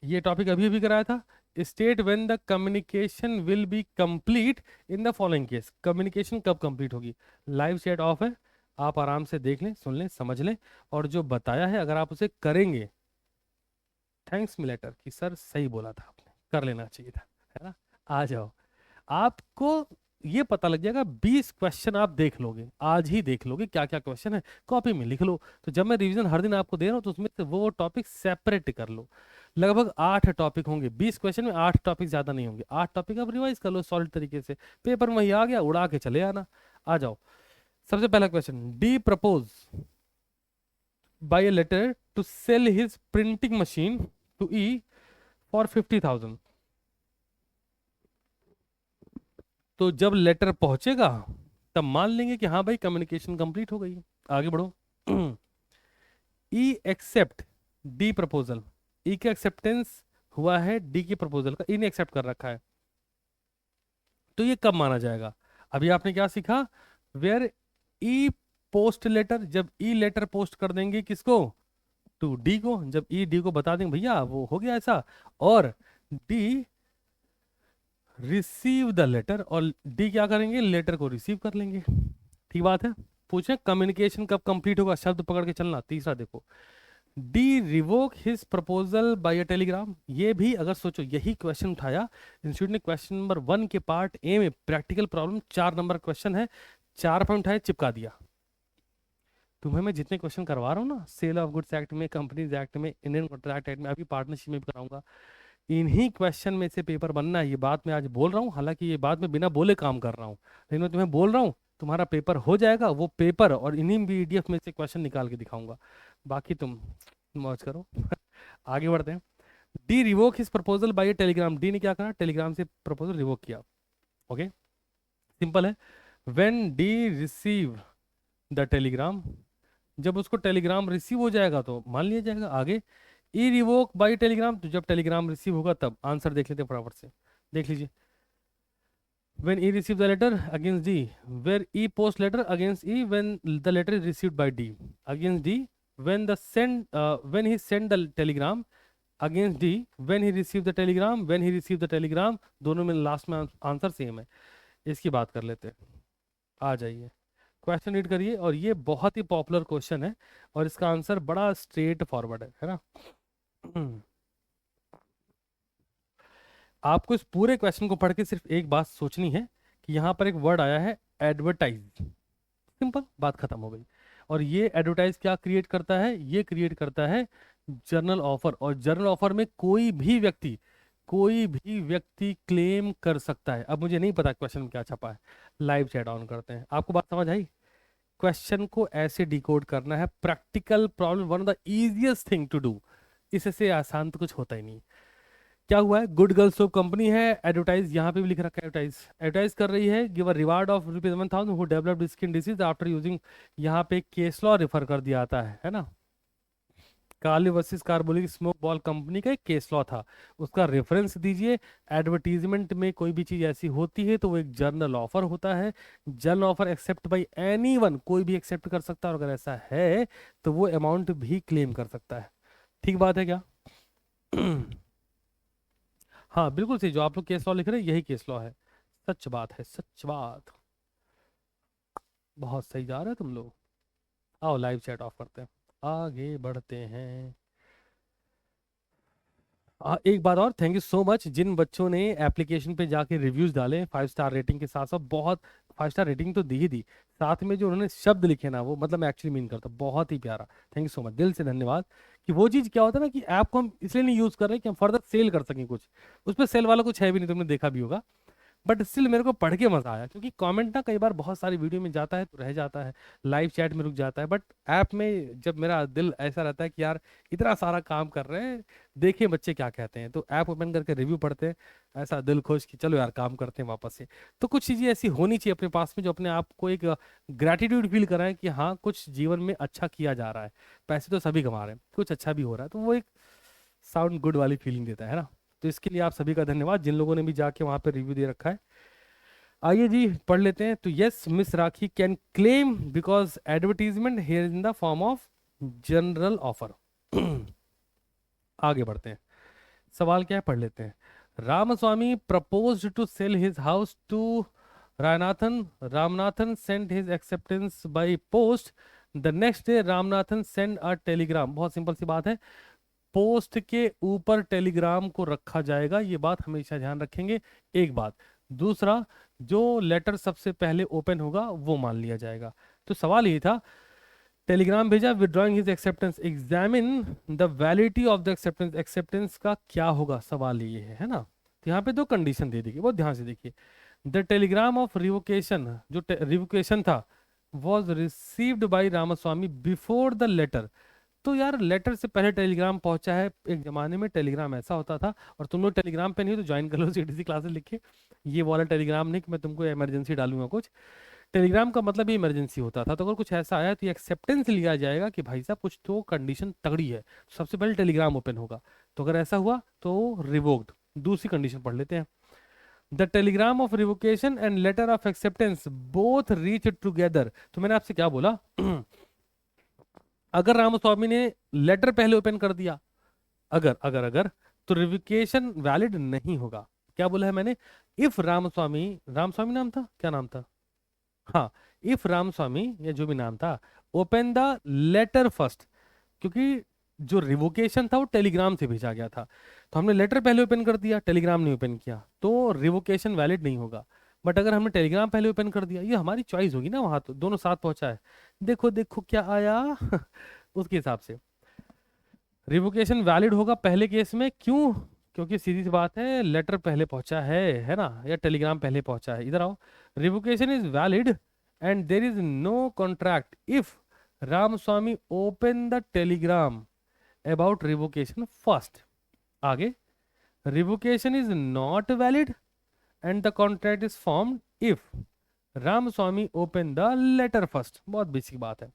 ये टॉपिक अभी अभी कराया था। State when the communication will be complete in the following case. Communication कब कंप्लीट होगी? लाइव चैट ऑफ है, आप आराम से देख लें, सुन लें, समझ लें, और जो बताया है अगर आप उसे करेंगे, थैंक्स मी लेटर कि सर सही बोला था आपने, कर लेना चाहिए था, है ना। आ जाओ, आपको ये पता लग जाएगा। 20 क्वेश्चन आप देख लोगे, आज ही देख लोगे क्या क्या क्वेश्चन है, कॉपी में लिख लो। तो जब मैं रिवीजन हर दिन आपको दे रहा हूँ तो उसमें से वो टॉपिक सेपरेट कर लो। लगभग 8 टॉपिक होंगे 20 क्वेश्चन में, 8 टॉपिक ज्यादा नहीं होंगे। 8 टॉपिक आप रिवाइज कर लो सॉलिड तरीके से, पेपर में वही आ गया, उड़ा के चले आना। आ जाओ, सबसे पहला question, D propose by a letter to sell his printing machine to E for 50,000। तो जब लेटर पहुंचेगा तब मान लेंगे कि हाँ भाई कम्युनिकेशन कंप्लीट हो गई है। आगे बढ़ो। ई एक्सेप्ट डी प्रपोजल। ई का एक्सेप्टेंस हुआ है डी के प्रपोजल का, ई ने एक्सेप्ट कर रखा है, तो ये कब माना जाएगा? अभी आपने क्या सीखा? वेयर ई पोस्ट लेटर, जब ई लेटर पोस्ट कर देंगे किसको? टू डी को, जब ई डी को बता देंगे भैया वो हो गया ऐसा, और डी रिसीव द लेटर, और डी क्या करेंगे? लेटर को रिसीव कर लेंगे। ठीक बात है। पूछे कम्युनिकेशन कब कंप्लीट होगा, शब्द पकड़ के चलना। तीसरा देखो, D revoke his proposal by a telegram. ये भी अगर सोचो, यही क्वेश्चन उठाया इंस्टीट्यूट ने, क्वेश्चन नंबर 1 के पार्ट ए में प्रैक्टिकल प्रॉब्लम 4 नंबर क्वेश्चन है, 4 पॉइंट उठाए चिपका दिया। तुम्हें मैं जितने क्वेश्चन करवा रहा हूँ ना, सेल ऑफ गुड्स एक्ट में, कंपनीज एक्ट में, इंडियन कॉन्ट्रैक्ट एक्ट में, अभी पार्टनरशिप में भी कराऊंगा, इन्हीं क्वेश्चन में से पेपर बनना है। ये बात मैं आज बोल रहा हूँ, हालांकि ये बात मैं बिना बोले काम कर रहा हूँ, लेकिन मैं तुम्हें बोल रहा हूँ तुम्हारा पेपर हो जाएगा, वो पेपर और इन्हीं पीडीएफ में से क्वेश्चन निकाल के दिखाऊंगा। बाकी तुम मौज करो। आगे बढ़ते हैं। D revoke his proposal by telegram. D ने क्या करा? टेलीग्राम से प्रपोजल रिवोक किया। ओके, सिंपल है। When D receive the telegram, जब उसको टेलीग्राम रिसीव हो जाएगा तो मान लिया जाएगा। आगे, ई रिवोक बाई टेलीग्राम, तो जब टेलीग्राम रिसीव होगा तब। आंसर देख लेते हैं फटाफट से, देख लीजिए। when e receive the letter against d, where e post letter against e when the letter is received by d, against d when the send when he send the telegram, against d when he receive the telegram, when he receive the telegram, दोनों में last में answer same है। इसकी बात कर लेते हैं। आ जाइए, क्वेश्चन रीड करिए, और ये बहुत ही पॉपुलर क्वेश्चन है और इसका आंसर बड़ा स्ट्रेट फॉरवर्ड है ना। आपको इस पूरे क्वेश्चन को पढ़ के सिर्फ एक बात सोचनी है कि यहाँ पर एक वर्ड आया है एडवर्टाइज, सिंपल, बात खत्म हो गई। और ये एडवर्टाइज क्या क्रिएट करता है? ये क्रिएट करता है जर्नल ऑफर, और जर्नल ऑफर में कोई भी व्यक्ति क्लेम कर सकता है। अब मुझे नहीं पता क्वेश्चन में क्या छपा है, लाइव चैट ऑन करते हैं। आपको बात समझ आई? क्वेश्चन को ऐसे डिकोड करना है, practical problem one of the easiest thing to do, इससे आसान तो कुछ होता ही नहीं। क्या हुआ है? गुड गर्ल सोप कंपनी है, एडवर्टाइज, यहाँ पे भी लिख रखा है एडवर्टाइज कर रही है, give a reward of ₹1,000 who developed skin disease after using, यहाँ पे केस लॉ रेफर कर दिया आता है ना। Carlill versus Carbolic Smoke Ball Company का एक केस लॉ था, उसका रेफरेंस दीजिए। एडवर्टीजमेंट में कोई भी चीज ऐसी होती है तो वो एक जर्नल ऑफर होता है। General offer accept by anyone, कोई भी एक्सेप्ट कर सकता है, और अगर ऐसा है तो वो अमाउंट भी क्लेम कर सकता है। ठीक बात है क्या? हाँ बिल्कुल सही, जो आप लोग केस लॉ लिख रहे हैं यही केस लॉ है। सच बात है, सच बात। बहुत सही जा रहे हैं तुम लोग। आओ लाइव चैट ऑफ करते हैं, आगे बढ़ते हैं। एक बात और, थैंक यू सो मच जिन बच्चों ने एप्लीकेशन पे जाके रिव्यूज डाले 5 स्टार रेटिंग के साथ साथ, बहुत 5 स्टार रेटिंग तो दी ही दी, साथ में जो उन्होंने शब्द लिखे ना, वो मतलब मैं एक्चुअली मीन करता, बहुत ही प्यारा। थैंक यू सो मच, दिल से धन्यवाद। कि वो चीज़ क्या होता है ना, कि ऐप को हम इसलिए नहीं यूज़ कर रहे कि हम फर्दर सेल कर सकें कुछ, उस पर सेल वाला कुछ है भी नहीं, तुमने देखा भी होगा। बट स्टिल मेरे को पढ़ के मजा आया, क्योंकि कमेंट ना कई बार बहुत सारी वीडियो में जाता है तो रह जाता है, लाइव चैट में रुक जाता है, बट ऐप में जब मेरा दिल ऐसा रहता है कि यार इतना सारा काम कर रहे हैं, देखिए बच्चे क्या कहते हैं, तो ऐप ओपन करके रिव्यू पढ़ते हैं, ऐसा दिल खुश कि चलो यार काम करते हैं वापस से। तो कुछ चीज़ें ऐसी होनी चाहिए अपने पास में जो अपने आप को एक ग्रेटिट्यूड फील कराएं कि हाँ कुछ जीवन में अच्छा किया जा रहा है। पैसे तो सभी कमा रहे हैं, कुछ अच्छा भी हो रहा है, तो वो एक साउंड गुड वाली फीलिंग देता है ना। तो इसके लिए आप सभी का धन्यवाद जिन लोगों ने भी जाके वहाँ पे रिव्यू दे रखा है। आइए जी पढ़ लेते हैं। तो yes, miss Rakhi can claim because advertisement here in the form of general offer. आगे बढ़ते हैं, सवाल क्या है पढ़ लेते हैं। Ramaswamy proposed to sell his house to Ramanathan, Ramanathan send his acceptance by post, the next day Ramanathan send a telegram. बहुत सिंपल सी बात है, पोस्ट के ऊपर टेलीग्राम को रखा जाएगा, ये बात हमेशा ध्यान रखेंगे। एक बात, दूसरा, जो लेटर सबसे पहले ओपन होगा वो मान लिया जाएगा। तो सवाल ये था, टेलीग्राम भेजा withdrawing his acceptance, examine the validity of the acceptance, acceptance का क्या होगा, सवाल ये है ना। तो यहाँ पे दो कंडीशन दे दी, बहुत ध्यान से देखिए। द टेलीग्राम ऑफ रिवोकेशन, जो रिवोकेशन था, was received by Ramaswamy before the letter. तो यार लेटर से पहले टेलीग्राम पहुंचा है, एक जमाने में टेलीग्राम ऐसा होता था। और तुम लोग टेलीग्राम पे नहीं हो तो ज्वाइन कर लो सीटीसी क्लासेस लिख के, ये वाला टेलीग्राम नहीं कि मैं तुमको इमरजेंसी डालूंगा कुछ। टेलीग्राम का मतलब ही इमरजेंसी होता था, तो अगर कुछ ऐसा आया तो ये एक्सेप्टेंस लिया जाएगा कि भाई साहब कुछ तो कंडीशन तगड़ी है, सबसे पहले टेलीग्राम ओपन होगा। तो अगर ऐसा हुआ तो रिवोक्ड। दूसरी कंडीशन पढ़ लेते हैं। The telegram of revocation and later of acceptance both reach together. तो मैंने आपसे क्या बोला अगर रामास्वामी ने लेटर पहले ओपन कर दिया, अगर अगर अगर तो रिवोकेशन वैलिड नहीं होगा। क्या बोला है मैंने? इफ रामस्वामी, रामस्वामी नाम था, क्या नाम था? हाँ, इफ रामस्वामी या जो भी नाम था, ओपन द लेटर फर्स्ट, क्योंकि जो रिवोकेशन था वो टेलीग्राम से भेजा गया था, तो हमने लेटर पहले ओपन कर दिया, टेलीग्राम नहीं ओपन किया, तो रिवोकेशन वैलिड नहीं होगा। बट अगर हमने टेलीग्राम पहले ओपन कर दिया, ये हमारी चॉइस होगी ना, वहां तो दोनों साथ पहुंचा है, देखो देखो क्या आया उसके हिसाब से रिवोकेशन वैलिड होगा पहले केस में। क्यों? क्योंकि सीधी सी बात है, लेटर पहले पहुंचा है ना, या टेलीग्राम पहले पहुंचा है। इधर आओ, revocation is valid and there is no contract if Ramaswamy open the telegram about revocation first. आगे, revocation is not valid and the contract is formed if Ramaswamy open the letter first. बहुत बेसिक बात है।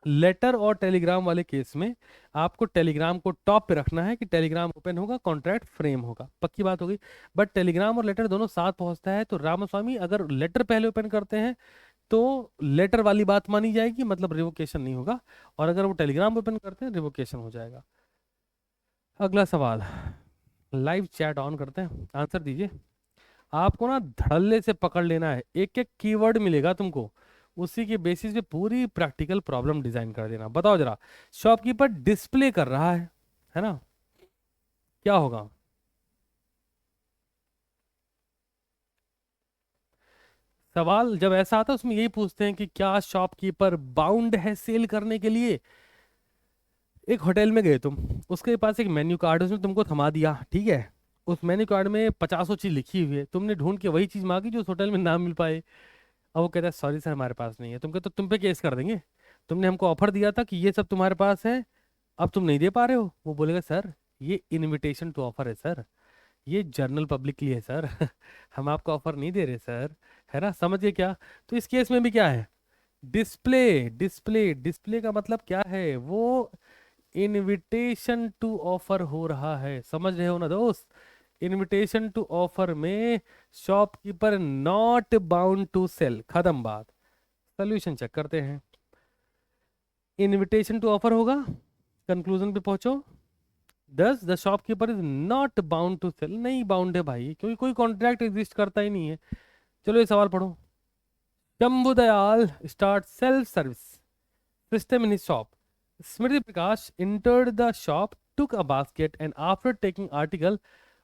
Letter और Telegram वाले case में आपको Telegram को top पे रखना है कि टेलीग्राम ओपन होगा, कॉन्ट्रैक्ट फ्रेम होगा, पक्की बात हो गई। बट टेलीग्राम और लेटर दोनों साथ पहुंचता है, तो रामास्वामी अगर लेटर पहले ओपन करते हैं तो लेटर वाली बात मानी जाएगी, मतलब रिवोकेशन नहीं होगा, और अगर वो टेलीग्राम ओपन करते हैं रिवोकेशन हो जाएगा। अगला सवाल, लाइव चैट ऑन करते हैं, आंसर दीजिए। आपको ना धड़ल्ले से पकड़ लेना है, एक एक कीवर्ड मिलेगा तुमको, उसी के बेसिस पे पूरी प्रैक्टिकल प्रॉब्लम डिजाइन कर देना। बताओ जरा, शॉपकीपर डिस्प्ले कर रहा है ना, क्या होगा? सवाल जब ऐसा आता है उसमें यही पूछते हैं कि क्या शॉपकीपर बाउंड है सेल करने के लिए। एक होटल में गए तुम, उसके पास एक मेन्यू कार्ड है, उसने तुमको थमा दिया, ठीक है, उस मेन्यू कार्ड में 50 चीज लिखी हुई है, तुमने ढूंढ के वही चीज मांगी जो उस होटल में ना मिल पाए। अब वो कहता है सॉरी सर हमारे पास नहीं है, तुम कहते तो तुम पे केस कर देंगे, तुमने हमको ऑफर दिया था कि ये सब तुम्हारे पास है, अब तुम नहीं दे पा रहे हो। वो बोलेगा सर ये इनविटेशन टू ऑफर है सर, ये जर्नल पब्लिक के लिए है सर हम आपको ऑफर नहीं दे रहे सर, है ना, समझिए क्या। तो इस केस में भी क्या है, डिस्प्ले। डिस्प्ले डिस्प्ले का मतलब क्या है, वो इनविटेशन टू ऑफर हो रहा है, समझ रहे हो ना दोस्त। इनविटेशन टू ऑफर में shopkeeper not bound to sell, खत्म बात। सोल्यूशन चेक करते हैं। इनविटेशन टू ऑफर होगा, कंक्लूजन पे पहुंचो। Thus the shopkeeper is not bound to sell, नहीं बाउंड है भाई, क्योंकि कोई कॉन्ट्रैक्ट एग्जिस्ट करता ही नहीं है। चलो ये सवाल पढ़ो। Shambhu Dayal start self service system in his shop. Smriti Prakash entered the shop, took a basket, and after taking article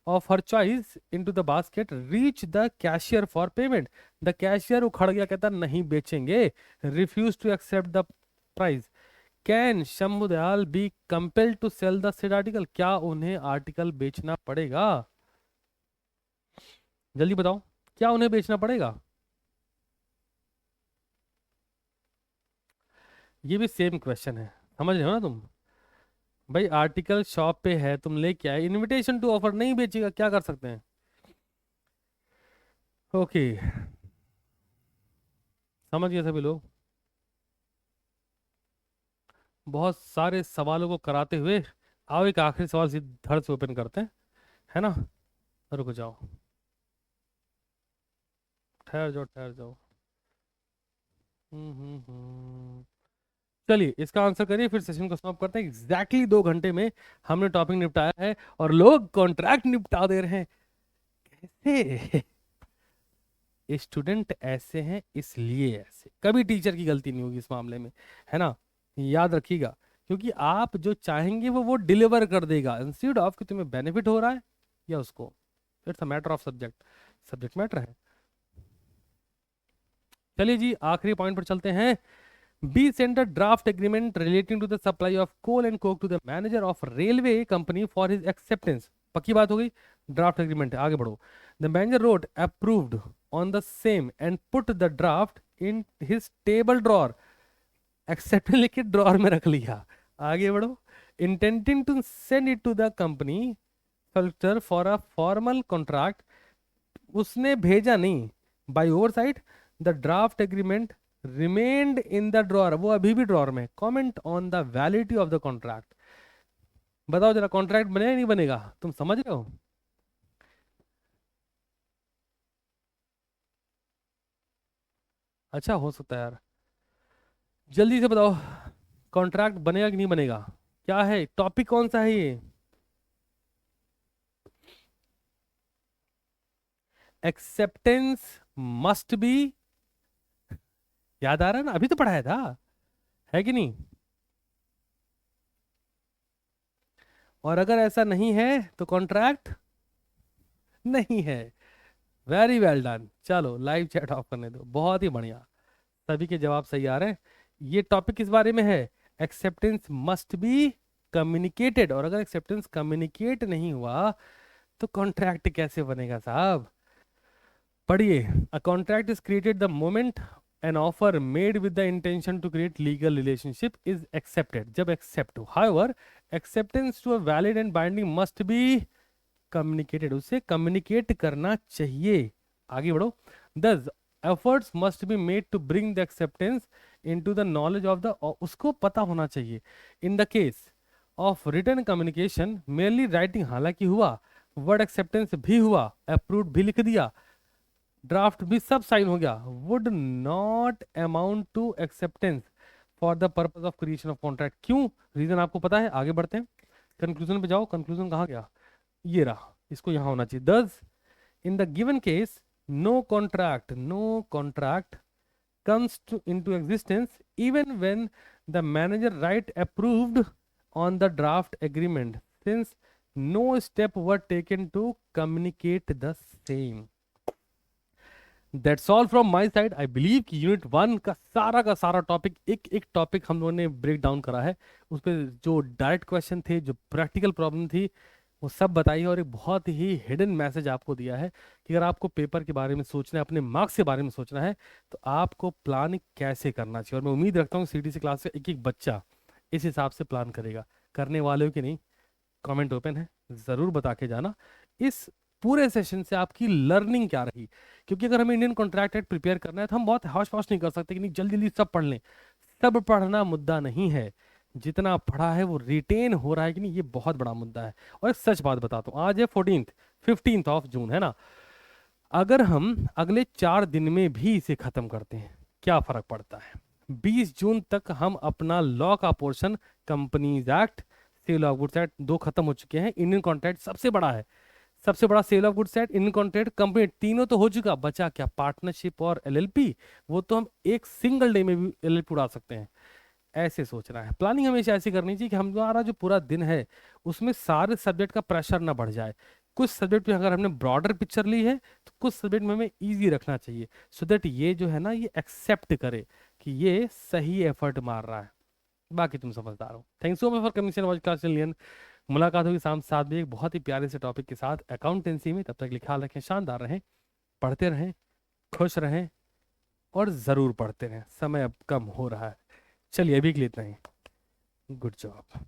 of her choice into the basket, reached the cashier for payment. The cashier उखड़ गया, कहता नहीं बेचेंगे, refused to accept the price. Can Shambhu Dayal be compelled to sell the said article? क्या उन्हें article बेचना पड़ेगा? जल्दी बताओ, क्या उन्हें बेचना पड़ेगा? ये भी सेम क्वेश्चन है, समझ रहे हो ना तुम। भाई आर्टिकल शॉप पे है, तुम लेके आए, इनविटेशन टू ऑफर नहीं बेचेगा, क्या कर सकते हैं? ओके, समझ गए सभी लोग। बहुत सारे सवालों को कराते हुए आओ एक आखिरी सवाल धड़ से ओपन करते हैं, है ना। रुक जाओ, ठहर जाओ ठहर जाओ। हम्म। चलिए इसका आंसर करिए, फिर सेशन को समाप्त करते हैं। एग्जैक्टली 2 घंटे में हमने टॉपिक निपटाया है और लोग कॉन्ट्रैक्ट निपटा दे रहे हैं, कैसे? स्टूडेंट ऐसे हैं इसलिए ऐसे, कभी टीचर की गलती नहीं होगी इस मामले में, है ना, याद रखिएगा। क्योंकि आप जो चाहेंगे वो डिलीवर कर देगा, इंस्टेड ऑफ कि तुम्हें बेनिफिट हो रहा है या उसको। It's a matter of subject, subject matter है। चलिए जी आखिरी पॉइंट पर चलते हैं। B send a draft agreement relating to the supply of coal and coke to the manager of railway company for his acceptance. पक्की बात हो गई, ड्राफ्ट एग्रीमेंट है, आगे बढ़ो। The manager wrote approved on the same and put the draft in his table drawer, accept लिख के drawer में रख लिया। आगे बढ़ो। Intending to send it to the company solicitor for a formal contract, उसने भेजा नहीं, by oversight the draft agreement remained in the drawer, वो अभी भी ड्रॉर में। Comment on the validity of the contract, बताओ जरा, कॉन्ट्रैक्ट बनेगा नहीं बनेगा? तुम समझ रहे हो? अच्छा, हो सकता है यार। जल्दी से बताओ, कॉन्ट्रैक्ट बनेगा कि नहीं बनेगा? क्या है टॉपिक, कौन सा है ये? Acceptance must B. याद आ रहा है ना, अभी तो पढ़ाया था, है कि नहीं? और अगर ऐसा नहीं है तो कॉन्ट्रैक्ट नहीं है। Very well done. चलो लाइव चैट ऑफ करने दो, बहुत ही बढ़िया। सभी के जवाब सही आ रहे हैं। ये टॉपिक किस बारे में है? Acceptance must be communicated. और अगर एक्सेप्टेंस कम्युनिकेट नहीं हुआ तो कॉन्ट्रैक्ट कैसे बनेगा साहब? पढ़िए। A contract is created the moment an offer made with the intention to create legal relationship is accepted, जब एक्सेप्ट हो। However, acceptance to a valid and binding must be communicated, उसे कम्युनिकेट करना चाहिए। आगे बढ़ो। Thus, efforts must be made to bring the acceptance into the knowledge of the, उसको पता होना चाहिए। In the case of return communication merely writing, हालांकि हुआ, वर्ड एक्सेप्टेंस भी हुआ, अप्रूव्ड भी लिख दिया, ड्राफ्ट भी सब साइन हो गया, would not amount to acceptance for the purpose of creation of contract. क्यों? रीजन आपको पता है, आगे बढ़ते हैं। कंक्लूजन पे जाओ। कंक्लूजन कहाँ गया? ये रहा, इसको यहां होना चाहिए। दस, in the given case, no contract comes into existence even when the manager write approved on the draft agreement, since no step were taken to communicate the same. That's all from my side. I believe कि unit one का सारा topic, एक एक topic हम लोगों ने break down करा है। उस पर जो डायरेक्ट क्वेश्चन थे, जो प्रैक्टिकल प्रॉब्लम थी, वो सब बताई है। और एक बहुत ही हिडन मैसेज आपको दिया है कि अगर आपको पेपर के बारे में सोचना है, अपने मार्क्स के बारे में सोचना है, तो आपको प्लान कैसे करना चाहिए। और मैं उम्मीद रखता हूँ सीटीसी क्लास से एक एक बच्चा इस हिसाब से प्लान करेगा। करने वाले हो कि नहीं, कमेंट ओपन है, ज़रूर बता के जाना। इस पूरे सेशन से आपकी लर्निंग क्या रही? क्योंकि अगर हमें इंडियन कॉन्ट्रैक्ट एक्ट प्रिपेयर करना है तो हम बहुत हौश पौश नहीं कर सकते कि नहीं जल्दी जल्दी सब पढ़ लें। सब पढ़ना मुद्दा नहीं है, जितना पढ़ा है वो रिटेन हो रहा है कि नहीं, ये बहुत बड़ा मुद्दा है। और एक सच बात बताता हूँ, आज है 15th ऑफ जून, है ना? अगर हम अगले 4 दिन में भी इसे खत्म करते हैं, क्या फर्क पड़ता है? 20 जून तक हम अपना लॉ का portion, companies act, sale of goods act, 2 खत्म हो चुके हैं। इंडियन कॉन्ट्रैक्ट सबसे बड़ा है, सबसे बड़ा sale of goods act, Indian contract, company, तीनों तो हो चुका। बचा क्या? पार्टनरशिप और एलएलपी। वो तो हम एक सिंगल डे में भी एलएलपी उड़ा सकते हैं। ऐसे सोचना है। प्लानिंग हमेशा ऐसी करनी चाहिए कि हमारा जो पूरा दिन है उसमें सारे सब्जेक्ट का प्रेशर ना बढ़ जाए। कुछ सब्जेक्ट में अगर हमने ब्रॉडर पिक्चर ली है तो कुछ सब्जेक्ट में हमें इजी रखना चाहिए, सो दैट ये जो है ना, ये एक्सेप्ट करे कि ये सही एफर्ट मार रहा है। बाकी तुम समझदार हो। Thanks so much for coming watch class लियन। मुलाकात होगी शाम 7 बजे एक बहुत ही प्यारे से टॉपिक के साथ, अकाउंटेंसी में। तब तक के लिए ख्याल रखें, शानदार रहें, पढ़ते रहें, खुश रहें, और ज़रूर पढ़ते रहें। समय अब कम हो रहा है। चलिए अभी के लिए इतना ही। Good job.